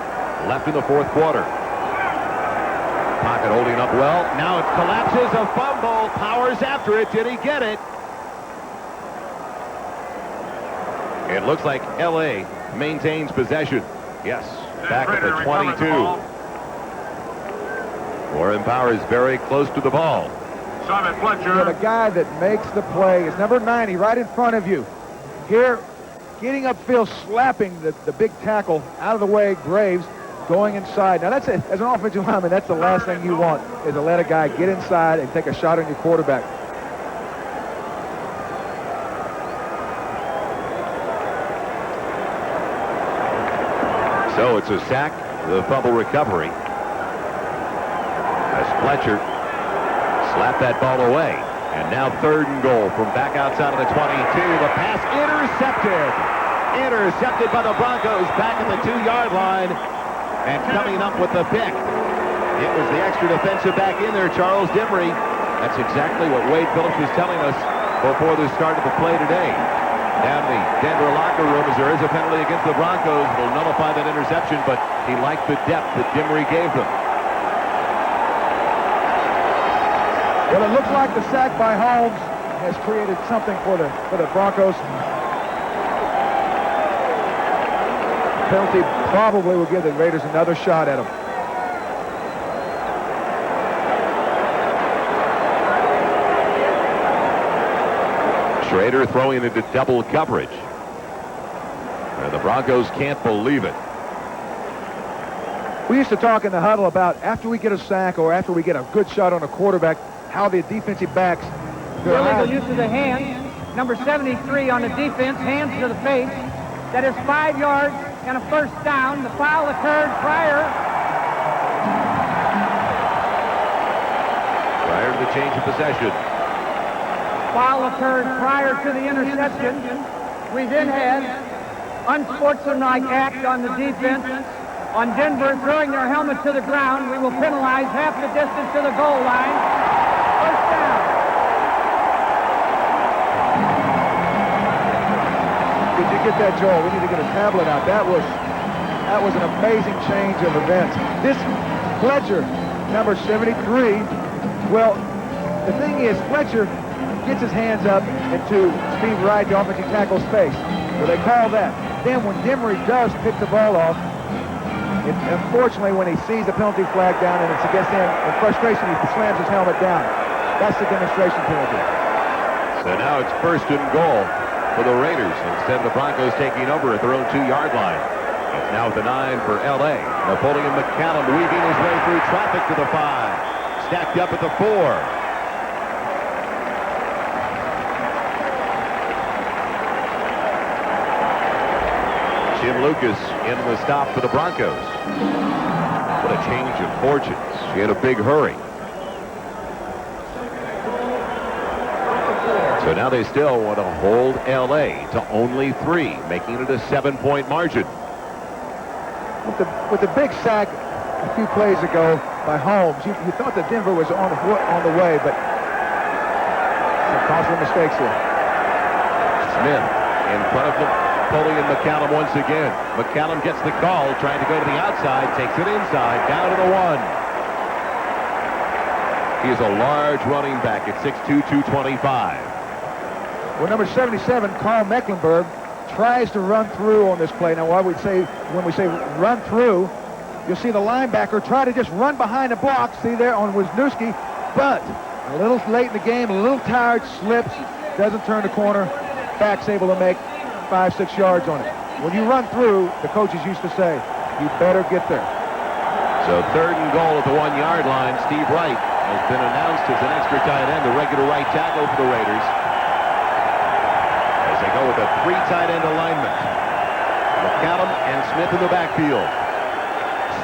Speaker 1: left in the 4th quarter. Pocket holding up well. Now it collapses, a fumble. Powers after it. Did he get it? It looks like L.A. maintains possession. Yes, back at the 22. Warren Powers very close to the ball.
Speaker 5: Simon
Speaker 2: The
Speaker 5: Fletcher.
Speaker 2: guy that makes the play is number 90, right in front of you. Here, getting upfield, slapping the big tackle out of the way, Graves, going inside. Now, that's as an offensive lineman, that's the last thing you want, is to let a guy get inside and take a shot on your quarterback.
Speaker 1: So it's a sack, the fumble recovery. As Fletcher slapped that ball away. And now 3rd and goal from back outside of the 22. The pass intercepted. Intercepted by the Broncos back at the 2-yard line. And coming up with the pick. It was the extra defensive back in there, Charles Dimry. That's exactly what Wade Phillips was telling us before the start of the play today. Down the Denver locker room, as there is a penalty against the Broncos, will nullify that interception, but he liked the depth that Dimry gave them.
Speaker 2: Well, it looks like the sack by Holmes has created something for the Broncos. Penalty probably will give the Raiders another shot at them.
Speaker 1: Schrader throwing into double coverage. And the Broncos can't believe it.
Speaker 2: We used to talk in the huddle about after we get a sack or after we get a good shot on a quarterback, how the defensive backs...
Speaker 3: Illegal use of the hands. Number 73 on the defense, hands to the face. That is 5 yards and a first down. The foul occurred prior
Speaker 1: to the change of possession.
Speaker 3: Foul occurred prior to the interception. We then had unsportsmanlike act on the defense. On Denver throwing their helmet to the ground, we will penalize half the distance to the goal line. First down.
Speaker 2: Did you get that, Joel? We need to get a tablet out. That was an amazing change of events. This Fletcher, number 73, well, the thing is, Fletcher gets his hands up into Steve Wright, the offensive tackle's face. So they call that. Then when Dimry does pick the ball off, unfortunately, when he sees the penalty flag down and it's against him, in frustration, he slams his helmet down. That's the demonstration penalty.
Speaker 1: So now it's 1st and goal for the Raiders instead of the Broncos taking over at their own 2-yard line. It's now the 9 for L.A. Napoleon McCallum weaving his way through traffic to the 5. Stacked up at the 4. Jim Lucas in the stop for the Broncos. What a change of fortunes. She had a big hurry. So now they still want to hold L.A. to only 3, making it a 7-point margin.
Speaker 2: With the big sack a few plays ago by Holmes, you thought that Denver was on the way, but some possible mistakes here.
Speaker 1: Smith in front of Napoleon McCallum once again. McCallum gets the call, trying to go to the outside, takes it inside, down to the 1. He is a large running back at 6'2", 225.
Speaker 2: Well, number 77, Carl Mecklenburg, tries to run through on this play. Now, when we say run through, you'll see the linebacker try to just run behind the block. See there on Wisniewski, but a little late in the game, a little tired, slips, doesn't turn the corner. Back's able to make 5-6 yards on it. When you run through, the coaches used to say, you better get there.
Speaker 1: So 3rd and goal at the 1-yard line. Steve Wright has been announced as an extra tight end, the regular right tackle for the Raiders. As they go with a 3 tight end alignment. McCallum and Smith in the backfield.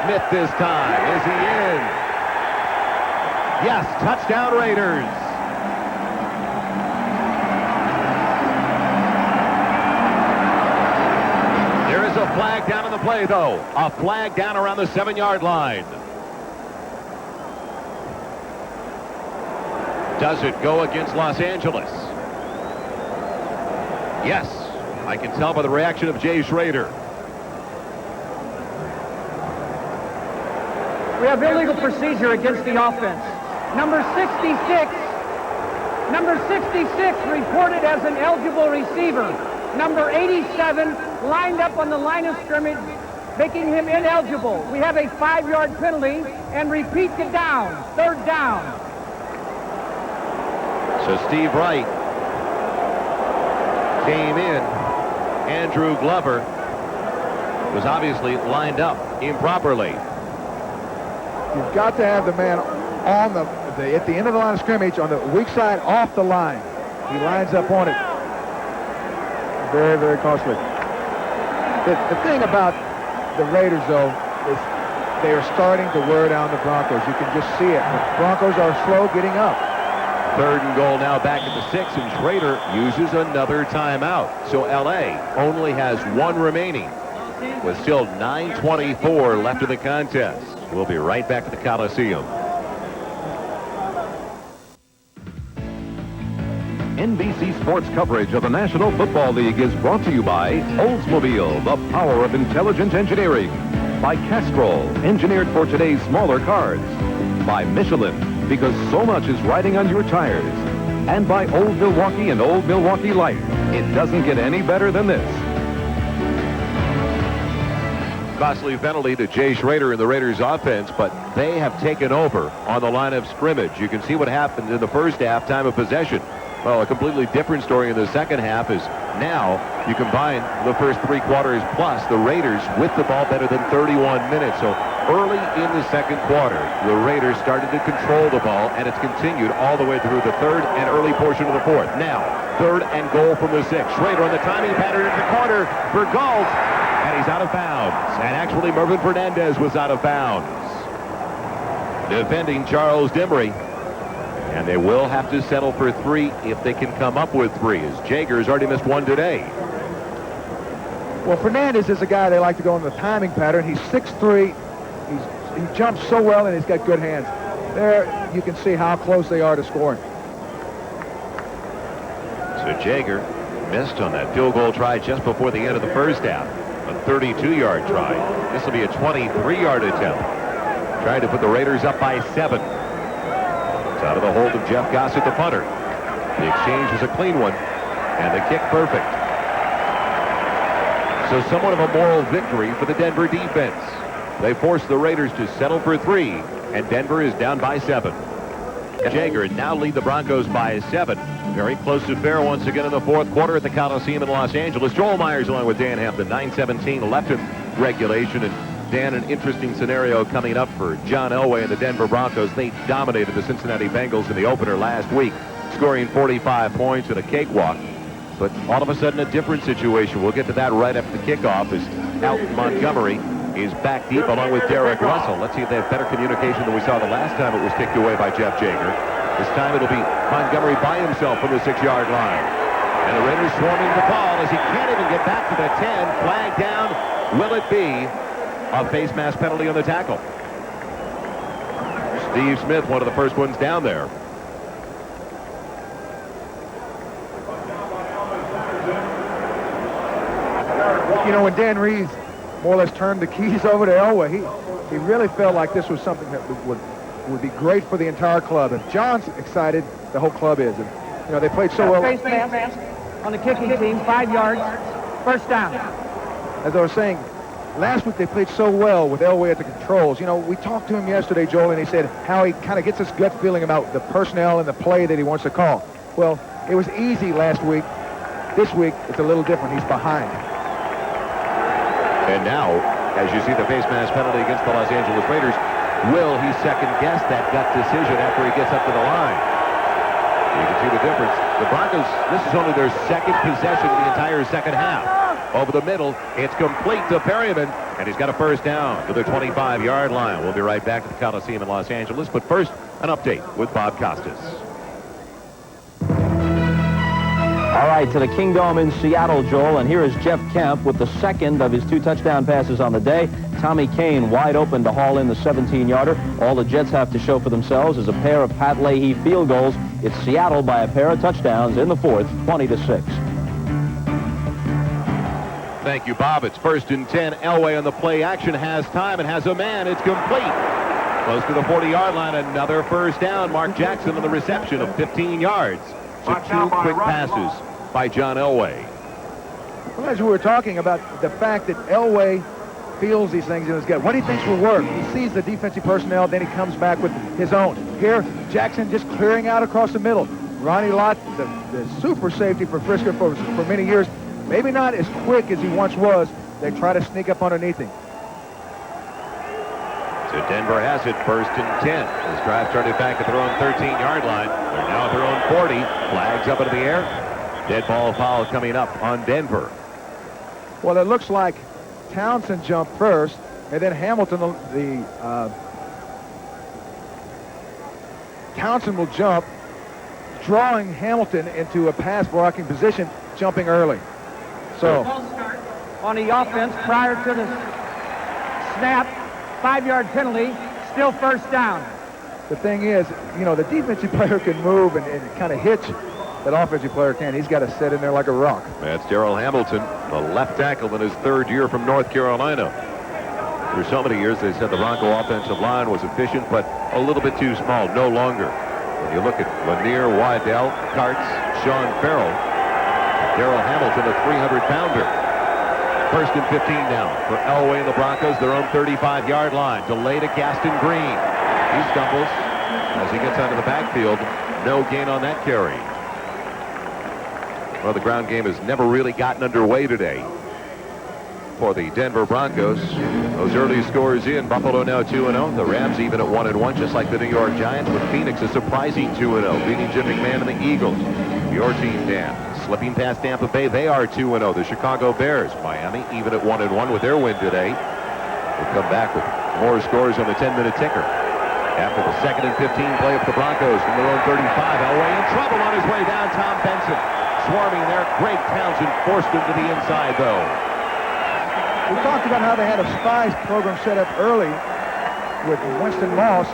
Speaker 1: Smith this time. Is he in? Yes, touchdown Raiders. There is a flag down in the play, though. A flag down around the 7-yard line. Does it go against Los Angeles? Yes, I can tell by the reaction of Jay Schrader.
Speaker 3: We have illegal procedure against the offense. Number 66 reported as an eligible receiver. Number 87 lined up on the line of scrimmage making him ineligible. We have a 5-yard penalty and repeat the down, 3rd down.
Speaker 1: So Steve Wright came in. Andrew Glover was obviously lined up improperly.
Speaker 2: You've got to have the man on at the end of the line of scrimmage on the weak side off the line. He lines up on it. Very, very costly. The thing about the Raiders, though, is they are starting to wear down the Broncos. You can just see it. The Broncos are slow getting up.
Speaker 1: 3rd and goal now back at the 6, and Schrader uses another timeout. So L.A. only has 1 remaining with still 9:24 left in the contest. We'll be right back at the Coliseum.
Speaker 4: NBC Sports coverage of the National Football League is brought to you by Oldsmobile, the power of intelligent engineering. By Castrol, engineered for today's smaller cars. By Michelin, because so much is riding on your tires. And by Old Milwaukee and Old Milwaukee Light. It doesn't get any better than this.
Speaker 1: Costly penalty to Jay Schrader in the Raiders offense, but they have taken over on the line of scrimmage. You can see what happened in the first half, time of possession. Well, a completely different story in the second half is now you combine the first 3 quarters plus the Raiders with the ball better than 31 minutes. So early in the second quarter, the Raiders started to control the ball, and it's continued all the way through the 3rd and early portion of the 4th. Now, 3rd and goal from the 6. Schrader on the timing pattern into the corner for Galt, and he's out of bounds. And actually, Mervin Fernandez was out of bounds. Defending Charles Dimmery. And they will have to settle for 3 if they can come up with 3, as Jager's already missed 1 today.
Speaker 2: Well, Fernandez is a guy they like to go in the timing pattern. He's 6'3". He jumps so well, and he's got good hands. There, you can see how close they are to scoring.
Speaker 1: So Jager missed on that field goal try just before the end of the first half. A 32-yard try. This will be a 23-yard attempt. Trying to put the Raiders up by 7. Out of the hold of Jeff Gossett, the punter. The exchange was a clean one, and the kick perfect. So somewhat of a moral victory for the Denver defense. They forced the Raiders to settle for 3, and Denver is down by 7. Jager now lead the Broncos by 7. Very close to fair once again in the 4th quarter at the Coliseum in Los Angeles. Joel Meyers along with Dan Hampton. 9:17 left in regulation, and Dan, an interesting scenario coming up for John Elway and the Denver Broncos. They dominated the Cincinnati Bengals in the opener last week, scoring 45 points in a cakewalk. But all of a sudden, a different situation. We'll get to that right after the kickoff as Alton Montgomery is back deep along with Derek Russell. Let's see if they have better communication than we saw the last time it was kicked away by Jeff Jager. This time it'll be Montgomery by himself from the 6-yard line. And the Raiders swarming the ball as he can't even get back to the 10. Flag down. Will it be a face mask penalty on the tackle? Steve Smith, one of the first ones down there.
Speaker 2: You know, when Dan Reeves more or less turned the keys over to Elway, he really felt like this was something that would be great for the entire club. If John's excited, the whole club is. And, you know, they played so well.
Speaker 3: Face mask on the kicking team, 5 yards, 1st down.
Speaker 2: As I was saying, last week they played so well with Elway at the controls. You know, we talked to him yesterday, Joel, and he said how he kind of gets this gut feeling about the personnel and the play that he wants to call. Well, it was easy last week. This week, it's a little different. He's behind.
Speaker 1: And now, as you see the face mask penalty against the Los Angeles Raiders, will he second-guess that gut decision after he gets up to the line? You can see the difference. The Broncos, this is only their second possession of the entire second half. Over the middle, it's complete to Perryman, and he's got a 1st down to the 25-yard line. We'll be right back to the Coliseum in Los Angeles, but first, an update with Bob Costas.
Speaker 6: All right, to the Kingdome in Seattle, Joel, and here is Jeff Kemp with the second of his 2 touchdown passes on the day. Tommy Kane wide open to haul in the 17-yarder. All the Jets have to show for themselves is a pair of Pat Leahy field goals. It's Seattle by a pair of touchdowns in the 4th, 20-6.
Speaker 1: Thank you, Bob. It's 1st and 10. Elway on the play action has time and has a man. It's complete. Close to the 40-yard line. Another 1st down. Mark Jackson on the reception of 15 yards. So 2 quick passes by John Elway.
Speaker 2: Well, as we were talking about the fact that Elway feels these things in his gut. What he thinks will work. He sees the defensive personnel, then he comes back with his own. Here, Jackson just clearing out across the middle. Ronnie Lott, the super safety for Frisco for many years, maybe not as quick as he once was. They try to sneak up underneath him.
Speaker 1: So Denver has it, 1st and 10. This drive started back at their own 13-yard line. They're now at their own 40. Flags up into the air. Dead ball foul coming up on Denver.
Speaker 2: Well, it looks like Townsend jumped first, and then Hamilton, Townsend will jump, drawing Hamilton into a pass blocking position, jumping early. So
Speaker 3: on the offense prior to the snap, 5-yard penalty, still first down.
Speaker 2: The thing is, you know, the defensive player can move and kind of hitch. That offensive player can. He's got to sit in there like a rock.
Speaker 1: That's Darrell Hamilton, the left tackle in his 3rd year from North Carolina. For so many years, they said the Bronco offensive line was efficient, but a little bit too small. No longer. When you look at Lanier, Waddell, Kartz, Sean Farrell, Darrell Hamilton, a 300-pounder. 1st and 15 now for Elway and the Broncos, their own 35-yard line. Delay to Gaston Green. He stumbles as he gets out of the backfield. No gain on that carry. Well, the ground game has never really gotten underway today for the Denver Broncos. Those early scores in. Buffalo now 2-0. The Rams even at 1-1, just like the New York Giants, with Phoenix a surprising 2-0, beating Jim McMahon and the Eagles. Your team, Dan, slipping past Tampa Bay. They are 2-0. The Chicago Bears, Miami, even at 1-1 with their win today. We'll come back with more scores on the 10-minute ticker. After the 2nd and 15 play of the Broncos from their own 35, Elway in trouble on his way down. Tom Benson swarming there. Greg Townsend forced him to the inside, though.
Speaker 2: We talked about how they had a spies program set up early with Winston Moss.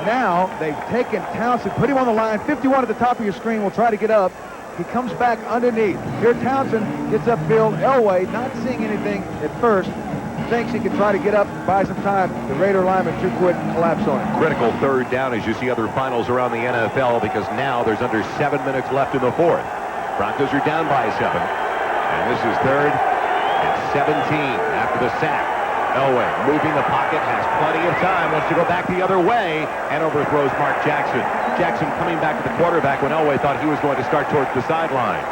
Speaker 2: Now they've taken Townsend, put him on the line. 51 at the top of your screen will try to get up. He comes back underneath. Here Townsend gets upfield. Elway, not seeing anything at first, thinks he can try to get up and buy some time. The Raider lineman too quick collapse on him.
Speaker 1: Critical 3rd down as you see other finals around the NFL, because now there's under 7 minutes left in the 4th. Broncos are down by 7. And this is 3rd and 17 after the sack. Elway moving the pocket, has plenty of time, wants to go back the other way, and overthrows Mark Jackson. Jackson coming back to the quarterback when Elway thought he was going to start towards the sideline.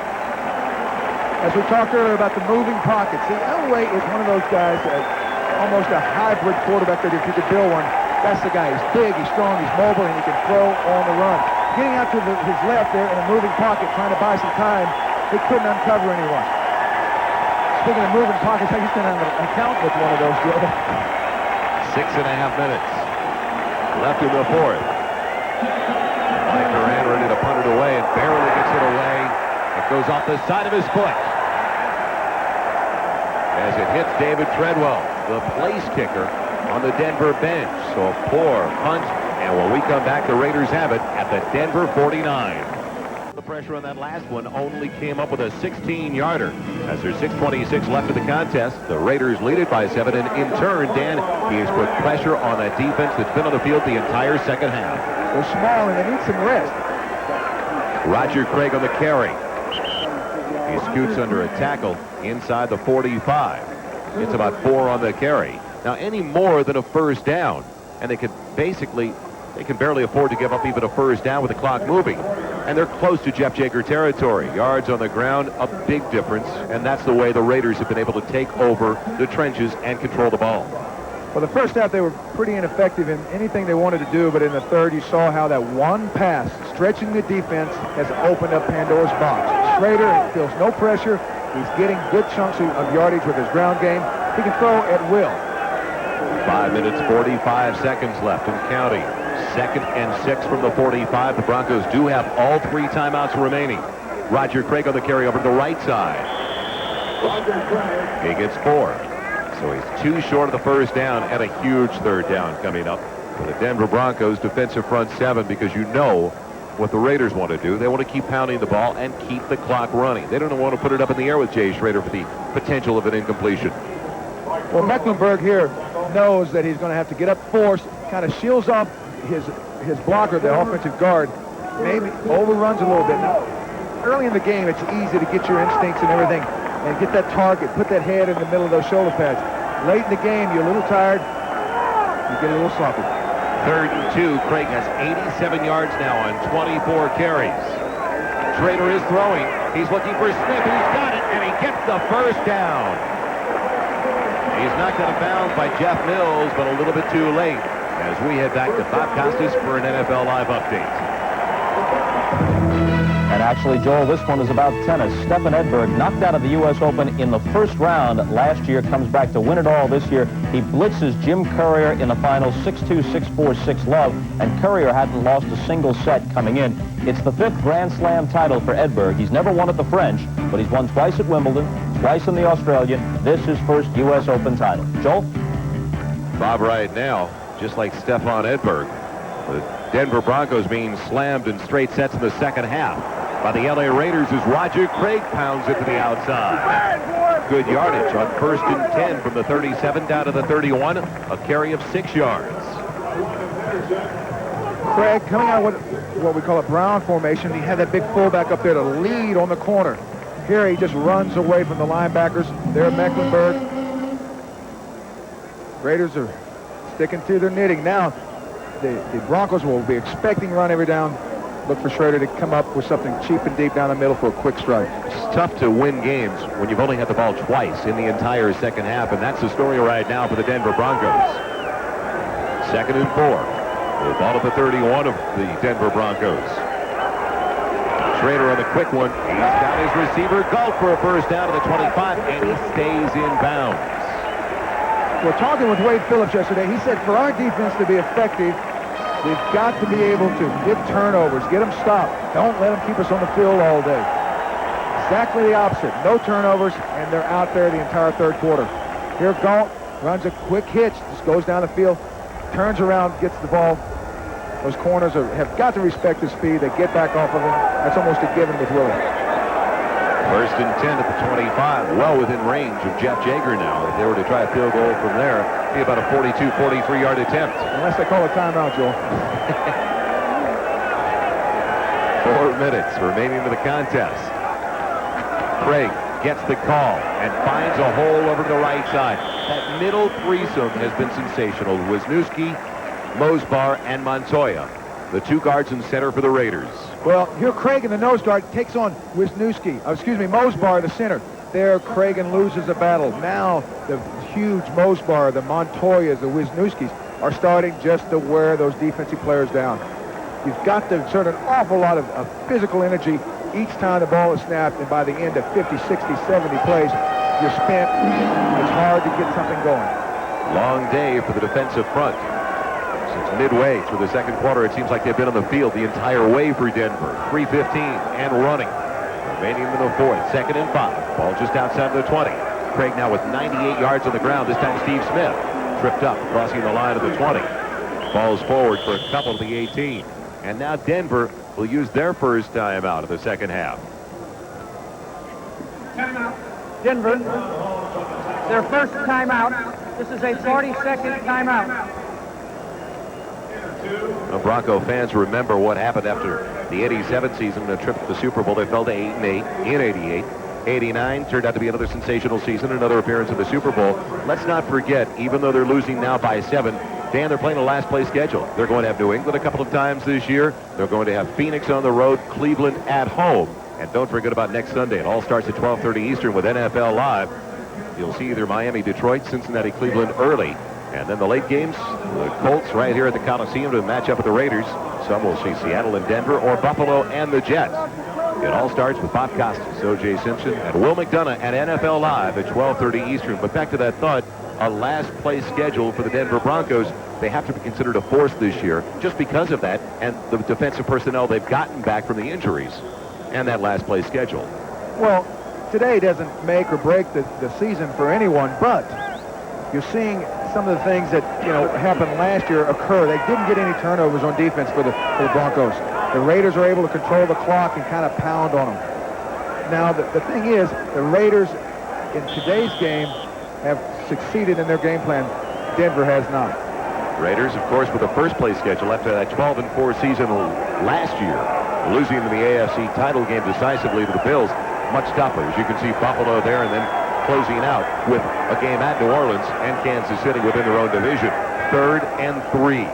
Speaker 2: As we talked earlier about the moving pocket, see, Elway is one of those guys, almost a hybrid quarterback that if you could build one, that's the guy. He's big, he's strong, he's mobile, and he can throw on the run. Getting out to his left there in a moving pocket, trying to buy some time, he couldn't uncover anyone. Speaking of moving pockets, I used to have an account with one of those, Joe.
Speaker 1: 6.5 minutes left in the 4th. Mike Duran ready to punt it away and barely gets it away. It goes off the side of his foot as it hits David Treadwell, the place kicker on the Denver bench. So a poor punt, and when we come back, the Raiders have it at the Denver 49. The pressure on that last one only came up with a 16-yarder. As there's 6:26 left of the contest, the Raiders lead it by 7, and in turn, Dan, he has put pressure on that defense that's been on the field the entire second half.
Speaker 2: They're small and they need some rest.
Speaker 1: Roger Craig on the carry. He scoots under a tackle inside the 45. It's about 4 on the carry. Now, any more than a first down, and they can barely afford to give up even a first down with the clock moving. And they're close to Jeff Jaeger territory. Yards on the ground, a big difference, and that's the way the Raiders have been able to take over the trenches and control the ball.
Speaker 2: Well, the first half they were pretty ineffective in anything they wanted to do, but in the 3rd you saw how that one pass, stretching the defense, has opened up Pandora's box. Schrader feels no pressure. He's getting good chunks of yardage with his ground game. He can throw at will.
Speaker 1: 5 minutes, 45 seconds left and counting. 2nd and 6 from the 45. The Broncos do have all 3 timeouts remaining. Roger Craig on the carry over to the right side. He gets 4. So he's 2 short of the first down, and a huge 3rd down coming up for the Denver Broncos defensive front 7, because you know what the Raiders want to do. They want to keep pounding the ball and keep the clock running. They don't want to put it up in the air with Jay Schrader for the potential of an incompletion.
Speaker 2: Well, Mecklenburg here knows that he's going to have to get up force, kind of shields off his blocker, the offensive guard, maybe overruns a little bit. Now, early in the game, it's easy to get your instincts and everything and get that target, put that head in the middle of those shoulder pads. late in the game, you're a little tired, you get a little sloppy.
Speaker 1: 3rd and 2. Craig has 87 yards now on 24 carries. Schrader is throwing. He's looking for Smith, who's got it, and he gets the first down. He's knocked out of bounds by Jeff Mills, but a little bit too late as we head back to Bob Costas for an NFL Live update.
Speaker 6: And actually, Joel, this one is about tennis. Stefan Edberg, knocked out of the U.S. Open in the first round last year, comes back to win it all this year. He blitzes Jim Courier in the final 6-2, 6-4, 6-love, and Courier hadn't lost a single set coming in. It's the 5th Grand Slam title for Edberg. He's never won at the French, but he's won twice at Wimbledon, twice in the Australian. This is his first U.S. Open title. Joel?
Speaker 1: Bob, right now, just like Stefan Edberg, the Denver Broncos being slammed in straight sets in the second half by the LA Raiders as Roger Craig pounds it to the outside. Good yardage on 1st and 10 from the 37 down to the 31, a carry of 6 yards.
Speaker 2: Craig coming out with what we call a Brown formation. He had that big fullback up there to lead on the corner. Here he just runs away from the linebackers. There at Mecklenburg. Raiders are sticking to their knitting. Now the Broncos will be expecting run every down. Look for Schrader to come up with something cheap and deep down the middle for a quick strike.
Speaker 1: It's tough to win games when you've only had the ball twice in the entire second half, and that's the story right now for the Denver Broncos. 2nd and 4. The ball at the 31 of the Denver Broncos. Schrader on the quick one. He's got his receiver Galt for a first down to the 25, and he stays in bounds.
Speaker 2: We're talking with Wade Phillips yesterday. He said for our defense to be effective, we've got to be able to get turnovers, get them stopped. Don't let them keep us on the field all day. Exactly the opposite. No turnovers, and they're out there the entire third quarter. Here Galt runs a quick hitch, just goes down the field, turns around, gets the ball. Those corners have got to respect the speed. They get back off of him. That's almost a given with Willie.
Speaker 1: 1st and 10 at the 25, well within range of Jeff Jager now. If they were to try a field goal from there, it'd be about a 42, 43-yard attempt.
Speaker 2: Unless they call a timeout, Joel.
Speaker 1: 4 minutes remaining to the contest. Craig gets the call and finds a hole over to the right side. That middle threesome has been sensational. Wisniewski, Mosbar, and Montoya, the 2 guards in center for the Raiders.
Speaker 2: Well, here Craig in the nose guard takes on Mosbar, the center. There, Cragen loses the battle. Now, the huge Mosbar, the Montoyas, the Wisniewskis are starting just to wear those defensive players down. You've got to exert an awful lot of physical energy each time the ball is snapped, and by the end of 50, 60, 70 plays, you're spent. It's hard to get something going.
Speaker 1: Long day for the defensive front. Since midway through the second quarter, it seems like they've been on the field the entire way for Denver. 3:15 and running. Remaining in the 4th, 2nd and 5. Ball just outside the 20. Craig now with 98 yards on the ground. This time Steve Smith tripped up, crossing the line of the 20. Falls forward for a couple of the 18. And now Denver will use their first timeout of the second half.
Speaker 3: Denver, their first timeout. This is a 40-second timeout.
Speaker 1: The Bronco fans remember what happened after the 87 season, a trip to the Super Bowl. They fell to 8-8 in 88. 89 turned out to be another sensational season, another appearance in the Super Bowl. Let's not forget, even though they're losing now by 7, Dan, they're playing a last place schedule. They're going to have New England a couple of times this year. They're going to have Phoenix on the road, Cleveland at home. And don't forget about next Sunday. It all starts at 12:30 Eastern with NFL Live. You'll see either Miami, Detroit, Cincinnati, Cleveland early. And then the late games, the Colts right here at the Coliseum to match up with the Raiders. Some will see Seattle and Denver, or Buffalo and the Jets. It all starts with Bob Costas, O.J. Simpson, and Will McDonough at NFL Live at 12:30 Eastern. But back to that thought, a last place schedule for the Denver Broncos. They have to be considered a force this year just because of that and the defensive personnel they've gotten back from the injuries and that last place schedule.
Speaker 2: Well, today doesn't make or break the season for anyone, but you're seeing some of the things that, happened last year occur. They didn't get any turnovers on defense for the Broncos. The Raiders are able to control the clock and kind of pound on them. Now, the thing is, the Raiders in today's game have succeeded in their game plan. Denver has not.
Speaker 1: Raiders, of course, with a first-place schedule after that 12-4 season last year, losing in the AFC title game decisively to the Bills. Much tougher. As you can see, Buffalo there, and then closing out with a game at New Orleans and Kansas City within their own division. 3rd and 3.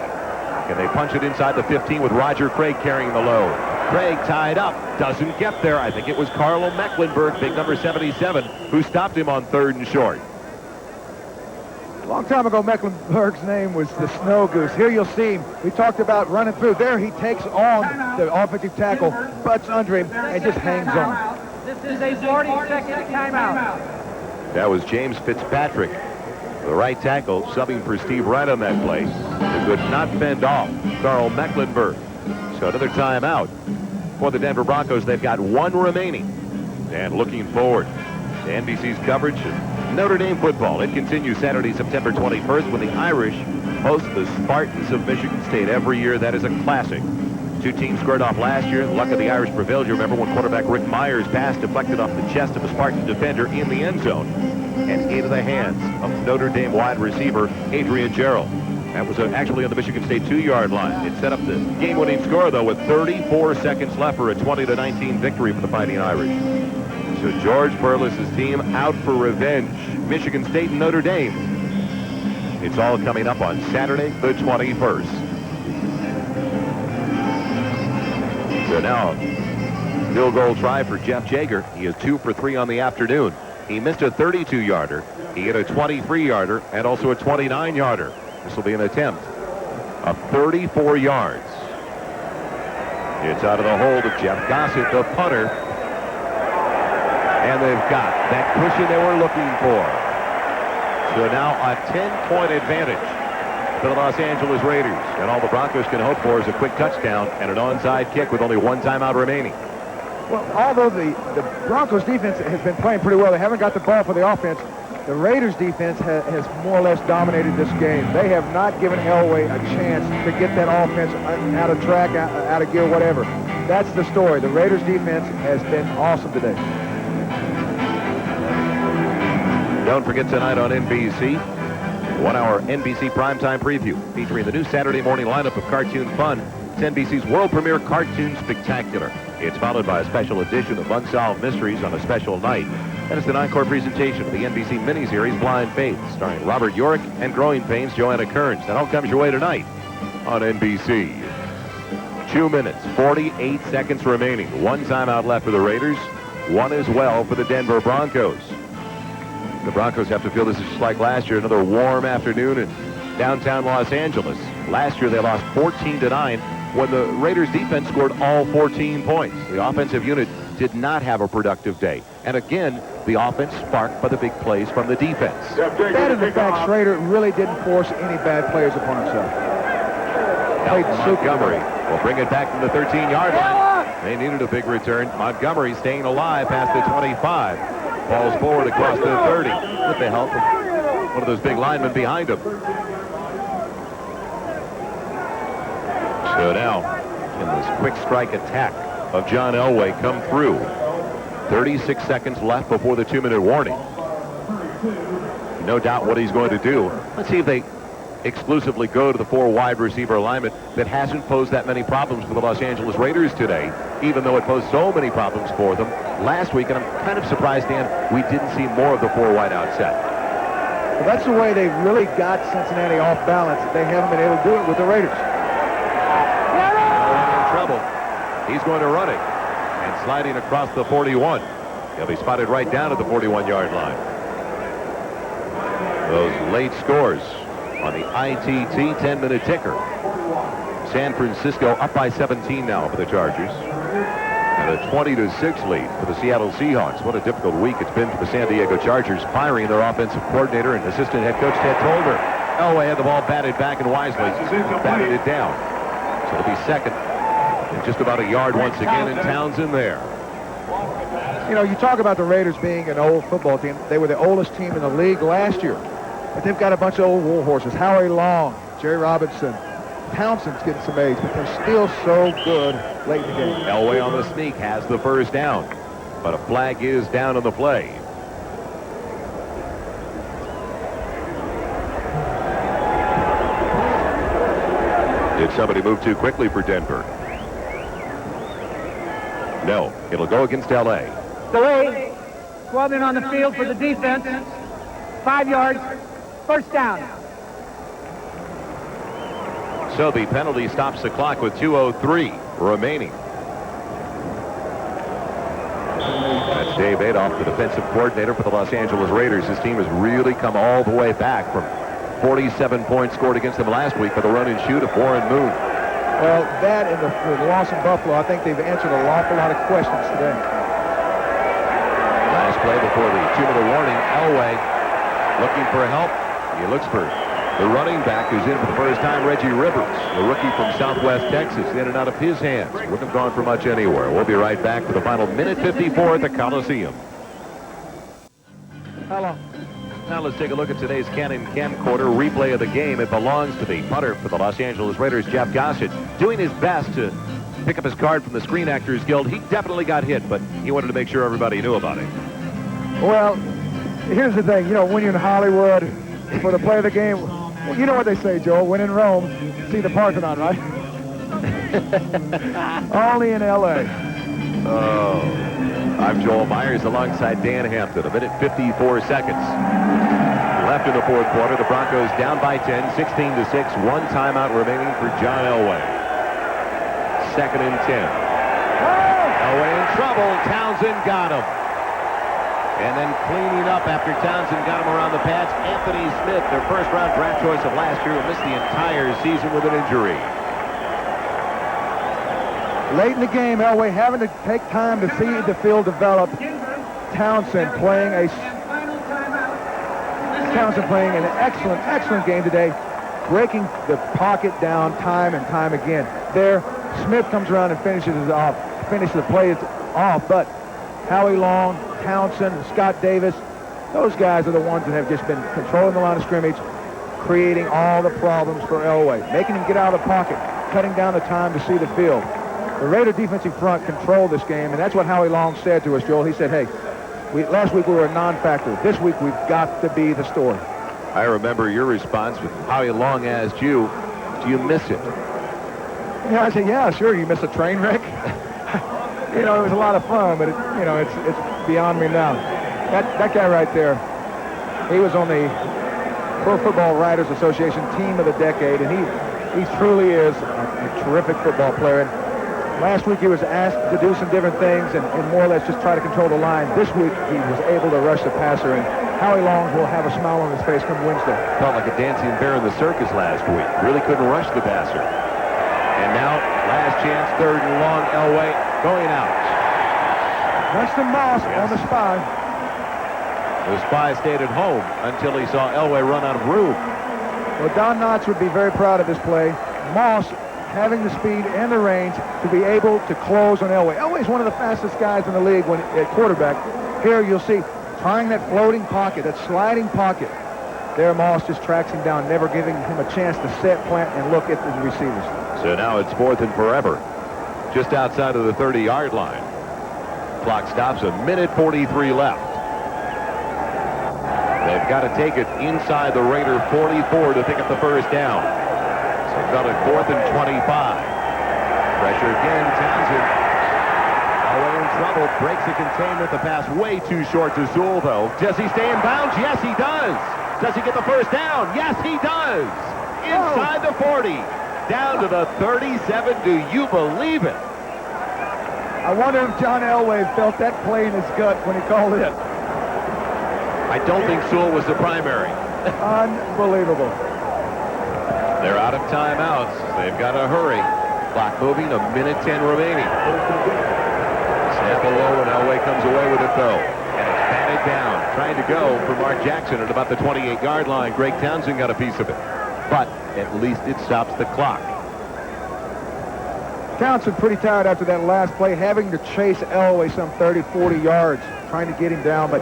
Speaker 1: Can they punch it inside the 15 with Roger Craig carrying the load? Craig tied up, doesn't get there. I think it was Carlo Mecklenburg, big number 77, who stopped him on 3rd and short.
Speaker 2: A long time ago, Mecklenburg's name was the Snow Goose. Here you'll see him. We talked about running through. There he takes on the offensive tackle, butts under him, and just hangs on.
Speaker 3: This is a 40-second timeout.
Speaker 1: That was James Fitzpatrick, the right tackle, subbing for Steve Wright on that play. He could not fend off Carl Mecklenburg. So another timeout for the Denver Broncos. They've got 1 remaining. And looking forward to NBC's coverage of Notre Dame football. It continues Saturday, September 21st, when the Irish host the Spartans of Michigan State. Every year, that is a classic. 2 teams squared off last year. The luck of the Irish prevailed. You remember when quarterback Rick Meyers' pass deflected off the chest of a Spartan defender in the end zone and into the hands of Notre Dame wide receiver Adrian Gerald. That was actually on the Michigan State 2-yard line. It set up the game-winning score, though, with 34 seconds left for a 20-19 victory for the Fighting Irish. So George Burles' team out for revenge. Michigan State and Notre Dame. It's all coming up on Saturday, the 21st. So now, field goal try for Jeff Jager. He is 2 for 3 on the afternoon. He missed a 32-yarder. He hit a 23-yarder and also a 29-yarder. This will be an attempt of 34 yards. It's out of the hold of Jeff Gossett, the punter. And they've got that cushion they were looking for. So now a 10-point advantage for the Los Angeles Raiders. And all the Broncos can hope for is a quick touchdown and an onside kick with only 1 timeout remaining.
Speaker 2: Well, although the Broncos defense has been playing pretty well, they haven't got the ball for the offense. The Raiders defense has more or less dominated this game. They have not given Elway a chance to get that offense out of track, out of gear, whatever. That's the story. The Raiders defense has been awesome today.
Speaker 1: Don't forget tonight on NBC, 1-hour NBC primetime preview featuring the new Saturday morning lineup of cartoon fun. It's NBC's world premiere Cartoon Spectacular. It's followed by a special edition of Unsolved Mysteries on a special night. And it's the encore presentation of the NBC miniseries Blind Faith, starring Robert Urich and Growing Pains' Joanna Kearns. That all comes your way tonight on NBC. 2 minutes, 48 seconds remaining. 1 timeout left for the Raiders, 1 as well for the Denver Broncos. The Broncos have to feel this is just like last year, another warm afternoon in downtown Los Angeles. Last year they lost 14-9 when the Raiders defense scored all 14 points. The offensive unit did not have a productive day. And again, the offense sparked by the big plays from the defense.
Speaker 2: That is the fact Schrader really didn't force any bad players upon himself.
Speaker 1: Montgomery will bring it back from the 13-yard line. They needed a big return. Montgomery staying alive past the 25. Falls forward across the 30 with the help of one of those big linemen behind him. So now, can this quick strike attack of John Elway come through? 36 seconds left before the 2-minute warning. No doubt what he's going to do. Let's see if they exclusively go to the 4 wide receiver alignment that hasn't posed that many problems for the Los Angeles Raiders today, even though it posed so many problems for them last week. And I'm kind of surprised, Dan, we didn't see more of the 4 wide out set.
Speaker 2: Well, that's the way they've really got Cincinnati off balance. They haven't been able to do it with the Raiders.
Speaker 1: In trouble. He's going to run it. And sliding across the 41. He'll be spotted right down at the 41-yard line. Those late scores on the ITT 10-minute ticker. San Francisco up by 17 now for the Chargers. And a 20-6 lead for the Seattle Seahawks. What a difficult week it's been for the San Diego Chargers, firing their offensive coordinator and assistant head coach Ted Tolbert. Elway had the ball batted back and wisely batted it down. So it'll be second and just about a yard once again, and Townsend there.
Speaker 2: You know, you talk about the Raiders being an old football team. They were the oldest team in the league last year. But they've got a bunch of old war horses. Howie Long, Jerry Robinson. Townsend's getting some age, but they're still so good late in the game.
Speaker 1: Elway on the sneak has the first down, but a flag is down on the play. Did somebody move too quickly for Denver? No, it'll go against L.A.
Speaker 3: Delay. Swabbing on the field for the defense. 5 yards. First down.
Speaker 1: So the penalty stops the clock with 2:03 remaining. That's Dave Adolph, the defensive coordinator for the Los Angeles Raiders. His team has really come all the way back from 47 points scored against them last week for the run and shoot of Warren Moon.
Speaker 2: Well, that and the loss in Buffalo, I think they've answered an awful lot of questions today.
Speaker 1: Last play before the 2-minute warning. Elway looking for help. He looks for the running back who's in for the first time, Reggie Rivers, the rookie from Southwest Texas, in and out of his hands. Wouldn't have gone for much anywhere. We'll be right back for the final minute 54 at the Coliseum.
Speaker 2: Hello.
Speaker 1: Now let's take a look at today's Canon camcorder replay of the game. It belongs to the punter for the Los Angeles Raiders, Jeff Gossett, doing his best to pick up his card from the Screen Actors Guild. He definitely got hit, but he wanted to make sure everybody knew about it.
Speaker 2: Well, here's the thing. You know, when you're in Hollywood for the play of the game, well, you know what they say, Joel. When in Rome, see the Parthenon, right? Only in L.A.
Speaker 1: Oh, I'm Joel Meyers alongside Dan Hampton. A minute 54 seconds left in the fourth quarter. The Broncos down by 10, 16-6. One timeout remaining for John Elway. 2nd and 10. Elway in trouble. Townsend got him. And then cleaning up after Townsend got him around the pads, Anthony Smith, their first-round draft choice of last year, who missed the entire season with an injury.
Speaker 2: Late in the game, Elway having to take time to see the field develop. Townsend playing an excellent game today, breaking the pocket down time and time again. There, Smith comes around and finishes the play off, but Howie Long, Townsend, Scott Davis, those guys are the ones that have just been controlling the line of scrimmage, creating all the problems for Elway, making him get out of the pocket, cutting down the time to see the field. The Raider defensive front controlled this game, and that's what Howie Long said to us, Joel. He said, hey, last week we were a non-factor. This week we've got to be the story.
Speaker 1: I remember your response when Howie Long asked you, do you miss it?
Speaker 2: Yeah, I said, yeah, sure. You miss a train wreck? You know, it was a lot of fun, but it's beyond me now. That guy right there, he was on the Pro Football Writers Association Team of the Decade, and he truly is a terrific football player. And last week he was asked to do some different things and more or less just try to control the line. This week he was able to rush the passer, and Howie Long will have a smile on his face come Wednesday.
Speaker 1: Felt like a dancing bear in the circus last week. Really couldn't rush the passer. And now, last chance, 3rd and long, Elway going out.
Speaker 2: Winston Moss on the spy.
Speaker 1: The spy stayed at home until he saw Elway run out of room.
Speaker 2: Well, Don Knotts would be very proud of this play. Moss having the speed and the range to be able to close on Elway. Elway's one of the fastest guys in the league at quarterback. Here you'll see, trying that floating pocket, that sliding pocket. There Moss just tracks him down, never giving him a chance to set, plant, and look at the receivers.
Speaker 1: So now it's 4th and forever, just outside of the 30-yard line. Clock stops, a minute 43 left. They've got to take it inside the Raider 44 to pick up the first down. So they've got it 4th and 25. Pressure again, Townsend. Elway in trouble, breaks the containment. The pass way too short to Sewell, though. Does he stay in bounds? Yes, he does. Does he get the first down? Yes, he does. Inside the 40. Down to the 37. Do you believe it?
Speaker 2: I wonder if John Elway felt that play in his gut when he called it.
Speaker 1: I don't think Sewell was the primary.
Speaker 2: Unbelievable.
Speaker 1: They're out of timeouts. They've got to hurry. Clock moving, a minute 10 remaining. Snap low, and Elway comes away with it, though. And it's batted down. Trying to go for Mark Jackson at about the 28-yard line. Greg Townsend got a piece of it. But at least it stops the clock.
Speaker 2: Townsend pretty tired after that last play, having to chase Elway some 30, 40 yards, trying to get him down. But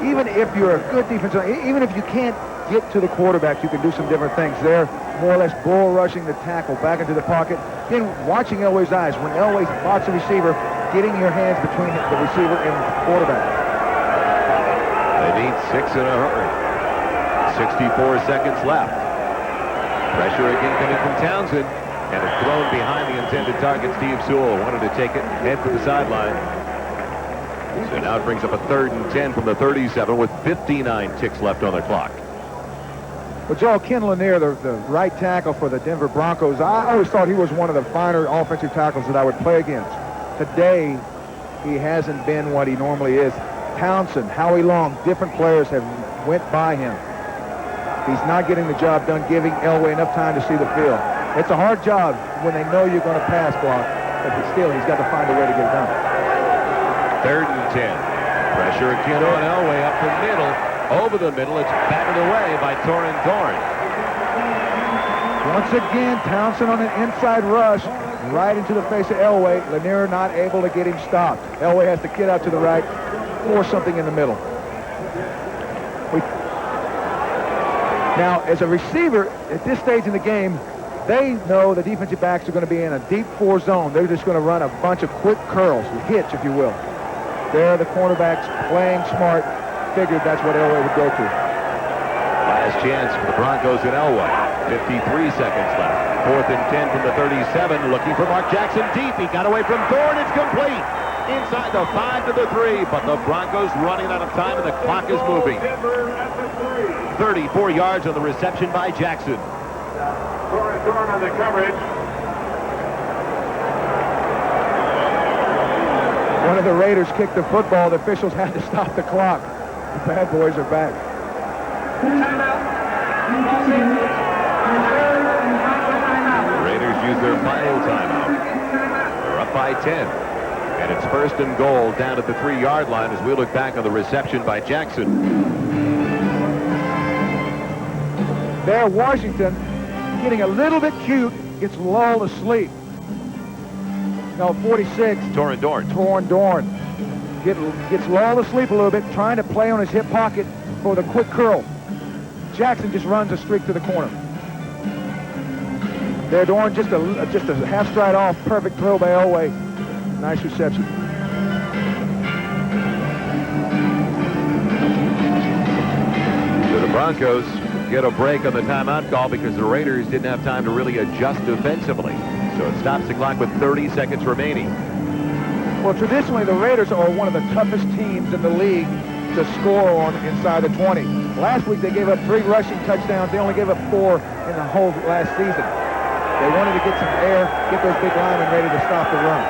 Speaker 2: even if you're a good defensive, even if you can't get to the quarterback, you can do some different things. They're more or less bull rushing the tackle back into the pocket. Then watching Elway's eyes. When Elway spots the receiver, getting your hands between the receiver and the quarterback.
Speaker 1: They need 6 in a hurry. 64 seconds left. Pressure again coming from Townsend. And it's thrown behind the intended target. Steve Sewell wanted to take it, head for the sideline. So now it brings up a 3rd and 10 from the 37 with 59 ticks left on the clock.
Speaker 2: Well, Joe, Ken Lanier, the right tackle for the Denver Broncos, I always thought he was one of the finer offensive tackles that I would play against. Today, he hasn't been what he normally is. Townsend, Howie Long, different players have went by him. He's not getting the job done, giving Elway enough time to see the field. It's a hard job when they know you're going to pass block, but still, he's got to find a way to get it done.
Speaker 1: 3rd and 10. Pressure again on Elway up the middle. Over the middle, it's batted away by Torin Dorn.
Speaker 2: Once again, Townsend on an inside rush, right into the face of Elway. Lanier not able to get him stopped. Elway has to get out to the right, force something in the middle. Now, as a receiver, at this stage in the game, they know the defensive backs are going to be in a deep 4 zone. They're just going to run a bunch of quick curls, hitch, if you will. There, the cornerbacks playing smart, figured that's what Elway would go to.
Speaker 1: Last chance for the Broncos in Elway. 53 seconds left. 4th and 10 from the 37. Looking for Mark Jackson deep. He got away from Thorne. It's complete. Inside the 5 to the 3, but the Broncos running out of time and the clock is moving. 34 yards on the reception by Jackson.
Speaker 5: Thorne on the coverage.
Speaker 2: One of the Raiders kicked the football. The officials had to stop the clock. The bad boys are back.
Speaker 1: The Raiders use their final timeout. They're up by 10. And it's 1st and goal down at the 3-yard line as we look back on the reception by Jackson.
Speaker 2: There, Washington getting a little bit cute, gets lulled asleep. No, 46.
Speaker 1: Torin Dorn.
Speaker 2: Gets lulled asleep a little bit, trying to play on his hip pocket for the quick curl. Jackson just runs a streak to the corner. There, Dorn just a half stride off, perfect throw by Elway. Nice reception.
Speaker 1: So the Broncos get a break on the timeout call because the Raiders didn't have time to really adjust defensively. So it stops the clock with 30 seconds remaining.
Speaker 2: Well, traditionally, the Raiders are one of the toughest teams in the league to score on inside the 20. Last week, they gave up 3 rushing touchdowns. They only gave up 4 in the whole last season. They wanted to get some air, get those big linemen ready to stop the run.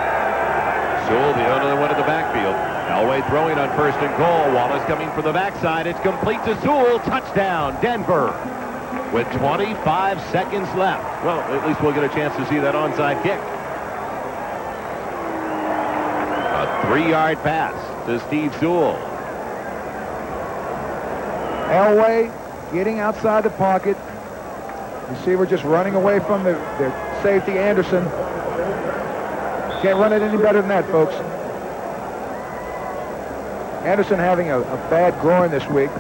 Speaker 1: Sewell, the only one in the backfield. Elway throwing on 1st and goal. Wallace coming from the backside. It's complete to Sewell. Touchdown, Denver. With 25 seconds left. Well, at least we'll get a chance to see that onside kick. A 3-yard pass to Steve Sewell.
Speaker 2: Elway getting outside the pocket. Receiver just running away from the safety, Anderson. Can't run it any better than that, folks. Anderson having a bad groin this week.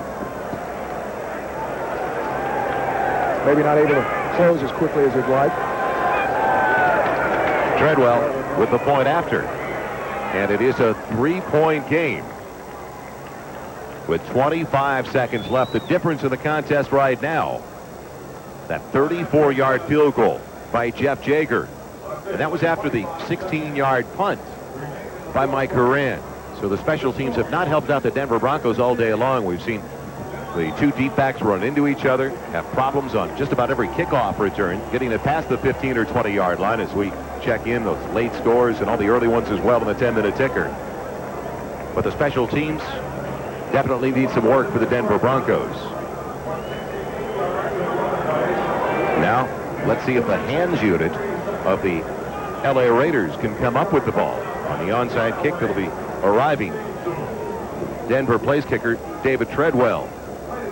Speaker 2: Maybe not able to close as quickly as he'd like.
Speaker 1: Treadwell with the point after. And it is a 3-point game. With 25 seconds left, the difference in the contest right now, that 34-yard field goal by Jeff Jager. And that was after the 16-yard punt by Mike Horan. So the special teams have not helped out the Denver Broncos all day long. We've seen the 2 deep backs run into each other, have problems on just about every kickoff return, getting it past the 15 or 20-yard line as we check in those late scores and all the early ones as well in the 10-minute ticker. But the special teams definitely need some work for the Denver Broncos. Now, let's see if the hands unit of the LA Raiders can come up with the ball. On the onside kick, it'll be arriving Denver place kicker David Treadwell.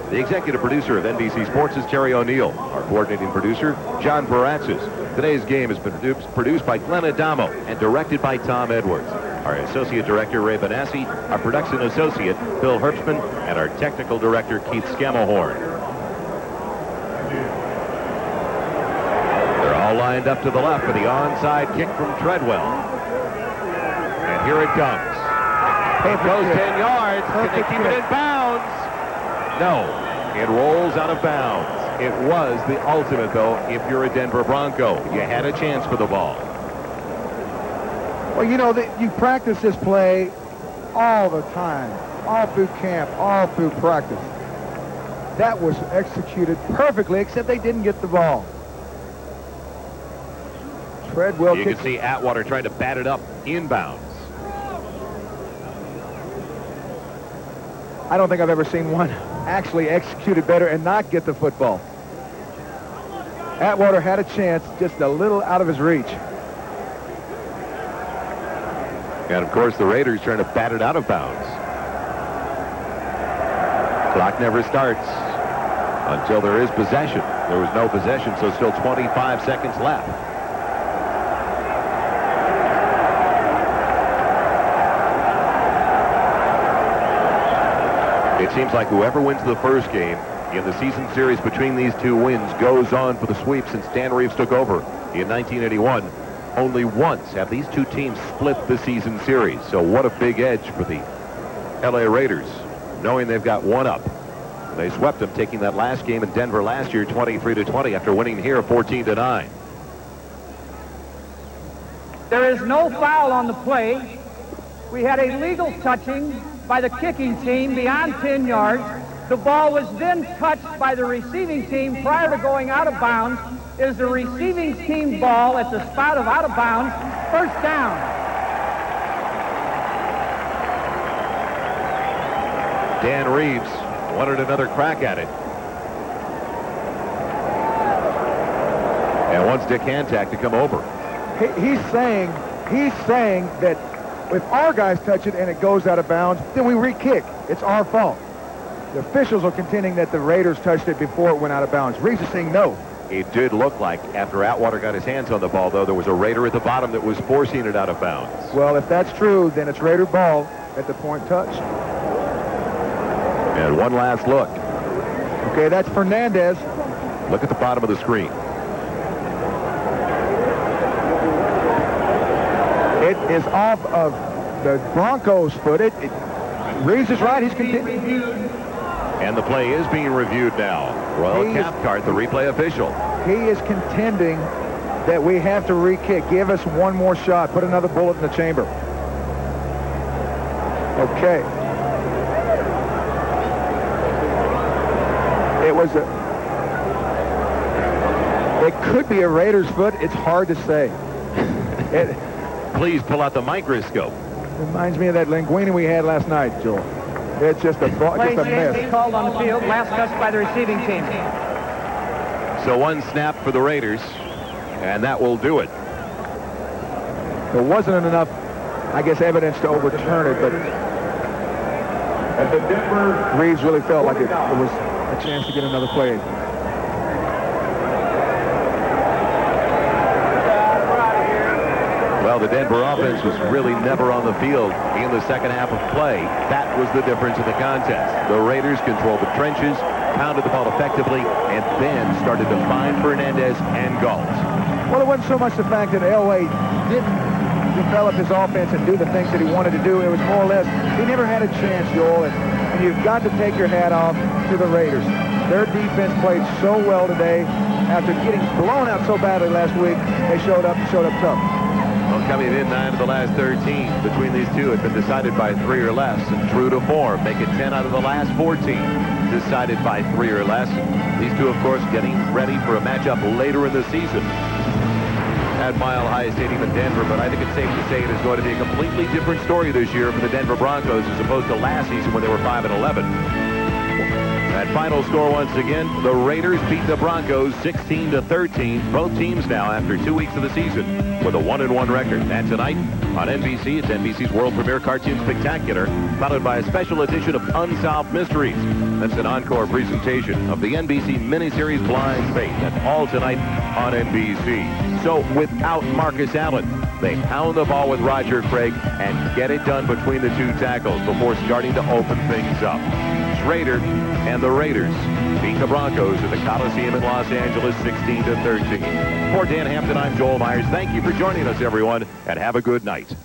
Speaker 1: The executive producer of NBC Sports is Terry O'Neill. Our coordinating producer, John Paratzis. Today's game has been produced by Glenn Adamo and directed by Tom Edwards. Our associate director, Ray Benassi, our production associate, Bill Herbstman, and our technical director, Keith Scammahorn. They're all lined up to the left for the onside kick from Treadwell. And here it comes. It goes 10 yards. Can they keep it in bounds? No. It rolls out of bounds. It was the ultimate, though, if you're a Denver Bronco. You had a chance for the ball.
Speaker 2: Well, you know, you practice this play all the time, all through camp, all through practice. That was executed perfectly, except they didn't get the ball. Treadwell.
Speaker 1: You can see Atwater trying to bat it up inbounds.
Speaker 2: I don't think I've ever seen one actually executed better and not get the football. Atwater had a chance, just a little out of his reach.
Speaker 1: And of course the Raiders trying to bat it out of bounds. Clock never starts until there is possession. There was no possession, so still 25 seconds left. It seems like whoever wins the first game in the season series between these two wins goes on for the sweep since Dan Reeves took over in 1981. Only once have these two teams split the season series. So what a big edge for the LA Raiders, knowing they've got one up. They swept them, taking that last game in Denver last year 23-20 after winning here 14-9.
Speaker 3: There is no foul on the play. We had a legal touching by the kicking team beyond 10 yards. The ball was then touched by the receiving team prior to going out of bounds. It is the receiving team ball at the spot of out of bounds. First down.
Speaker 1: Dan Reeves wanted another crack at it. And wants Dick Hantak to come over.
Speaker 2: He's saying that if our guys touch it and it goes out of bounds, then we re-kick. It's our fault. The officials are contending that the Raiders touched it before it went out of bounds. Reeves is saying no.
Speaker 1: It did look like after Atwater got his hands on the ball, though, there was a Raider at the bottom that was forcing it out of bounds.
Speaker 2: Well, if that's true, then it's Raider ball at the point touch.
Speaker 1: And one last look.
Speaker 2: Okay, that's Fernandez.
Speaker 1: Look at the bottom of the screen.
Speaker 2: It is off of the Broncos' foot. Reeves is right. He's continuing.
Speaker 1: And the play is being reviewed now. Royal Cathcart, the replay official.
Speaker 2: He is contending that we have to re-kick. Give us one more shot. Put another bullet in the chamber. Okay. It could be a Raiders foot. It's hard to say.
Speaker 1: Please pull out the microscope.
Speaker 2: Reminds me of that linguine we had last night, Joel. It's just a mess.
Speaker 3: Called on the field, last touch by the receiving team.
Speaker 1: So one snap for the Raiders, and that will do it.
Speaker 2: There wasn't enough, I guess, evidence to overturn it, but Reeves really felt like it was a chance to get another play.
Speaker 1: Well, the Denver offense was really never on the field in the second half of play. That was the difference in the contest. The Raiders controlled the trenches, pounded the ball effectively, and then started to find Fernandez and Galt.
Speaker 2: Well, it wasn't so much the fact that Elway didn't develop his offense and do the things that he wanted to do. It was more or less, he never had a chance, Joel, and you've got to take your hat off to the Raiders. Their defense played so well today. After getting blown out so badly last week, they showed up tough.
Speaker 1: Well, coming in 9 of the last 13 between these two had been decided by 3 or less, and true to form, make it 10 out of the last 14 decided by 3 or less. These two, of course, getting ready for a matchup later in the season at Mile High Stadium in Denver, but I think it's safe to say it is going to be a completely different story this year for the Denver Broncos as opposed to last season when they were 5-11. That final score once again, the Raiders beat the Broncos 16-13. Both teams now after 2 weeks of the season with a 1-1 record. And tonight on NBC, it's NBC's world premiere cartoon spectacular, followed by a special edition of Unsolved Mysteries. That's an encore presentation of the NBC miniseries Blind Faith. That's all tonight on NBC. So without Marcus Allen, they pound the ball with Roger Craig and get it done between the two tackles before starting to open things up. Schrader and the Raiders beat the Broncos at the Coliseum in Los Angeles 16-13. For Dan Hampton, I'm Joel Meyers. Thank you for joining us, everyone, and have a good night.